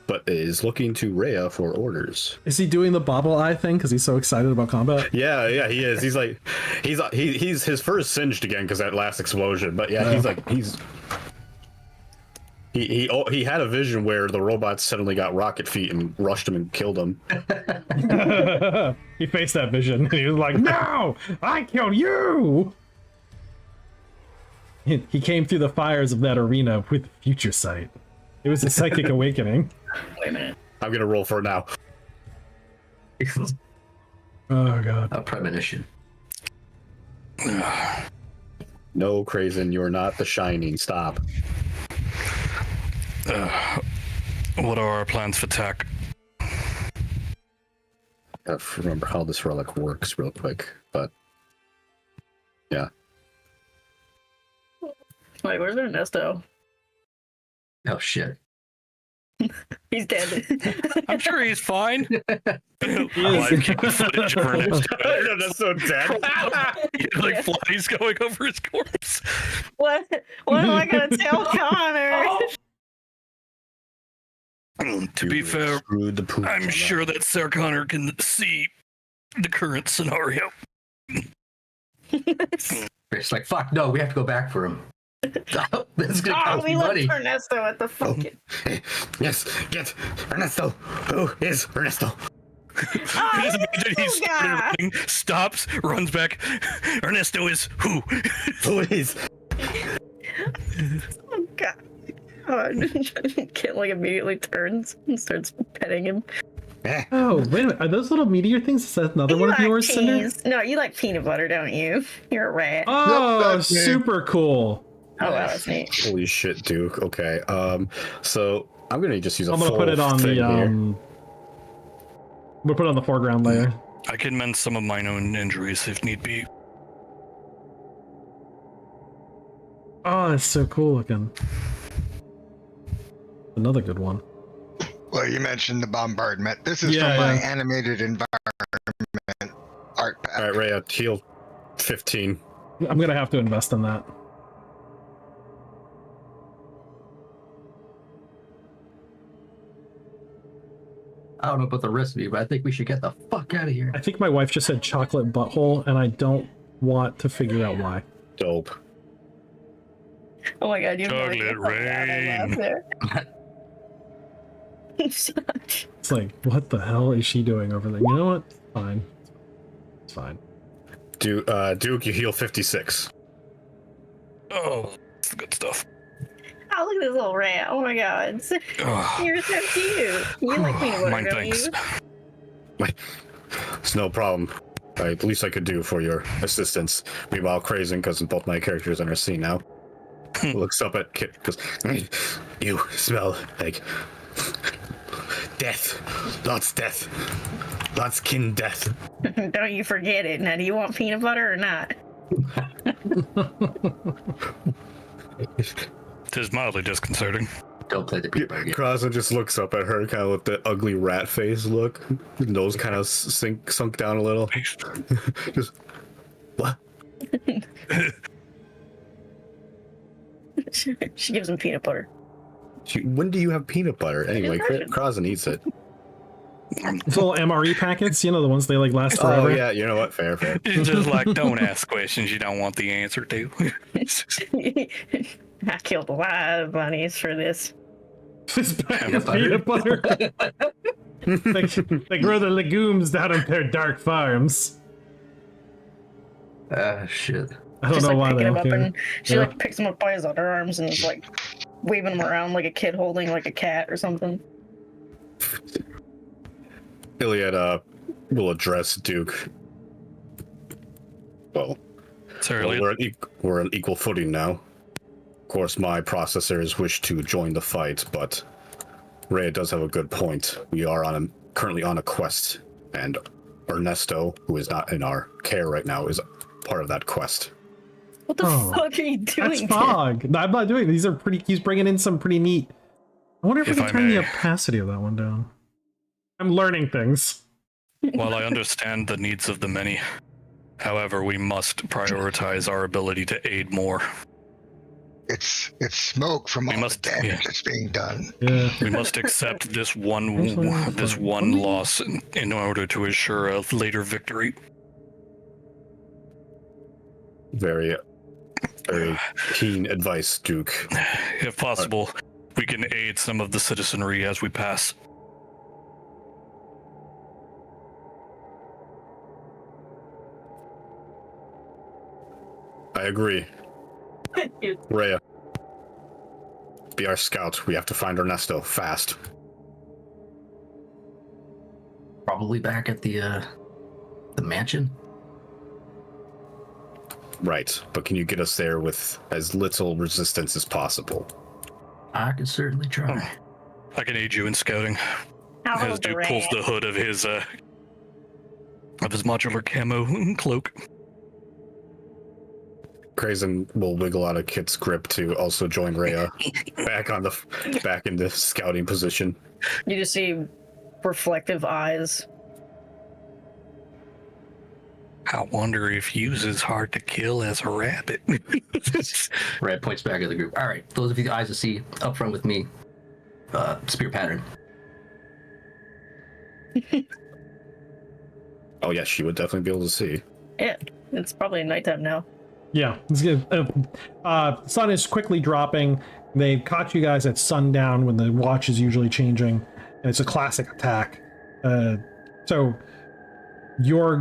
But is looking to Rhea for orders. Is he doing the bobble eye thing because he's so excited about combat? Yeah, he is. He's like, he's his fur is singed again because that last explosion. But yeah, he had a vision where the robots suddenly got rocket feet and rushed him and killed him. He faced that vision and he was like, "No, I killed you." He came through the fires of that arena with future sight. It was a psychic awakening. Wait a minute. I'm gonna roll for it now. Oh god. A premonition. No, Krazen, you're not the Shining. Stop. What are our plans for attack? Gotta remember how this relic works real quick, but yeah. Wait, where's Ernesto? Oh shit. He's dead. I'm sure he's fine. Live keep the footage of Ernesto. That's so dead. Like flies going over his corpse. What am I gonna tell Connor? To be fair, Screwed the poop I'm on sure that Sir Connor can see the current scenario. It's like, fuck, no, we have to go back for him. This is gonna Oh, cost we me money. left Ernesto at the fucking. Yes, get Ernesto. Who is Ernesto? Just imagine he started God. running, stops, runs back. Ernesto is who? Who is? Oh god. Kit like immediately turns and starts petting him. Oh, wait a minute. Are those little meteor things? Is that another one of like yours, Cinder? cheese. No, you like peanut butter, don't you? You're a rat. Oh, Yep, that's me. super cool. Oh, wow, that's neat. Holy shit, Duke. Okay. So I'm gonna just use a I'm gonna full put it on thing the here. We'll put it on the foreground layer. I can mend some of my own injuries if need be. Oh, it's so cool looking. Another good one. Well, you mentioned the bombardment. This is Yeah, from my yeah. animated environment art pack. All right, Rhea, heal 15. I'm gonna have to invest in that. I don't know about the rest of you, but I think we should get the fuck out of here. I think my wife just said chocolate butthole, and I don't want to figure out why. Dope. Oh my god, you have no idea Chocolate how bad I laughed there. It's like, what the hell is she doing over there? You know what? Fine. It's fine. Duke, you heal 56. Oh, that's the good stuff. Oh, look at this little rat. Oh my god. Ugh. You're so cute. You like peanut butter, Mine, don't thanks. you? It's no problem. Right, least I could do for your assistance. Meanwhile, Crazen, because both my characters are in our scene now, looks up at Kit, goes, "You smell like death. Lots death. Lots kin death." Don't you forget it. Now, do you want peanut butter or not? It is mildly disconcerting. Don't play the peanut butter game. Crazen just looks up at her, kind of with the ugly rat face look. Nose kind of sunk down a little. Just, what? She gives him peanut butter. When do you have peanut butter? Anyway, Crazen eats it. It's little MRE packets, you know, the ones they like last forever. Oh yeah, you know what? Fair. It's just like, don't ask questions you don't want the answer to. I killed a lot of bunnies for this. This bag of peanut butter. They grow the legumes down in their dark farms. Shit. I don't Just know like why picking they him don't up care. and she Yeah. like picks him up by his other arms and is like waving him around like a kid holding like a cat or something. Iliad will address Duke. Well, Sorry, we're on equal footing now. Of course, my processors wish to join the fight, but Rhea does have a good point. We are currently on a quest, and Ernesto, who is not in our care right now, is part of that quest. What the fuck are you doing? That's fog. No, I'm not doing these. Are pretty. He's bringing in some pretty neat. I wonder if we If can I turn the may. opacity of that one down. I'm learning things. While I understand the needs of the many, however, we must prioritize our ability to aid more. It's smoke from We all must- the damage yeah. that's being done. Yeah. We must accept this one Absolutely. loss in order to assure a later victory. Very keen advice, Duke. If possible, we can aid some of the citizenry as we pass. I agree. Rhea, be our scout. We have to find Ernesto fast. Probably back at the mansion. Right, but can you get us there with as little resistance as possible? I can certainly try. I can aid you in scouting. How As old's the Duke pulls rat? the hood of his modular camo cloak. Crazen will wiggle out of Kit's grip to also join Rhea back in the scouting position. You just see reflective eyes. I wonder if use is hard to kill as a rabbit. Red points back at the group. All right, those of you eyes to see up front with me. Spear pattern. Oh yeah, she would definitely be able to see. Yeah, it's probably nighttime now. Yeah, it's good. Sun is quickly dropping. They caught you guys at sundown when the watch is usually changing. And it's a classic attack. So you're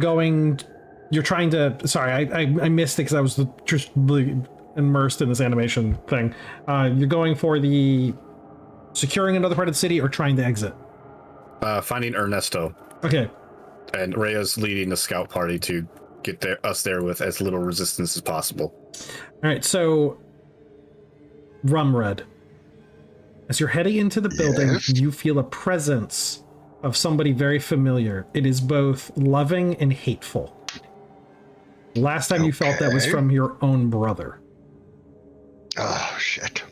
trying to. Sorry, I missed it because I was just really immersed in this animation thing. You're going for the securing another part of the city or trying to exit. Finding Ernesto. Okay. And Rhea's leading the scout party to get us there with as little resistance as possible. All right, so Rumred, as you're heading into the building, Yes? you feel a presence of somebody very familiar. It is both loving and hateful. Last time you felt that was Okay. from your own brother. Oh shit.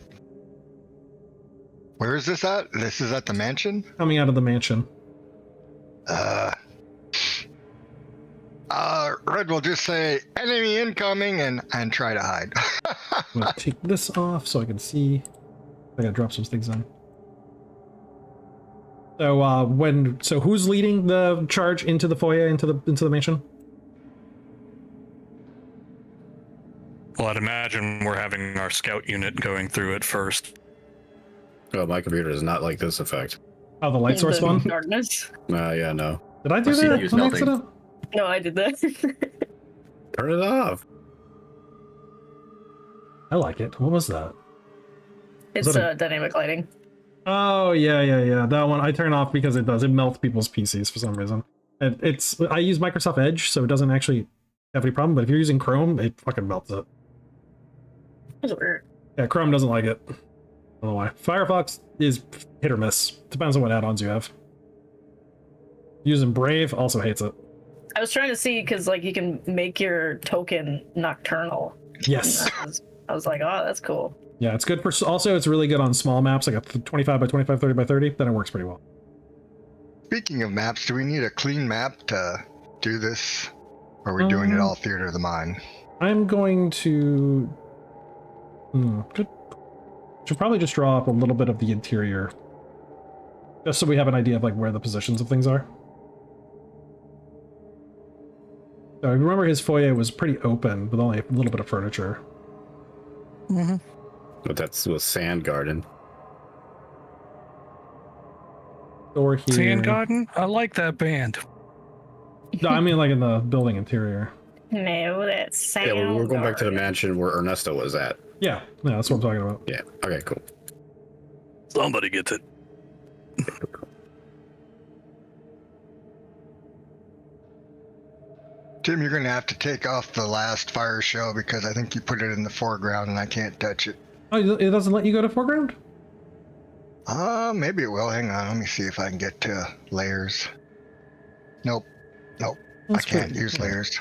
Where is this at? This is at the mansion? Coming out of the mansion. Red will just say enemy incoming and try to hide. I'm gonna take this off so I can see. I gotta drop some things in. So who's leading the charge into the foyer, into the mansion? Well, I'd imagine we're having our scout unit going through it first. Oh, my computer does not like this effect. Oh, the light source The one? Darkness. Yeah, no. Did I do Our that CPU's on melting. accident? No, I did that. Turn it off. I like it. What was that? It's Is that dynamic lighting. Oh yeah. That one I turn off because it melts people's PCs for some reason. I use Microsoft Edge, so it doesn't actually have any problem. But if you're using Chrome, it fucking melts it. That's weird. Yeah, Chrome doesn't like it. I don't know why. Firefox is hit or miss. Depends on what add-ons you have. Using Brave also hates it. I was trying to see because like you can make your token nocturnal. Yes. I was like, oh, that's cool. Yeah, it's good for. Also, it's really good on small maps, like a 25 by 25, 30 by 30. Then it works pretty well. Speaking of maps, do we need a clean map to do this? Or are we doing it all Theater of the Mind? I'm going to. Good. Should probably just draw up a little bit of the interior, just so we have an idea of like where the positions of things are. So remember, his foyer was pretty open with only a little bit of furniture. Mm-hmm. But that's a sand garden. Door here. Sand Garden? I like that band. No, I mean like in the building interior. No, that's sound. Yeah, we're going back to the mansion where Ernesto was at. Yeah, that's what I'm talking about. Yeah. Okay, cool. Somebody gets it. Tim, you're going to have to take off the last fire show because I think you put it in the foreground and I can't touch it. Oh, it doesn't let you go to foreground? Maybe it will. Hang on. Let me see if I can get to layers. Nope. That's I can't weird. use layers.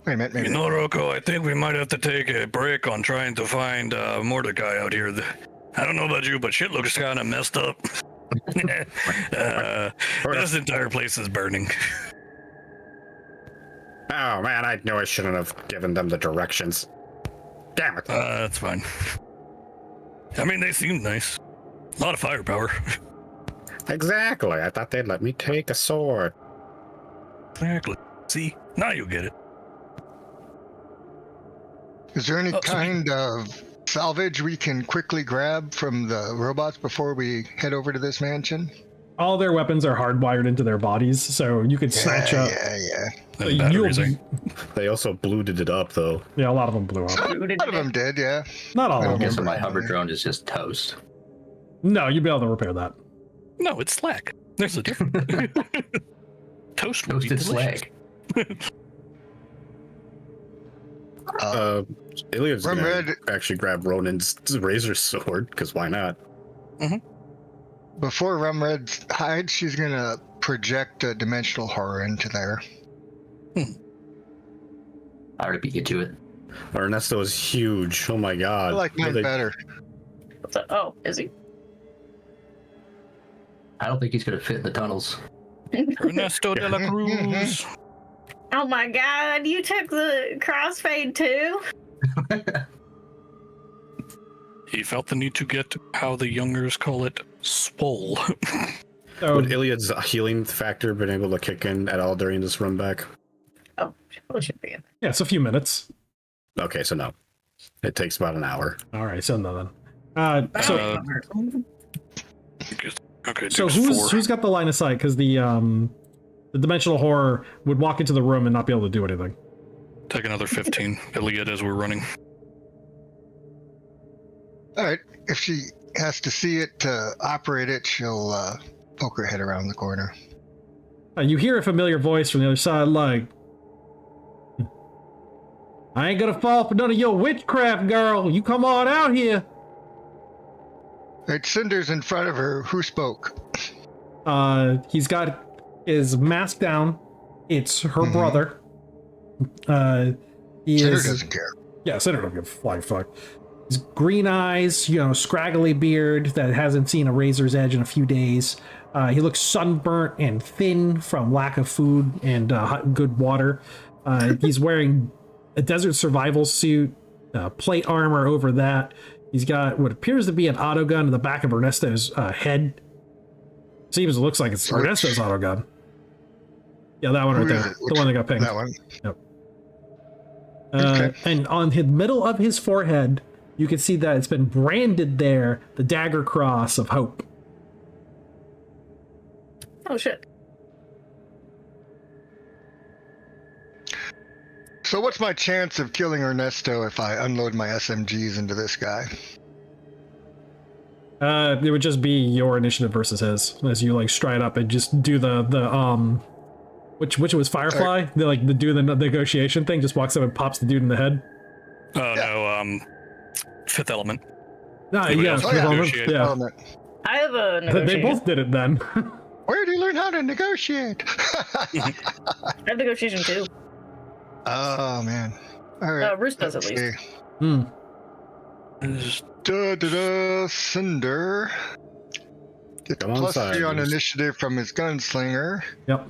Wait a minute. Maybe. You know, Rocco, I think we might have to take a break on trying to find Mordecai out here. I don't know about you, but shit looks kind of messed up. This entire place is burning. Oh man, I knew I shouldn't have given them the directions. Damn it. That's fine. I mean, they seem nice. A lot of firepower. Exactly. I thought they'd let me take a sword. Exactly. See, now you get it. Is there any kind of salvage we can quickly grab from the robots before we head over to this mansion? All their weapons are hardwired into their bodies, so you could snatch up. Yeah. And batteries, eh? They also blued it up, though. Yeah, a lot of them blew up. A lot of them did, yeah. Not all I of don't them. Guess my hover drone is just toast. No, you'd be able to repair that. No, it's Slack. There's a difference. Toast would be Toasted delicious. slag. Iliad's gonna Rumred, actually grab Ronin's razor sword, because why not? before Rumred hides, she's gonna project a dimensional horror into there. I already beat you to it. Ernesto is huge. Oh my god. I like mine better. Oh, is he? I don't think he's gonna fit in the tunnels. Ernesto de la Cruz. Oh my god, you took the crossfade too? He felt the need to get, how the youngers call it, swole. So, Would Iliad's healing factor been able to kick in at all during this run back? Oh, it should be in yeah, it's a few minutes. Okay, so no. It takes about an hour. All right, so no then. Okay, So Duke's 4. who's got the line of sight? Because the dimensional horror would walk into the room and not be able to do anything. Take another 15, Iliad, as we're running. All right. If she has to see it to operate it, she'll poke her head around the corner. You hear a familiar voice from the other side, like, I ain't gonna fall for none of your witchcraft, girl. You come on out here. Right, Cinder's in front of her. Who spoke? He's got his mask down. It's her brother. He Cinder is, doesn't care. yeah, Cinder don't give a flying fuck. His green eyes, scraggly beard that hasn't seen a razor's edge in a few days. He looks sunburnt and thin from lack of food and good water. He's wearing a desert survival suit, plate armor over that. He's got what appears to be an auto gun in the back of Ernesto's head. Seems looks like it's Ernesto's auto gun. Yeah, that one right Who is there. it? The one that got pinged. That one. Yep. Okay. And on the middle of his forehead, you can see that it's been branded there, the dagger cross of hope. Oh shit. So what's my chance of killing Ernesto if I unload my SMGs into this guy? It would just be your initiative versus his as you like stride up and just do the which was Firefly. They do the negotiation thing. Just walks up and pops the dude in the head. Oh no, Fifth Element. Ah, Anybody yeah, else Fifth Element, negotiate? yeah. Element. I have a negotiation. They both did it then. Where do you learn how to negotiate? I have negotiation too. Oh man. All right. Roos does at let's least. see. Hmm. Cinder. Get the Come on, +3 on Cyrus. initiative from his gunslinger. Yep.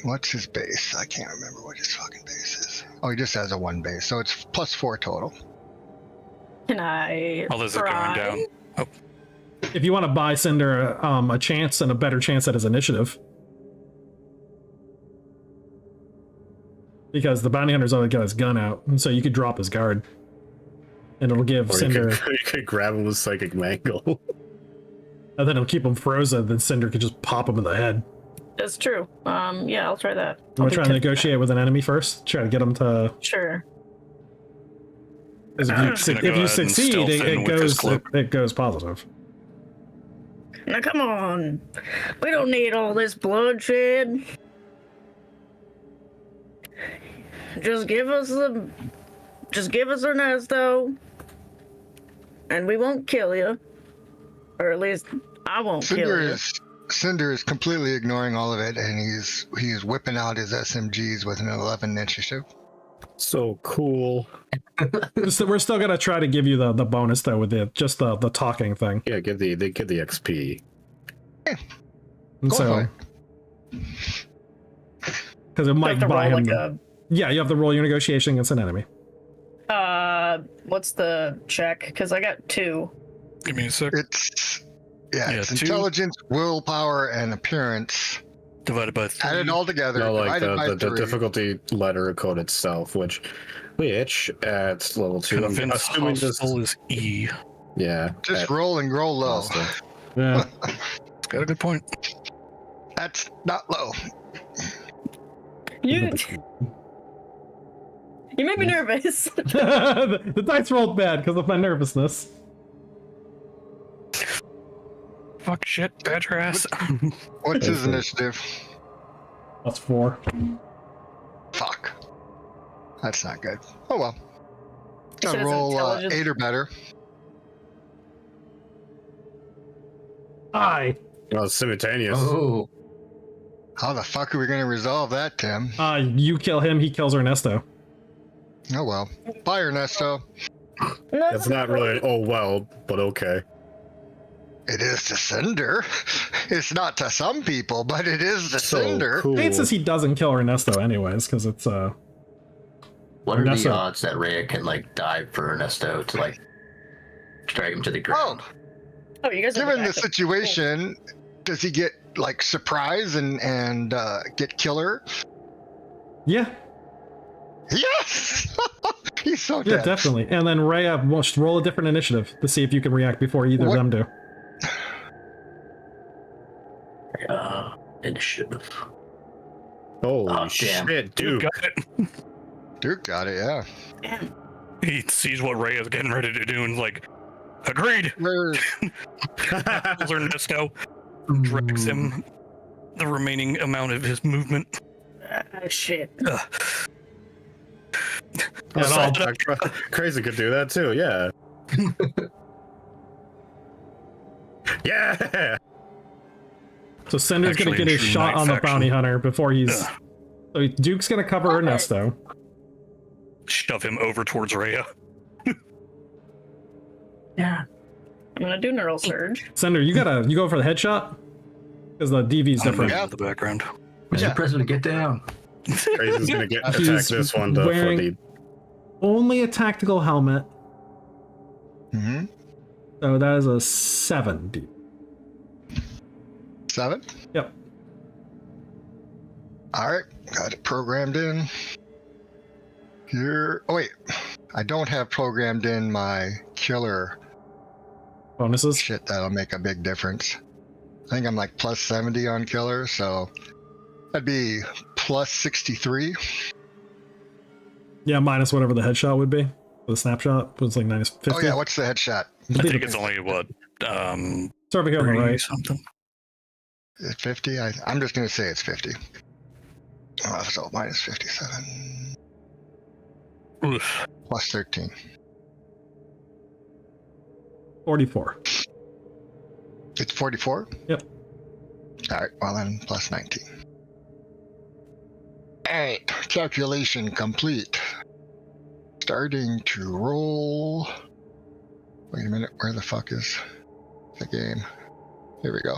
What's his base? I can't remember what his fucking base is. Oh, he just has a 1 base, so it's +4 total. Can I Others are going try? down. If you want to buy Cinder a chance and a better chance at his initiative. Because the bounty hunter's always got his gun out, and so you could drop his guard. And it'll give Or Cinder, you could grab him with Psychic Mangle. and then it'll keep him frozen, then Cinder could just pop him in the head. That's true. Yeah, I'll try that. I'm I'll gonna do try to 10. negotiate with an enemy first. Try to get him to. Sure. 'Cause I'm if just you, gonna if go you ahead and succeed, stealth it in with this cloak. goes positive. Now come on. We don't need all this bloodshed. Just give us Ernesto, and we won't kill you. Or at least I won't kill you. Cinder is completely ignoring all of it, and he's whipping out his SMGs with an 11 initiative. So cool. So we're still gonna try to give you the bonus though with the talking thing. Yeah, get the XP. And Go so for because it You might have to buy roll him. like Yeah, you have to roll your negotiation against an enemy. what's the check? Because I got 2. Give me a sec. It's Yeah, it's 2 intelligence, willpower, and appearance. divided by 3. Added all together. No, like divided by the 3. difficulty letter code itself, which at level 2, I'm Convince assuming this. hostile is E. Yeah. Just at roll and roll low. hostile. Yeah. Got a good point. That's not low. You made me nervous. The dice rolled bad because of my nervousness. Fuck shit, badger ass. What's his Okay. initiative? That's 4. Fuck. That's not good. Oh well. So Gotta it's roll intelligence. 8 or better. Aye. Well, it's simultaneous. Oh, How the fuck are we gonna resolve that, Tim? You kill him, he kills Ernesto. Oh well. Bye, Ernesto. No, It's not really. Oh well, but okay. It is to Cinder. It's not to some people, but it is to So Cinder. cool. It says he doesn't kill Ernesto anyways, because it's what are Ernesto. the odds that Rhea can dive for Ernesto to drag him to the ground? Oh, you guys have Given the backup. situation, does he get surprise and get killer? yeah, Yes. He's so yeah, dead. definitely. And then Rhea, just roll a different initiative to see if you can react before either What- of them do. Initiative. Holy Oh, damn. shit, Dude dude. got it. Duke got it. Yeah. Damn. He sees what Ray is getting ready to do and is like, agreed. Where- Kills Ernesto, drags him the remaining amount of his movement. Shit. Yeah, Oh, no, Crazy could do that too, yeah. Yeah! so Cinder's gonna Actually, get his in true shot Knight on the faction. bounty hunter before he's. Ugh. So Duke's gonna cover Ernesto. Shove him over towards Rhea. Yeah. I'm gonna do neural surge. Cinder, you go for the headshot because the DV is I'm different. moving to the background. Mr. President, get down. Crazy's gonna attack He's this one for wearing- the. Only a tactical helmet, Mhm. so that is a 7. Dude. 7. Yep. All right, got it programmed in. Here. Oh wait, I don't have programmed in my killer. Bonuses. Shit, that'll make a big difference. I think I'm plus 70 on killer, so that'd be plus 63. Yeah, minus whatever the headshot would be. The snapshot was like minus 50. Oh yeah, what's the headshot? I think it's only what It's over here on the 30 right. something. Is it 50? I'm just going to say it's 50. So minus 57 Oof. plus 13. 44. It's 44? Yep. All right, well then plus 19. All right, calculation complete. Starting to roll. Wait a minute, where the fuck is the game? Here we go.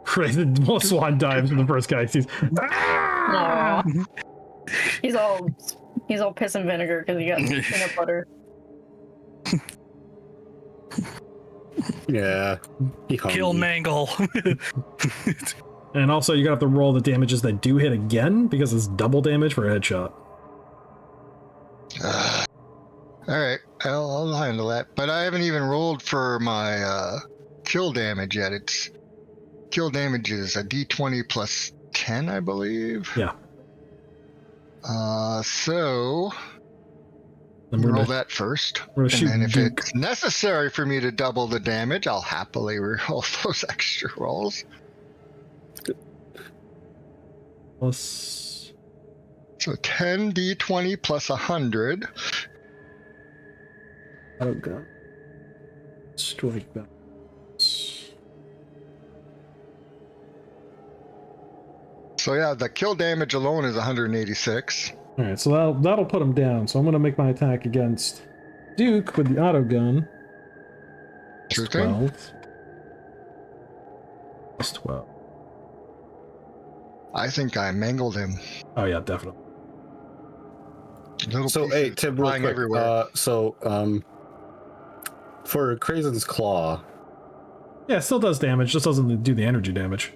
Crazy. Well, Swan dives from the first guy he sees. Aw. He's all piss and vinegar because he got peanut butter. Yeah. He Kill hungry. Mangle. And also, you're going to have to roll the damages that do hit again because it's double damage for a headshot. All right, I'll handle that. But I haven't even rolled for my kill damage yet. It's kill damage is a d20 plus 10, I believe. Yeah. So And we're roll gonna, that first. we're gonna And shoot then if Duke. it's necessary for me to double the damage, I'll happily roll those extra rolls. Plus... So 10 d20 plus 100. Oh, God. Strike that. So yeah, the kill damage alone is 186. All right, so that'll put him down. So I'm going to make my attack against Duke with the auto gun. Sure thing. 12. Plus 12. I think I mangled him. Oh, yeah, definitely. Little So, hey, pieces Tim, real flying quick. everywhere. For Krazen's Claw, Yeah, it still does damage, just doesn't do the energy damage.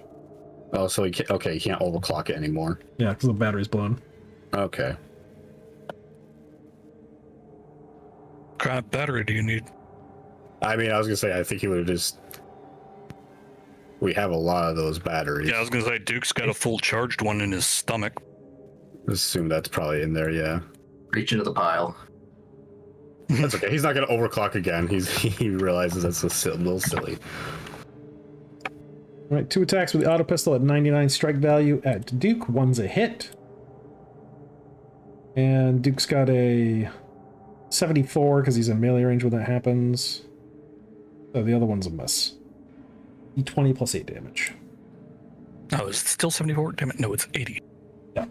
oh, so he can't, okay, he can't overclock it anymore. Yeah, because the battery's blown. Okay. What kind of battery do you need? I mean, I was gonna say, I think he would have just. We have a lot of those batteries. Yeah, I was gonna say Duke's got a full charged one in his stomach. Assume that's probably in there, yeah. Reach into the pile. That's okay. He's not gonna overclock again. He realizes that's a little silly. All right, 2 attacks with the auto pistol at 99 strike value at Duke. One's a hit. And Duke's got a 74 because he's in melee range when that happens. So the other one's a miss. D20 plus 8 damage. Oh, is it still 74? Damn it, no, it's 80. Yeah.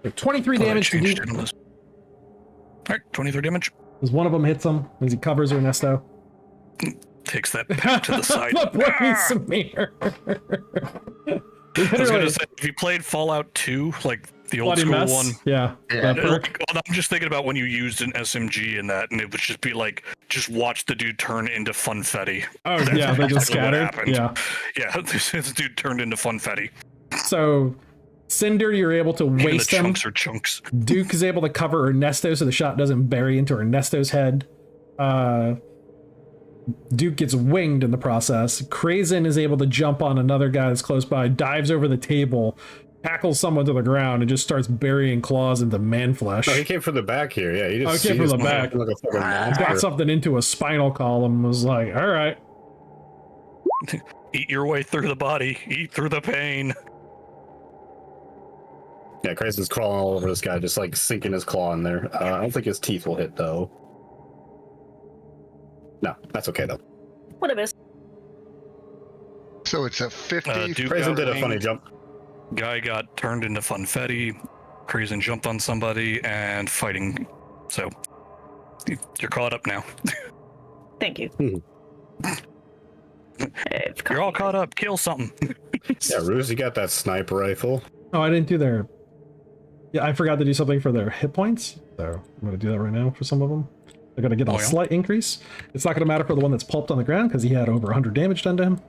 So 23 Thought I damage to changed Duke it on this. Alright, 23 damage. as one of them hits him as he covers Ernesto. Takes that back to the side. Samir. I was gonna say, if you played Fallout 2, like the old Bloody school mess. one, Yeah. Yeah. That perk. well, I'm just thinking about when you used an SMG in that, and it would just be like, just watch the dude turn into funfetti. Oh, That's yeah, they just exactly what scattered. happened. Yeah. Yeah, this dude turned into funfetti. So, Cinder, you're able to Even the waste him. chunks are chunks. Duke is able to cover Ernesto so the shot doesn't bury into Ernesto's head. Duke gets winged in the process. Krazen is able to jump on another guy that's close by, dives over the table, tackles someone to the ground, and just starts burying claws into man flesh. Oh, he came from the back here. Yeah, he just. Oh, he came he from just the back. Like a fucking monster. Got something into a spinal column. Was like, all right. Eat your way through the body. Eat through the pain. Yeah, Krazen's crawling all over this guy, just like sinking his claw in there. I don't think his teeth will hit though. No, that's okay though. What a miss. So it's a 50. Duke Krazen got did a winged. funny jump. Guy got turned into funfetti. Krazen jumped on somebody and fighting. So you're caught up now. Thank you. You're all caught up. Kill something. Yeah, Ruse, you got that sniper rifle. Oh, I didn't do their... Yeah, I forgot to do something for their hit points. So I'm going to do that right now for some of them. They're going to get a Oh, yeah? slight increase. It's not going to matter for the one that's pulped on the ground because he had over 100 damage done to him.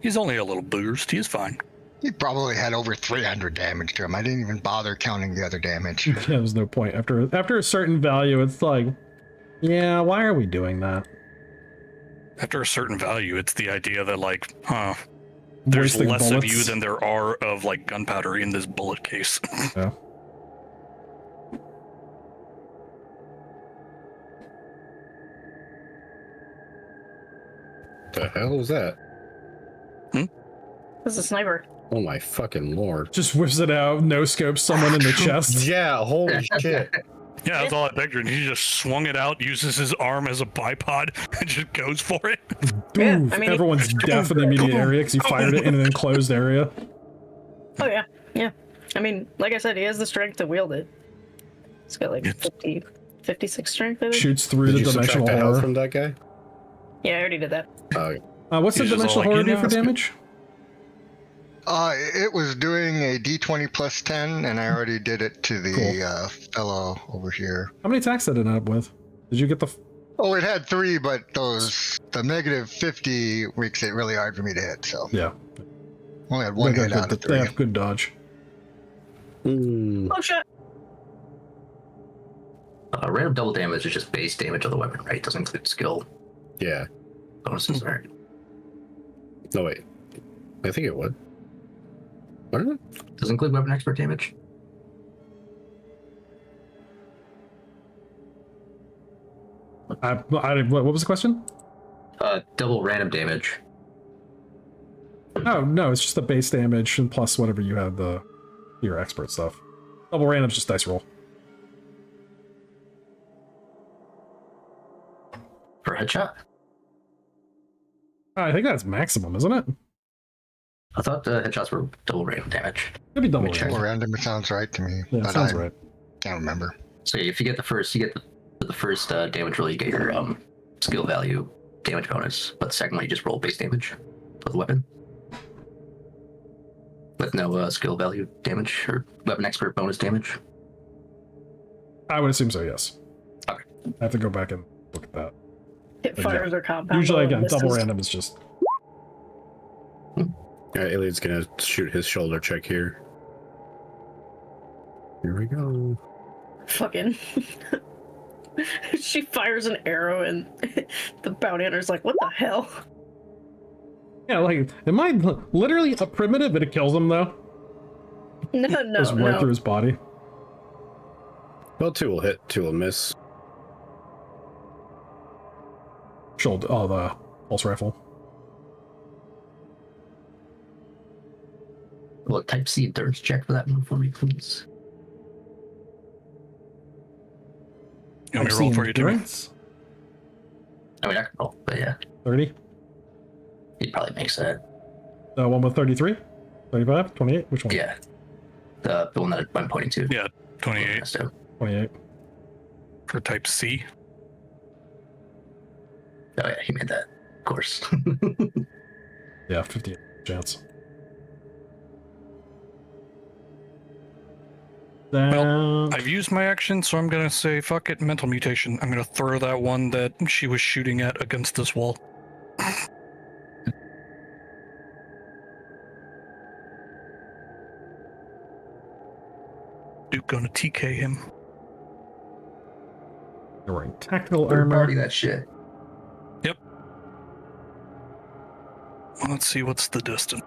He's only a little bruised. He's fine. He probably had over 300 damage to him. I didn't even bother counting the other damage. Yeah, there's no point. After a certain value, it's like, yeah, why are we doing that? After a certain value, it's the idea that, like, There's wasting less bullets. of you than there are of like gunpowder in this bullet case. Yeah. The hell was that? This is a sniper. Oh my fucking lord. Just whips it out, no scope someone in the chest. Yeah, holy shit. Yeah, that's all I pictured. He just swung it out, uses his arm as a bipod, and just goes for it. Yeah, Doof. I mean, Everyone's deaf in the immediate area because you fired it in an enclosed area. Oh yeah, yeah. I mean, like I said, he has the strength to wield it. He's got like 56 strength. I think. Shoots through Did the you subtract dimensional the health horror. from that guy? Yeah, I already did that. What's the Uses dimensional all horror you do for know. damage? It was doing a D20 plus 10, and I already did it to the fellow over here. How many attacks did it end up with? Did you get the... Oh, it had 3, but the negative 50 makes it really hard for me to hit, so Yeah. only had one They hit got out of good, they 3. have good dodge. Oh shit! Random double damage is just base damage of the weapon, right? It doesn't include skill Yeah. bonuses, right? No, wait. I think it would. What is it? Does it include weapon expert damage? What was the question? Double random damage. Oh, no, it's just the base damage and plus whatever you have your expert stuff. Double random's just dice roll. For a headshot? I think that's maximum, isn't it? I thought the headshots were double random damage. Could be double Let me check. random. Well, random, it sounds right to me, Yeah, but sounds I right. can't remember. So if you get the first, damage roll, you get your skill value damage bonus. But the second one, you just roll base damage for the weapon. With no skill value damage or weapon expert bonus damage. I would assume so, yes. Okay. I have to go back and look at that. Hit But fires yeah. or compound. Usually, blow again, double misses. random is just... Alright, Iliad's gonna shoot his shoulder check here. Here we go. Fucking. She fires an arrow and the bounty hunter's like, what the hell? Yeah, like, am I literally a primitive and it kills him, though? No, Goes right through his body. Well, 2 will hit, 2 will miss. Shoulder, oh, the pulse rifle. Well, type C endurance check for that one for me, please. You want me to roll for you, Timmy? Endurance? I mean, I can roll, but yeah, 30? he probably makes that. The one with 33? 35? 28? Which one? Yeah, the one that I'm pointing to. Yeah, 28 So 28. for type C. oh yeah, he made that. Of course. Yeah, 58 chance. Well, I've used my action, so I'm gonna say fuck it, mental mutation. I'm gonna throw that one that she was shooting at against this wall. Duke gonna TK him. You're wearing tactical Third armor. party that shit. Well, let's see what's the distance.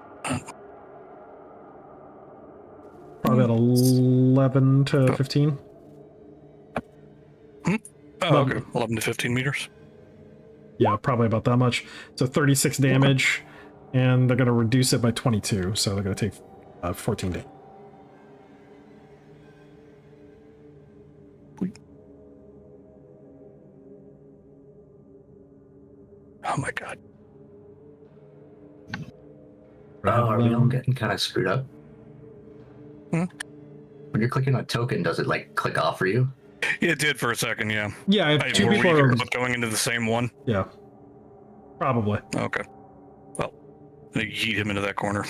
Probably about 11 to 15. Oh, okay. 11 to 15 meters. Yeah, probably about that much. So 36 damage, and they're going to reduce it by 22, so they're going to take 14 damage. Oh my god. Oh, are we all getting kind of screwed up? Hmm? When you're clicking on a token, does it like click off for you? It did for a second, yeah. Yeah, if two were we people are... both going into the same one? Yeah. Probably. Okay. Well, they yeet him into that corner.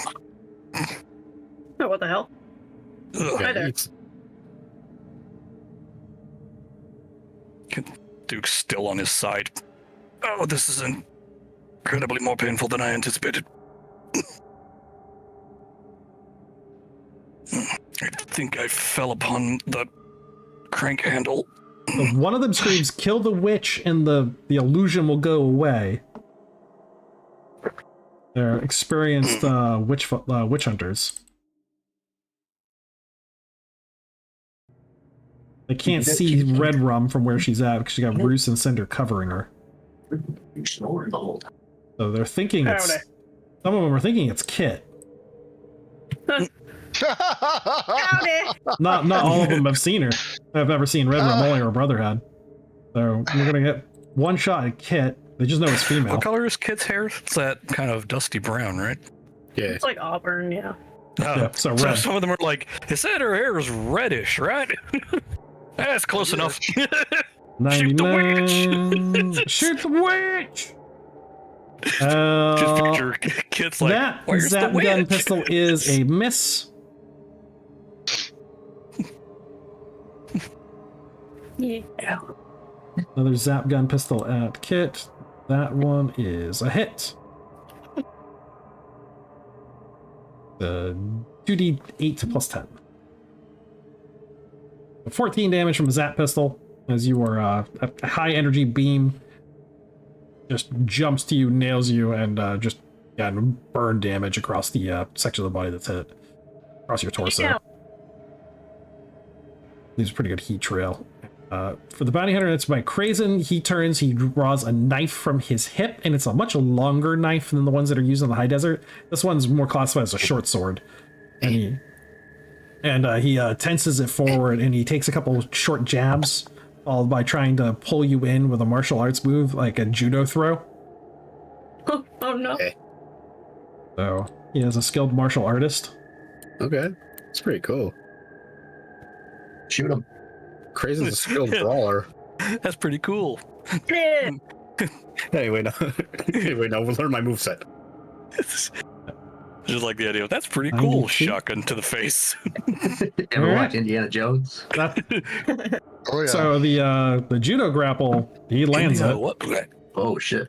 Oh, what the hell? Ugh. Hi there. Duke's still on his side. Oh, this is incredibly more painful than I anticipated. I think I fell upon the crank handle. If one of them screams, kill the witch, and the illusion will go away. They're experienced witch hunters. They can't see Red Rum from where she's at because she got Bruce and Cinder covering her. You snoring the whole time. So they're thinking it's. Howdy. Some of them are thinking it's Kit. Howdy. Not all of them have seen her. I've never seen Red Rum. Only her brother had. So we're gonna get one shot at Kit. They just know it's female. What color is Kit's hair? It's that kind of dusty brown, right? Yeah. It's like auburn, yeah. Yeah, so red. Some of them are like, it said her hair is reddish, right? That's close enough. Shoot the witch! Shoot the witch! Just picture Kit's like, that where's the zap witch? gun pistol is a miss. Yeah. Another zap gun pistol at Kit. That one is a hit. 2d8 to plus 10. 14 damage from a zap pistol as you are a high energy beam just jumps to you, nails you, and just burn damage across the section of the body that's hit, across your torso. Yeah. Leaves a pretty good heat trail. For the bounty hunter, it's by Krazen. He turns, he draws a knife from his hip, and it's a much longer knife than the ones that are used in the high desert. This one's more classified as a short sword. And he tenses it forward, and he takes a couple short jabs, followed by trying to pull you in with a martial arts move, like a judo throw. Oh no. So he is a skilled martial artist. Okay. It's pretty cool. Shoot him. Krazen's a skilled brawler. That's pretty cool. Yeah. Anyway, no. Anyway, no. We'll learn my moveset. Just like the idea of that's pretty I cool. need to- Shotgun to the face. Ever Alright. watch Indiana Jones? That- Oh yeah. So the judo grapple, he lands India, it. what? Oh shit.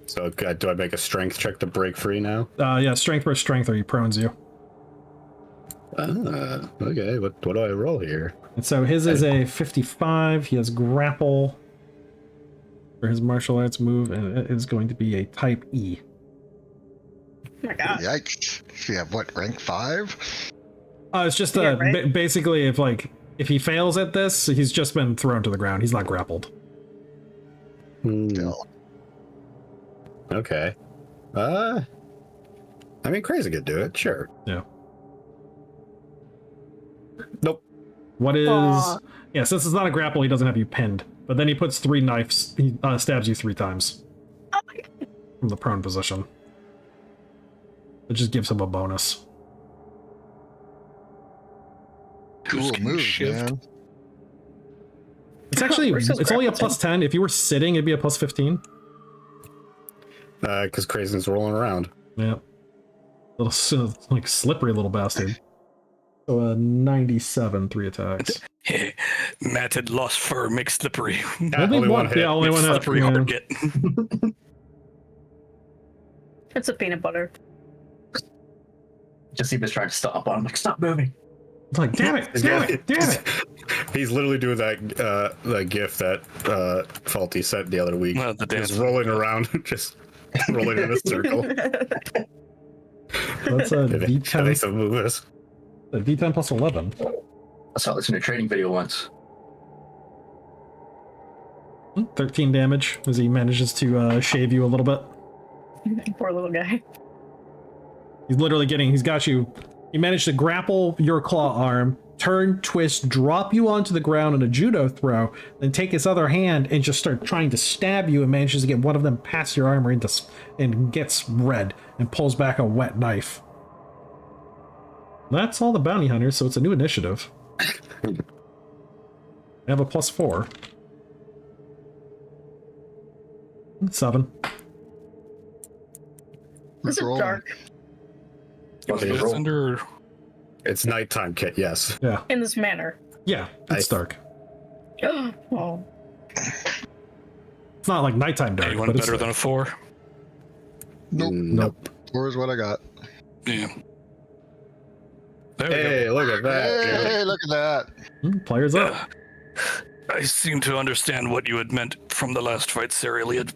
So, do I make a strength check to break free now? Yeah, strength versus strength, or he prones you. Okay. What do I roll here? And so his is a 55. He has grapple for his martial arts move, and it is going to be a type E. Oh my god. Yikes. So you have what, rank 5? It's just Yeah, right? basically if he fails at this, he's just been thrown to the ground. He's not grappled. Still. Okay. I mean, Krazen could do it, sure. Yeah. Nope. What is? Aw. Yeah, since it's not a grapple, he doesn't have you pinned. But then he puts 3 knives. He stabs you 3 times Oh my god. from the prone position. It just gives him a bonus. Cool move, man. It's actually Where's his it's only a grapple plus 10. If you were sitting, it'd be a plus 15. Because Krazen's rolling around. Yeah. Little like slippery little bastard. So 97, 3 attacks. Matted lost fur makes slippery. Only one hit. Yeah, only one hit. Slippery Yeah. hard get. It's a peanut butter. Just see him trying to stop on him. Like, stop moving. It's like, damn it, damn it, damn it. He's literally doing that gif that Faulty sent the other week. The dance. Just rolling around, just rolling in a circle. That's a They D10, some moves. a D10 plus 11. I saw this in a training video once. 13 damage as he manages to shave you a little bit. Poor little guy. He's literally he's got you. He managed to grapple your claw arm, turn, twist, drop you onto the ground in a judo throw, then take his other hand and just start trying to stab you, and manages to get one of them past your armor and gets red and pulls back a wet knife. That's all the bounty hunters, so it's a new initiative. They have a plus 4. 7. This is Roll. dark Okay, It's under. it's nighttime, Kit. Yes. Yeah. in this manner. Yeah, it's dark. Oh. It's not like nighttime dark, Anyone but it's better than a 4? Nope. Nope. 4 is what I got. Yeah. There we go. Hey, look at that. Hey, look at that. Players up. I seem to understand what you had meant from the last fight, Sir Iliad.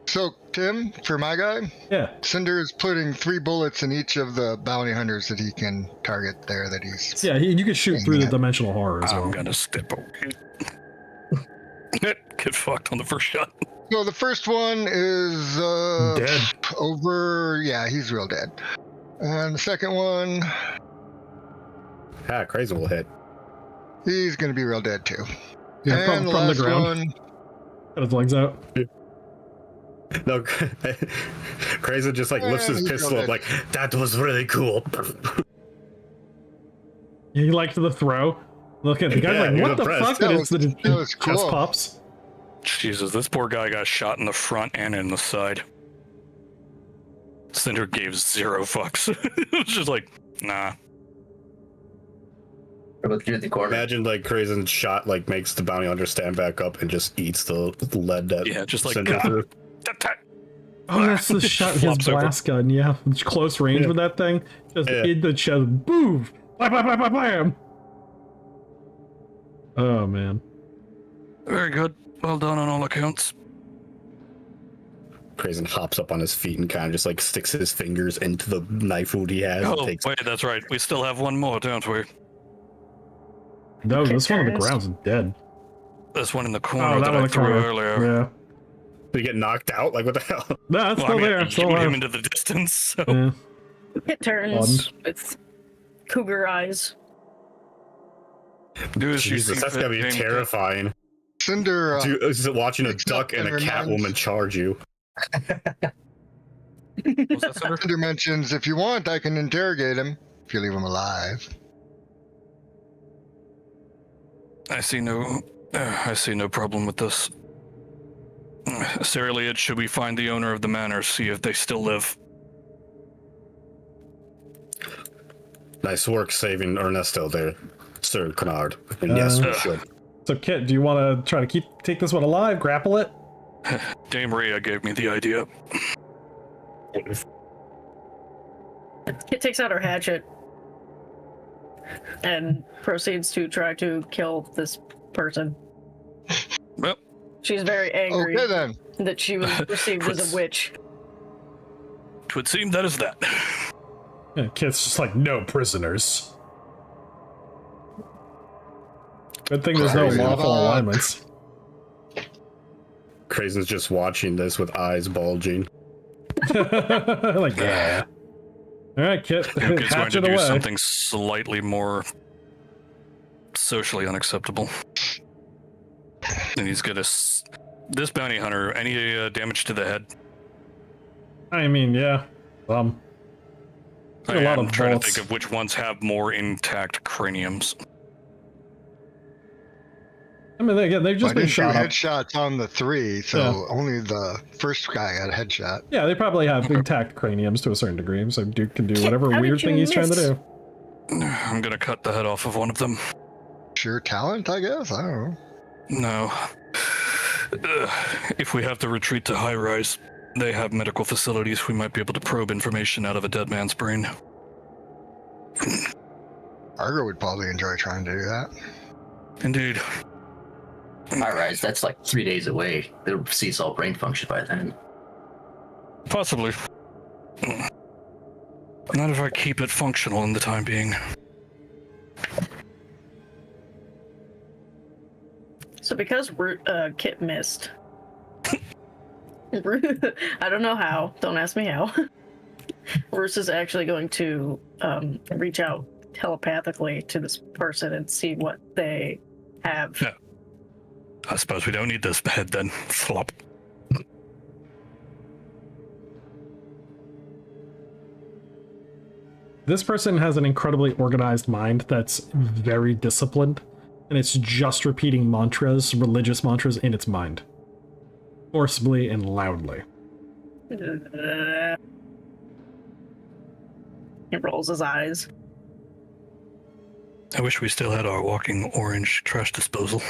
So, Tim, for my guy, Yeah. Cinder is putting 3 bullets in each of the bounty hunters that he can target there that he's... Yeah, you can shoot through the dimensional horror as well. I'm gonna step away. Get fucked on the first shot. So the first one is Dead. over. Yeah, he's real dead. And the second one, Crazy will hit. he's gonna be real dead too. Yeah, And from the ground. one, Got his legs out. No, Crazy just like lifts his he's pistol real up dead. like, that was really cool. He liked the throw. Look at the guy's Yeah, like, he what was the impressed. fuck? That And was- it's the that was chest cool. pops. Jesus, this poor guy got shot in the front and in the side. Cinder gave 0 fucks. It was just like, nah. What about you in the corner? Imagine like Crazen's shot like makes the bounty hunter stand back up and just eats the lead that Yeah, just like, Cinder God. threw. Oh, that's the shot. His Flops over. blast gun. Yeah, it's close range with that thing. Just Yeah. in the chest. Boom! Blam, blam, blam, blam, blam. Oh man. Very good. Well done on all accounts. Crazen hops up on his feet and kind of just like sticks his fingers into the knife wound he has. and Oh, takes wait, that's right. We still have one more, don't we? No, Okay, this one on the turns. ground's dead. This one in the Oh, corner that one I in the threw corner. earlier. Yeah. Did he get knocked out? Like what the hell? No, it's Well, still I mean, there. I It's still beamed him alive. into the distance, so... Yeah. It turns with cougar eyes. Do as you Jesus, see that's fit, gotta be James. terrifying. Cinder. Dude, is it watching a picks duck up and a and Catwoman reminds- charge you? Was that Cinder? Cinder mentions, if you want, I can interrogate him if you leave him alive. I see no problem with this. Sir Elliot, should we find the owner of the manor, see if they still live? Nice work saving Ernesto there, Sir Kennard. And yes, we should. So, Kit, do you want to try to take this one alive, grapple it? Dame Rhea gave me the idea. Kit takes out her hatchet and proceeds to try to kill this person. Well, She's very angry Okay then. that she was perceived as a witch. twould seem that is that. Yeah, Kit's just like, no prisoners. Good thing there's no Crazy lawful dog. alignments. Crazen's just watching this with eyes bulging. Like, yeah. All right, Kit, Duke is going hatch to it do away. something slightly more socially unacceptable. And he's gonna... This bounty hunter, any damage to the head? I mean, yeah. A lot I'm of trying to bullets. think of which ones have more intact craniums. I mean, again, they've just I been didn't do shot up. headshots on the 3, so Yeah. only the first guy got a headshot. Yeah, they probably have intact craniums to a certain degree, so Duke can do whatever How did weird you thing he's trying to miss? do. I'm gonna cut the head off of one of them. Sure talent, I guess. I don't know. No. If we have to retreat to high rise, they have medical facilities. We might be able to probe information out of a dead man's brain. Argo would probably enjoy trying to do that. Indeed. High rise, that's like 3 days away. They'll cease all brain function by then. Possibly. Not if I keep it functional in the time being. So because Kit missed, I don't know how. Don't ask me how. Roos is actually going to reach out telepathically to this person and see what they have. Yeah. I suppose we don't need this head then. Flop. This person has an incredibly organized mind that's very disciplined, and it's just repeating mantras, religious mantras, in its mind. Forcibly and loudly. He rolls his eyes. I wish we still had our walking orange trash disposal.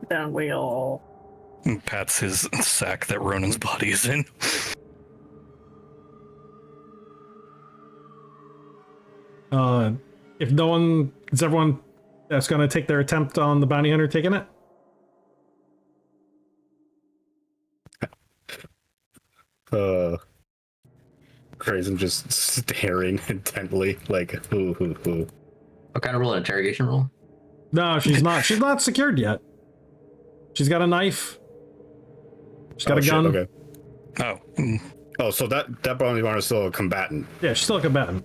Then we all... And pats his sack that Ronan's body is in. If no one... Is everyone that's going to take their attempt on the bounty hunter taking it? Crazy, just staring intently, like, ooh. What kind of roll? An interrogation roll? No, she's not. She's not secured yet. She's got a knife. She's got a gun. Okay. Oh, Oh, so that bounty hunter is still a combatant. Yeah, she's still a combatant.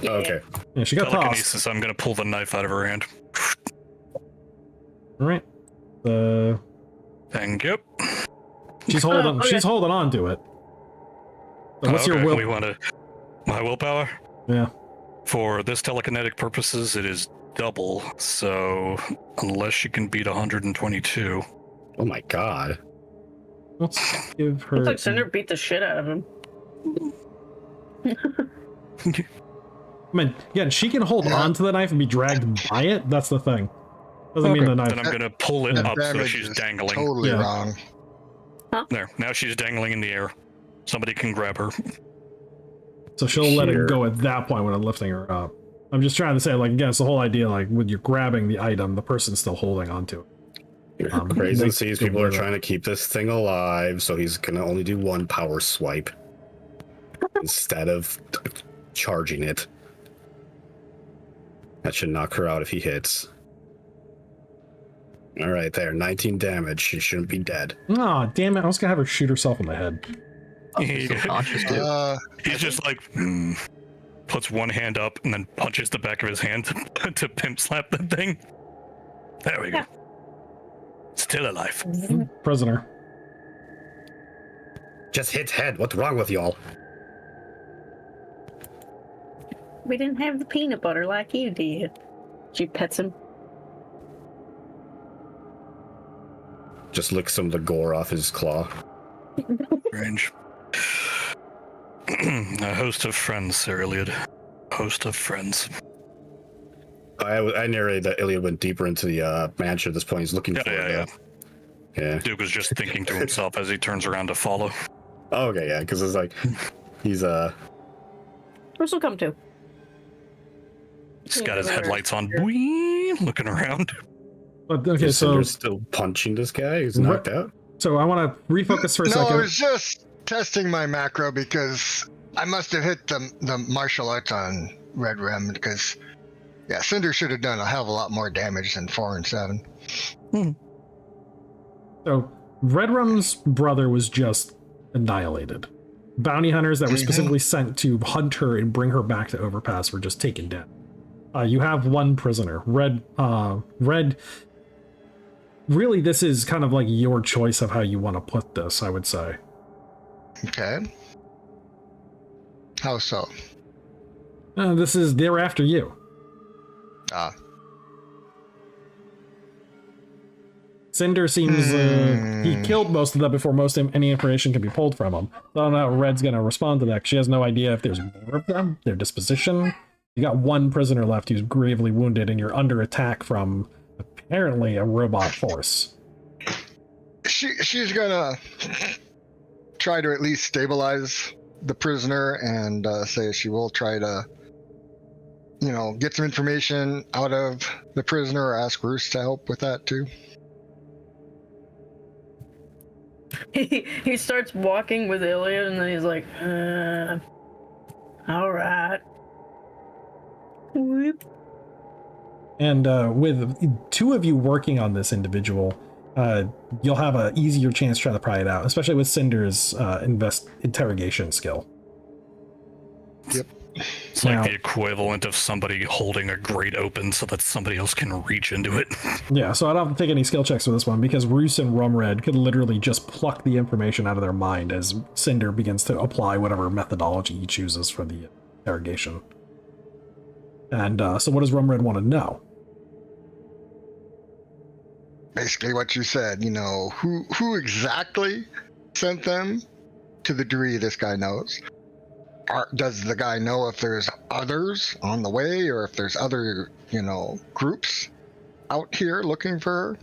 Yeah. Okay. Yeah, she got tossed. telekinesis. I'm gonna pull the knife out of her hand. All right. Thank you. She's holding. Oh, okay. She's holding on to it. So what's your will? We want to. My willpower Yeah. for this telekinetic purposes, it is double. So unless she can beat 122, Oh my god. Let's give her. Looks like Cinder beat the shit out of him. I mean, again, she can hold on to the knife and be dragged by it. That's the thing. Doesn't mean the knife. then I'm gonna pull it The up so damage she's is dangling. Totally Yeah. wrong. There. Now she's dangling in the air. Somebody can grab her. So she'll let Here. it go at that point when I'm lifting her up. I'm just trying to say, like, again, it's the whole idea, like, when you're grabbing the item, the person's still holding onto it. Crazy make sees good people are with it. trying to keep this thing alive, so he's gonna only do one power swipe instead of charging it. That should knock her out if he hits. All right, there, 19 damage. She shouldn't be dead. Oh, damn it. I was going to have her shoot herself in the head. Oh, she's still conscious too. He's just like, puts one hand up and then punches the back of his hand to pimp slap the thing. There we go. Still alive. Prisoner. Just hit head. What's wrong with y'all? We didn't have the peanut butter like you did. She pets him. Just lick some of the gore off his claw. Range. A host of friends, Sir Iliad. Host of friends. I narrated that Iliad went deeper into the mansion at this point. He's looking for Yeah. Yeah. Duke was just thinking to himself as he turns around to follow. Oh, okay, yeah, because it's like he's Bruce will come too. He's got his headlights on, whee, looking around. But, okay, so Cinder's still punching this guy who's knocked out. so I want to refocus for a No, second. I was just testing my macro because I must have hit the martial arts on Red Rim because, yeah, Cinder should have done a hell of a lot more damage than 4 and 7. So Red Rum's brother was just annihilated. Bounty hunters that were specifically sent to hunt her and bring her back to Overpass were just taken down. You have one prisoner. Red. Really, this is kind of like your choice of how you want to put this, I would say. Okay. How so? They're after you. Ah. Cinder seems he killed most of them before any information can be pulled from him. So I don't know how Red's gonna respond to that. 'Cause she has no idea if there's more of them, their disposition. You got one prisoner left who's gravely wounded, and you're under attack from apparently a robot force. She's gonna try to at least stabilize the prisoner and say she will try to, get some information out of the prisoner or ask Roos to help with that too. He starts walking with Iliad and then he's like, all right. Whoop. And with two of you working on this individual, you'll have an easier chance to try to pry it out, especially with Cinder's interrogation skill. Yep. It's like the equivalent of somebody holding a grate open so that somebody else can reach into it. Yeah, so I don't have to take any skill checks for this one because Roos and Rumred could literally just pluck the information out of their mind as Cinder begins to apply whatever methodology he chooses for the interrogation. And so what does Rumred want to know? Basically what you said, who exactly sent them to the degree this guy knows. Does the guy know if there's others on the way or if there's other, groups out here looking for her?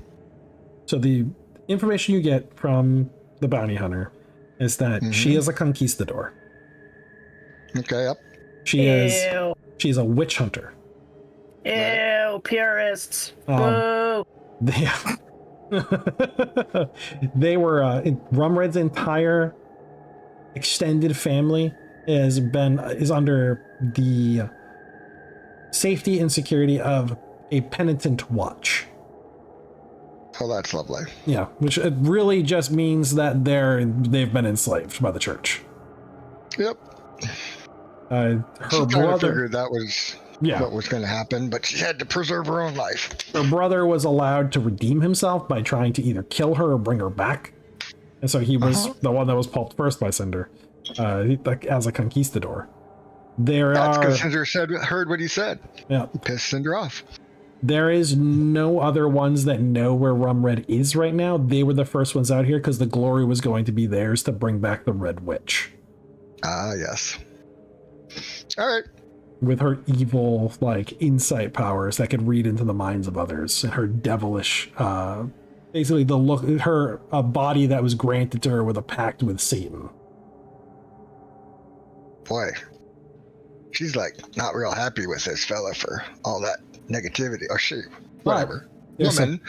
So the information you get from the bounty hunter is that she is a conquistador. Okay, yep. She's a witch hunter. Ew, purists. Um, Boo. They were Rumred's entire extended family is under the safety and security of a penitent watch. Oh, that's lovely. Yeah, which it really just means that they've been enslaved by the church. Yep. Her She kind of brother, figured that was yeah, what was going to happen, but she had to preserve her own life. her brother was allowed to redeem himself by trying to either kill her or bring her back, and so he was the one that was pulped first by Cinder, as a conquistador. That's because Cinder heard what he said. Yeah, Pissed Cinder off. there is no other ones that know where Rumred is right now. They were the first ones out here because the glory was going to be theirs to bring back the Red Witch. Ah, yes. All right. With her evil, like, insight powers that could read into the minds of others, and her devilish, basically the look, her a body that was granted to her with a pact with Satan. Boy, she's like not real happy with this fella for all that negativity. Or she, whatever. Yeah, Woman.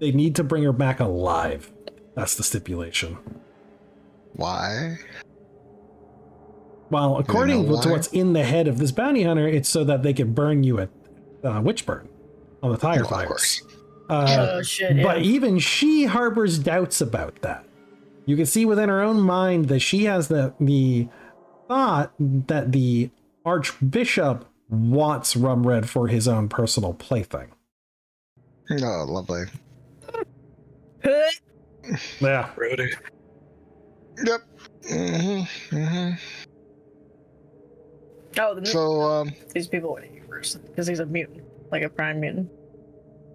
They need to bring her back alive. That's the stipulation. Why? Well, according to what's in the head of this bounty hunter, it's so that they can burn you at Witchburn on the tire fires. Oh, shit, But yeah. even she harbors doubts about that. You can see within her own mind that she has the thought that the Archbishop wants Rumred for his own personal plaything. Oh, lovely. Yeah. Rudy. Yep. Mm-hmm. Mm-hmm. Oh, the So, these people would hate you first because he's a mutant, like a prime mutant.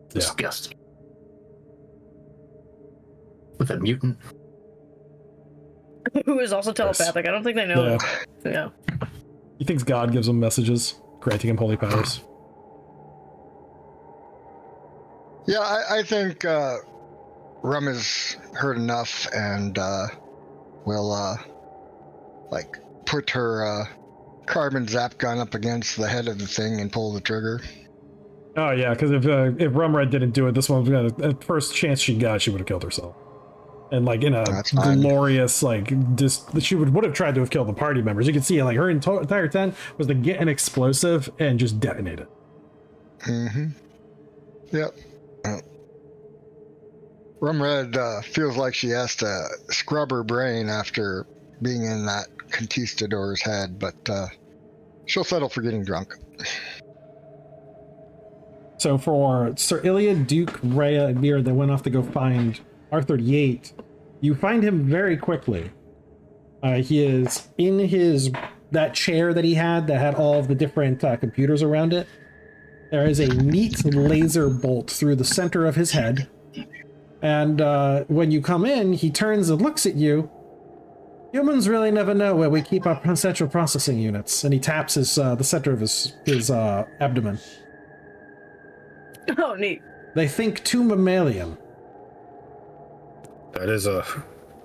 Disgusting. With a mutant. Who is also telepathic. I don't think they know. Yeah. He thinks God gives him messages, granting him holy powers. yeah, I think Rum has heard enough and will like put her carbon zap gun up against the head of the thing and pull the trigger. Oh yeah, because if Rumred didn't do it, this one was gonna, at first chance she got, she would have killed herself. And like in a glorious, like, just she would have tried to have killed the party members. You can see like her entire intent was to get an explosive and just detonate it. Mm-hmm. Yep. Rumred feels like she has to scrub her brain after being in that conquistador's head, but she'll settle for getting drunk. So for Sir Iliad, Duke, Rhea, and Mir, they went off to go find R38. You find him very quickly. He is in that chair that he had that had all of the different computers around it. There is a neat laser bolt through the center of his head. And when you come in, he turns and looks at you. Humans really never know where we keep our central processing units. And he taps the center of his abdomen. Oh, neat. They think too mammalian. That is a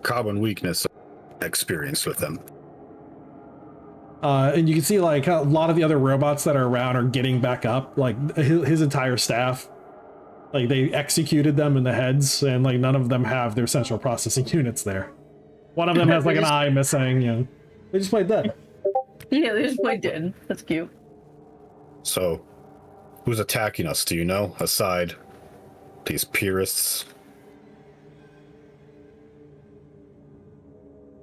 common weakness experienced with them. And you can see like a lot of the other robots that are around are getting back up. Like his entire staff, like they executed them in the heads, and like none of them have their central processing units there. One of them has like an eye missing. You know, they just played dead. Yeah, they just played dead. That's cute. So, who's attacking us? Do you know? Aside these purists.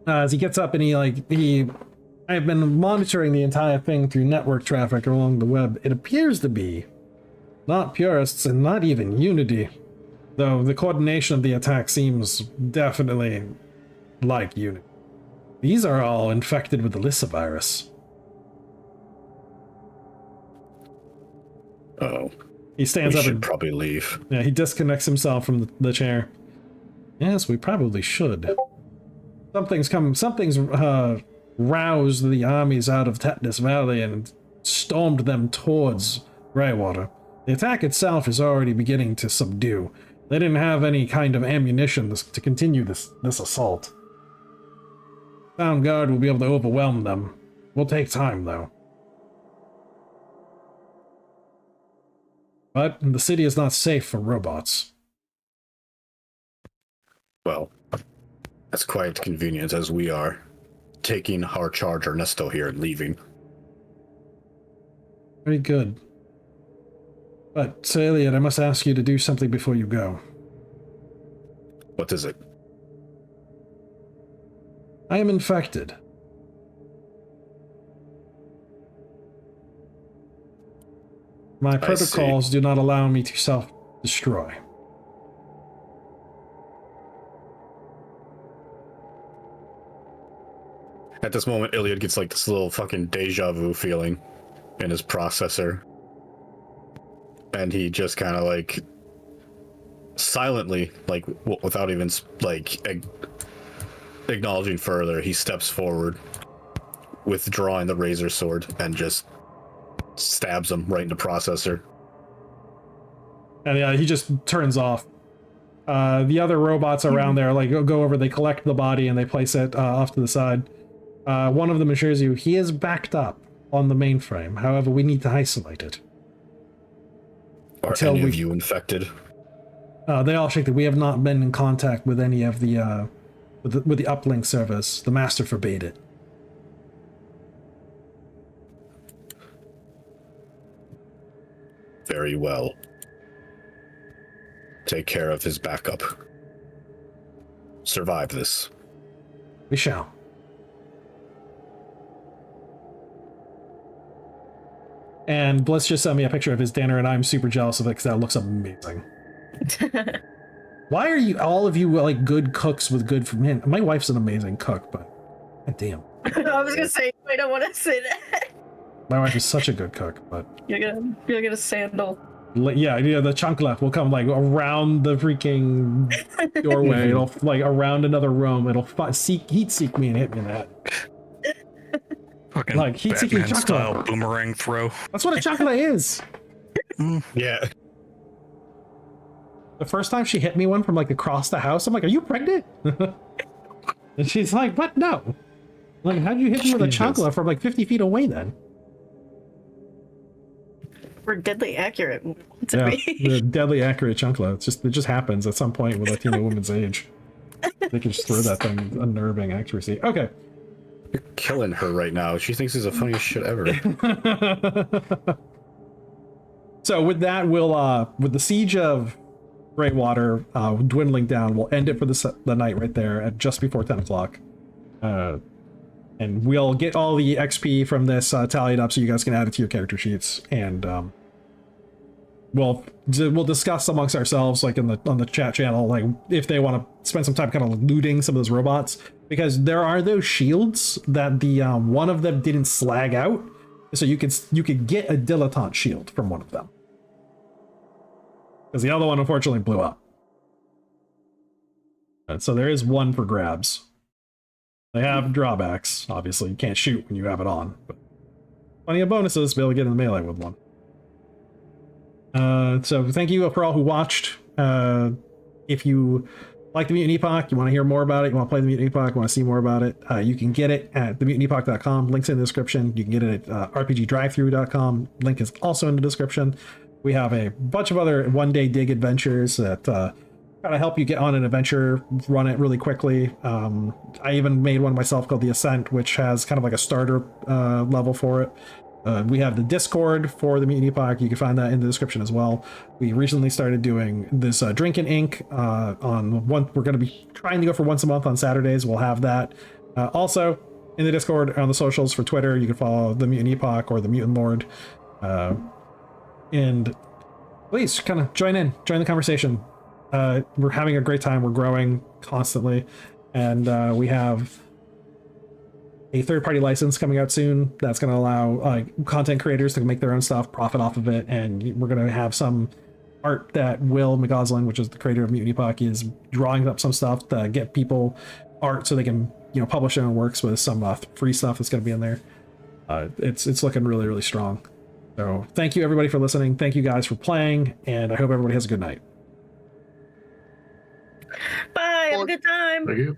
As he gets up and I have been monitoring the entire thing through network traffic along the web. It appears to be not purists and not even Unity, though the coordination of the attack seems definitely like Unity. These are all infected with the Lyssa virus. Oh, He stands we up should and probably leave. yeah, he disconnects himself from the chair. Yes, we probably should. Something's roused the armies out of Tetanus Valley and stormed them towards Greywater. The attack itself is already beginning to subdue. They didn't have any kind of ammunition to continue this assault. Sound Guard will be able to overwhelm them. Will take time, though. But the city is not safe for robots. Well, that's quite convenient as we are. taking our charge Ernesto here and leaving. Very good. But, Sir Elliot, I must ask you to do something before you go. What is it? I am infected. My protocols do not allow me to self-destroy. At this moment, Iliad gets like this little fucking deja vu feeling in his processor. And he just kind of like silently, like without even like acknowledging further, he steps forward, withdrawing the razor sword, and just stabs him right in the processor. And yeah, he just turns off. The other robots around there like go over, they collect the body and they place it off to the side. One of them assures you he is backed up on the mainframe. However, we need to isolate it. Are any of you infected? They all shake that we have not been in contact with any of the with the uplink service. The master forbade it. Very well. Take care of his backup. Survive this. We shall. And Bliss just sent me a picture of his dinner, and I'm super jealous of it because that looks amazing. Why are you, all of you, like good cooks with good? Man, my wife's an amazing cook, but god damn. I was gonna say I don't want to say that. My wife is such a good cook, but You're gonna get a sandal. yeah, the chancla will come like around the freaking doorway. It'll like around another room. It'll heat seek me and hit me in the head. Fucking Like heat-seeking Batman style chancla. boomerang throw. That's what a chancla is. Yeah. The first time she hit me one from like across the house, I'm like, "Are you pregnant?" And she's like, "What? No." Like, how'd you hit me with a chancla from like 50 feet away then? We're deadly accurate to Yeah, me. the deadly accurate chancla. It just happens at some point with a teen woman's age. They can just throw that thing with unnerving accuracy. Okay. You're killing her right now. She thinks he's the funniest shit ever. So with that, we'll with the siege of Greywater dwindling down, we'll end it for the night right there at just before 10 o'clock. And we'll get all the XP from this tallied up so you guys can add it to your character sheets. And we'll discuss amongst ourselves, like on the chat channel, like if they want to spend some time kind of looting some of those robots, because there are those shields that the one of them didn't slag out, so you could get a dilettante shield from one of them, because the other one unfortunately blew up. And so there is one for grabs. They have drawbacks. Obviously, you can't shoot when you have it on, but plenty of bonuses to be able to get in the melee with one. So thank you for all who watched. If you like the Mutant Epoch, you want to hear more about it, you want to play the Mutant Epoch, you want to see more about it, you can get it at themutantepoch.com. Links in the description. You can get it at rpgdrivethrough.com. Link is also in the description. We have a bunch of other one-day dig adventures that kind of help you get on an adventure, run it really quickly. I even made one myself called The Ascent, which has kind of like a starter level for it. We have the Discord for the Mutant Epoch. You can find that in the description as well. We recently started doing this Drinking Ink on one. We're going to be trying to go for once a month on Saturdays. We'll have that. Also, in the Discord, on the socials for Twitter, you can follow the Mutant Epoch or the Mutant Lord. And please kind of join the conversation. We're having a great time. We're growing constantly. And we have a third-party license coming out soon that's going to allow content creators to make their own stuff, profit off of it, and we're going to have some art that Will McGoslin, which is the creator of Mutant Epoch, is drawing up some stuff to get people art so they can publish their own works with some free stuff that's going to be in there. It's looking really, really strong. So thank you everybody for listening. Thank you guys for playing, and I hope everybody has a good night. Bye. Have a good time. Thank you.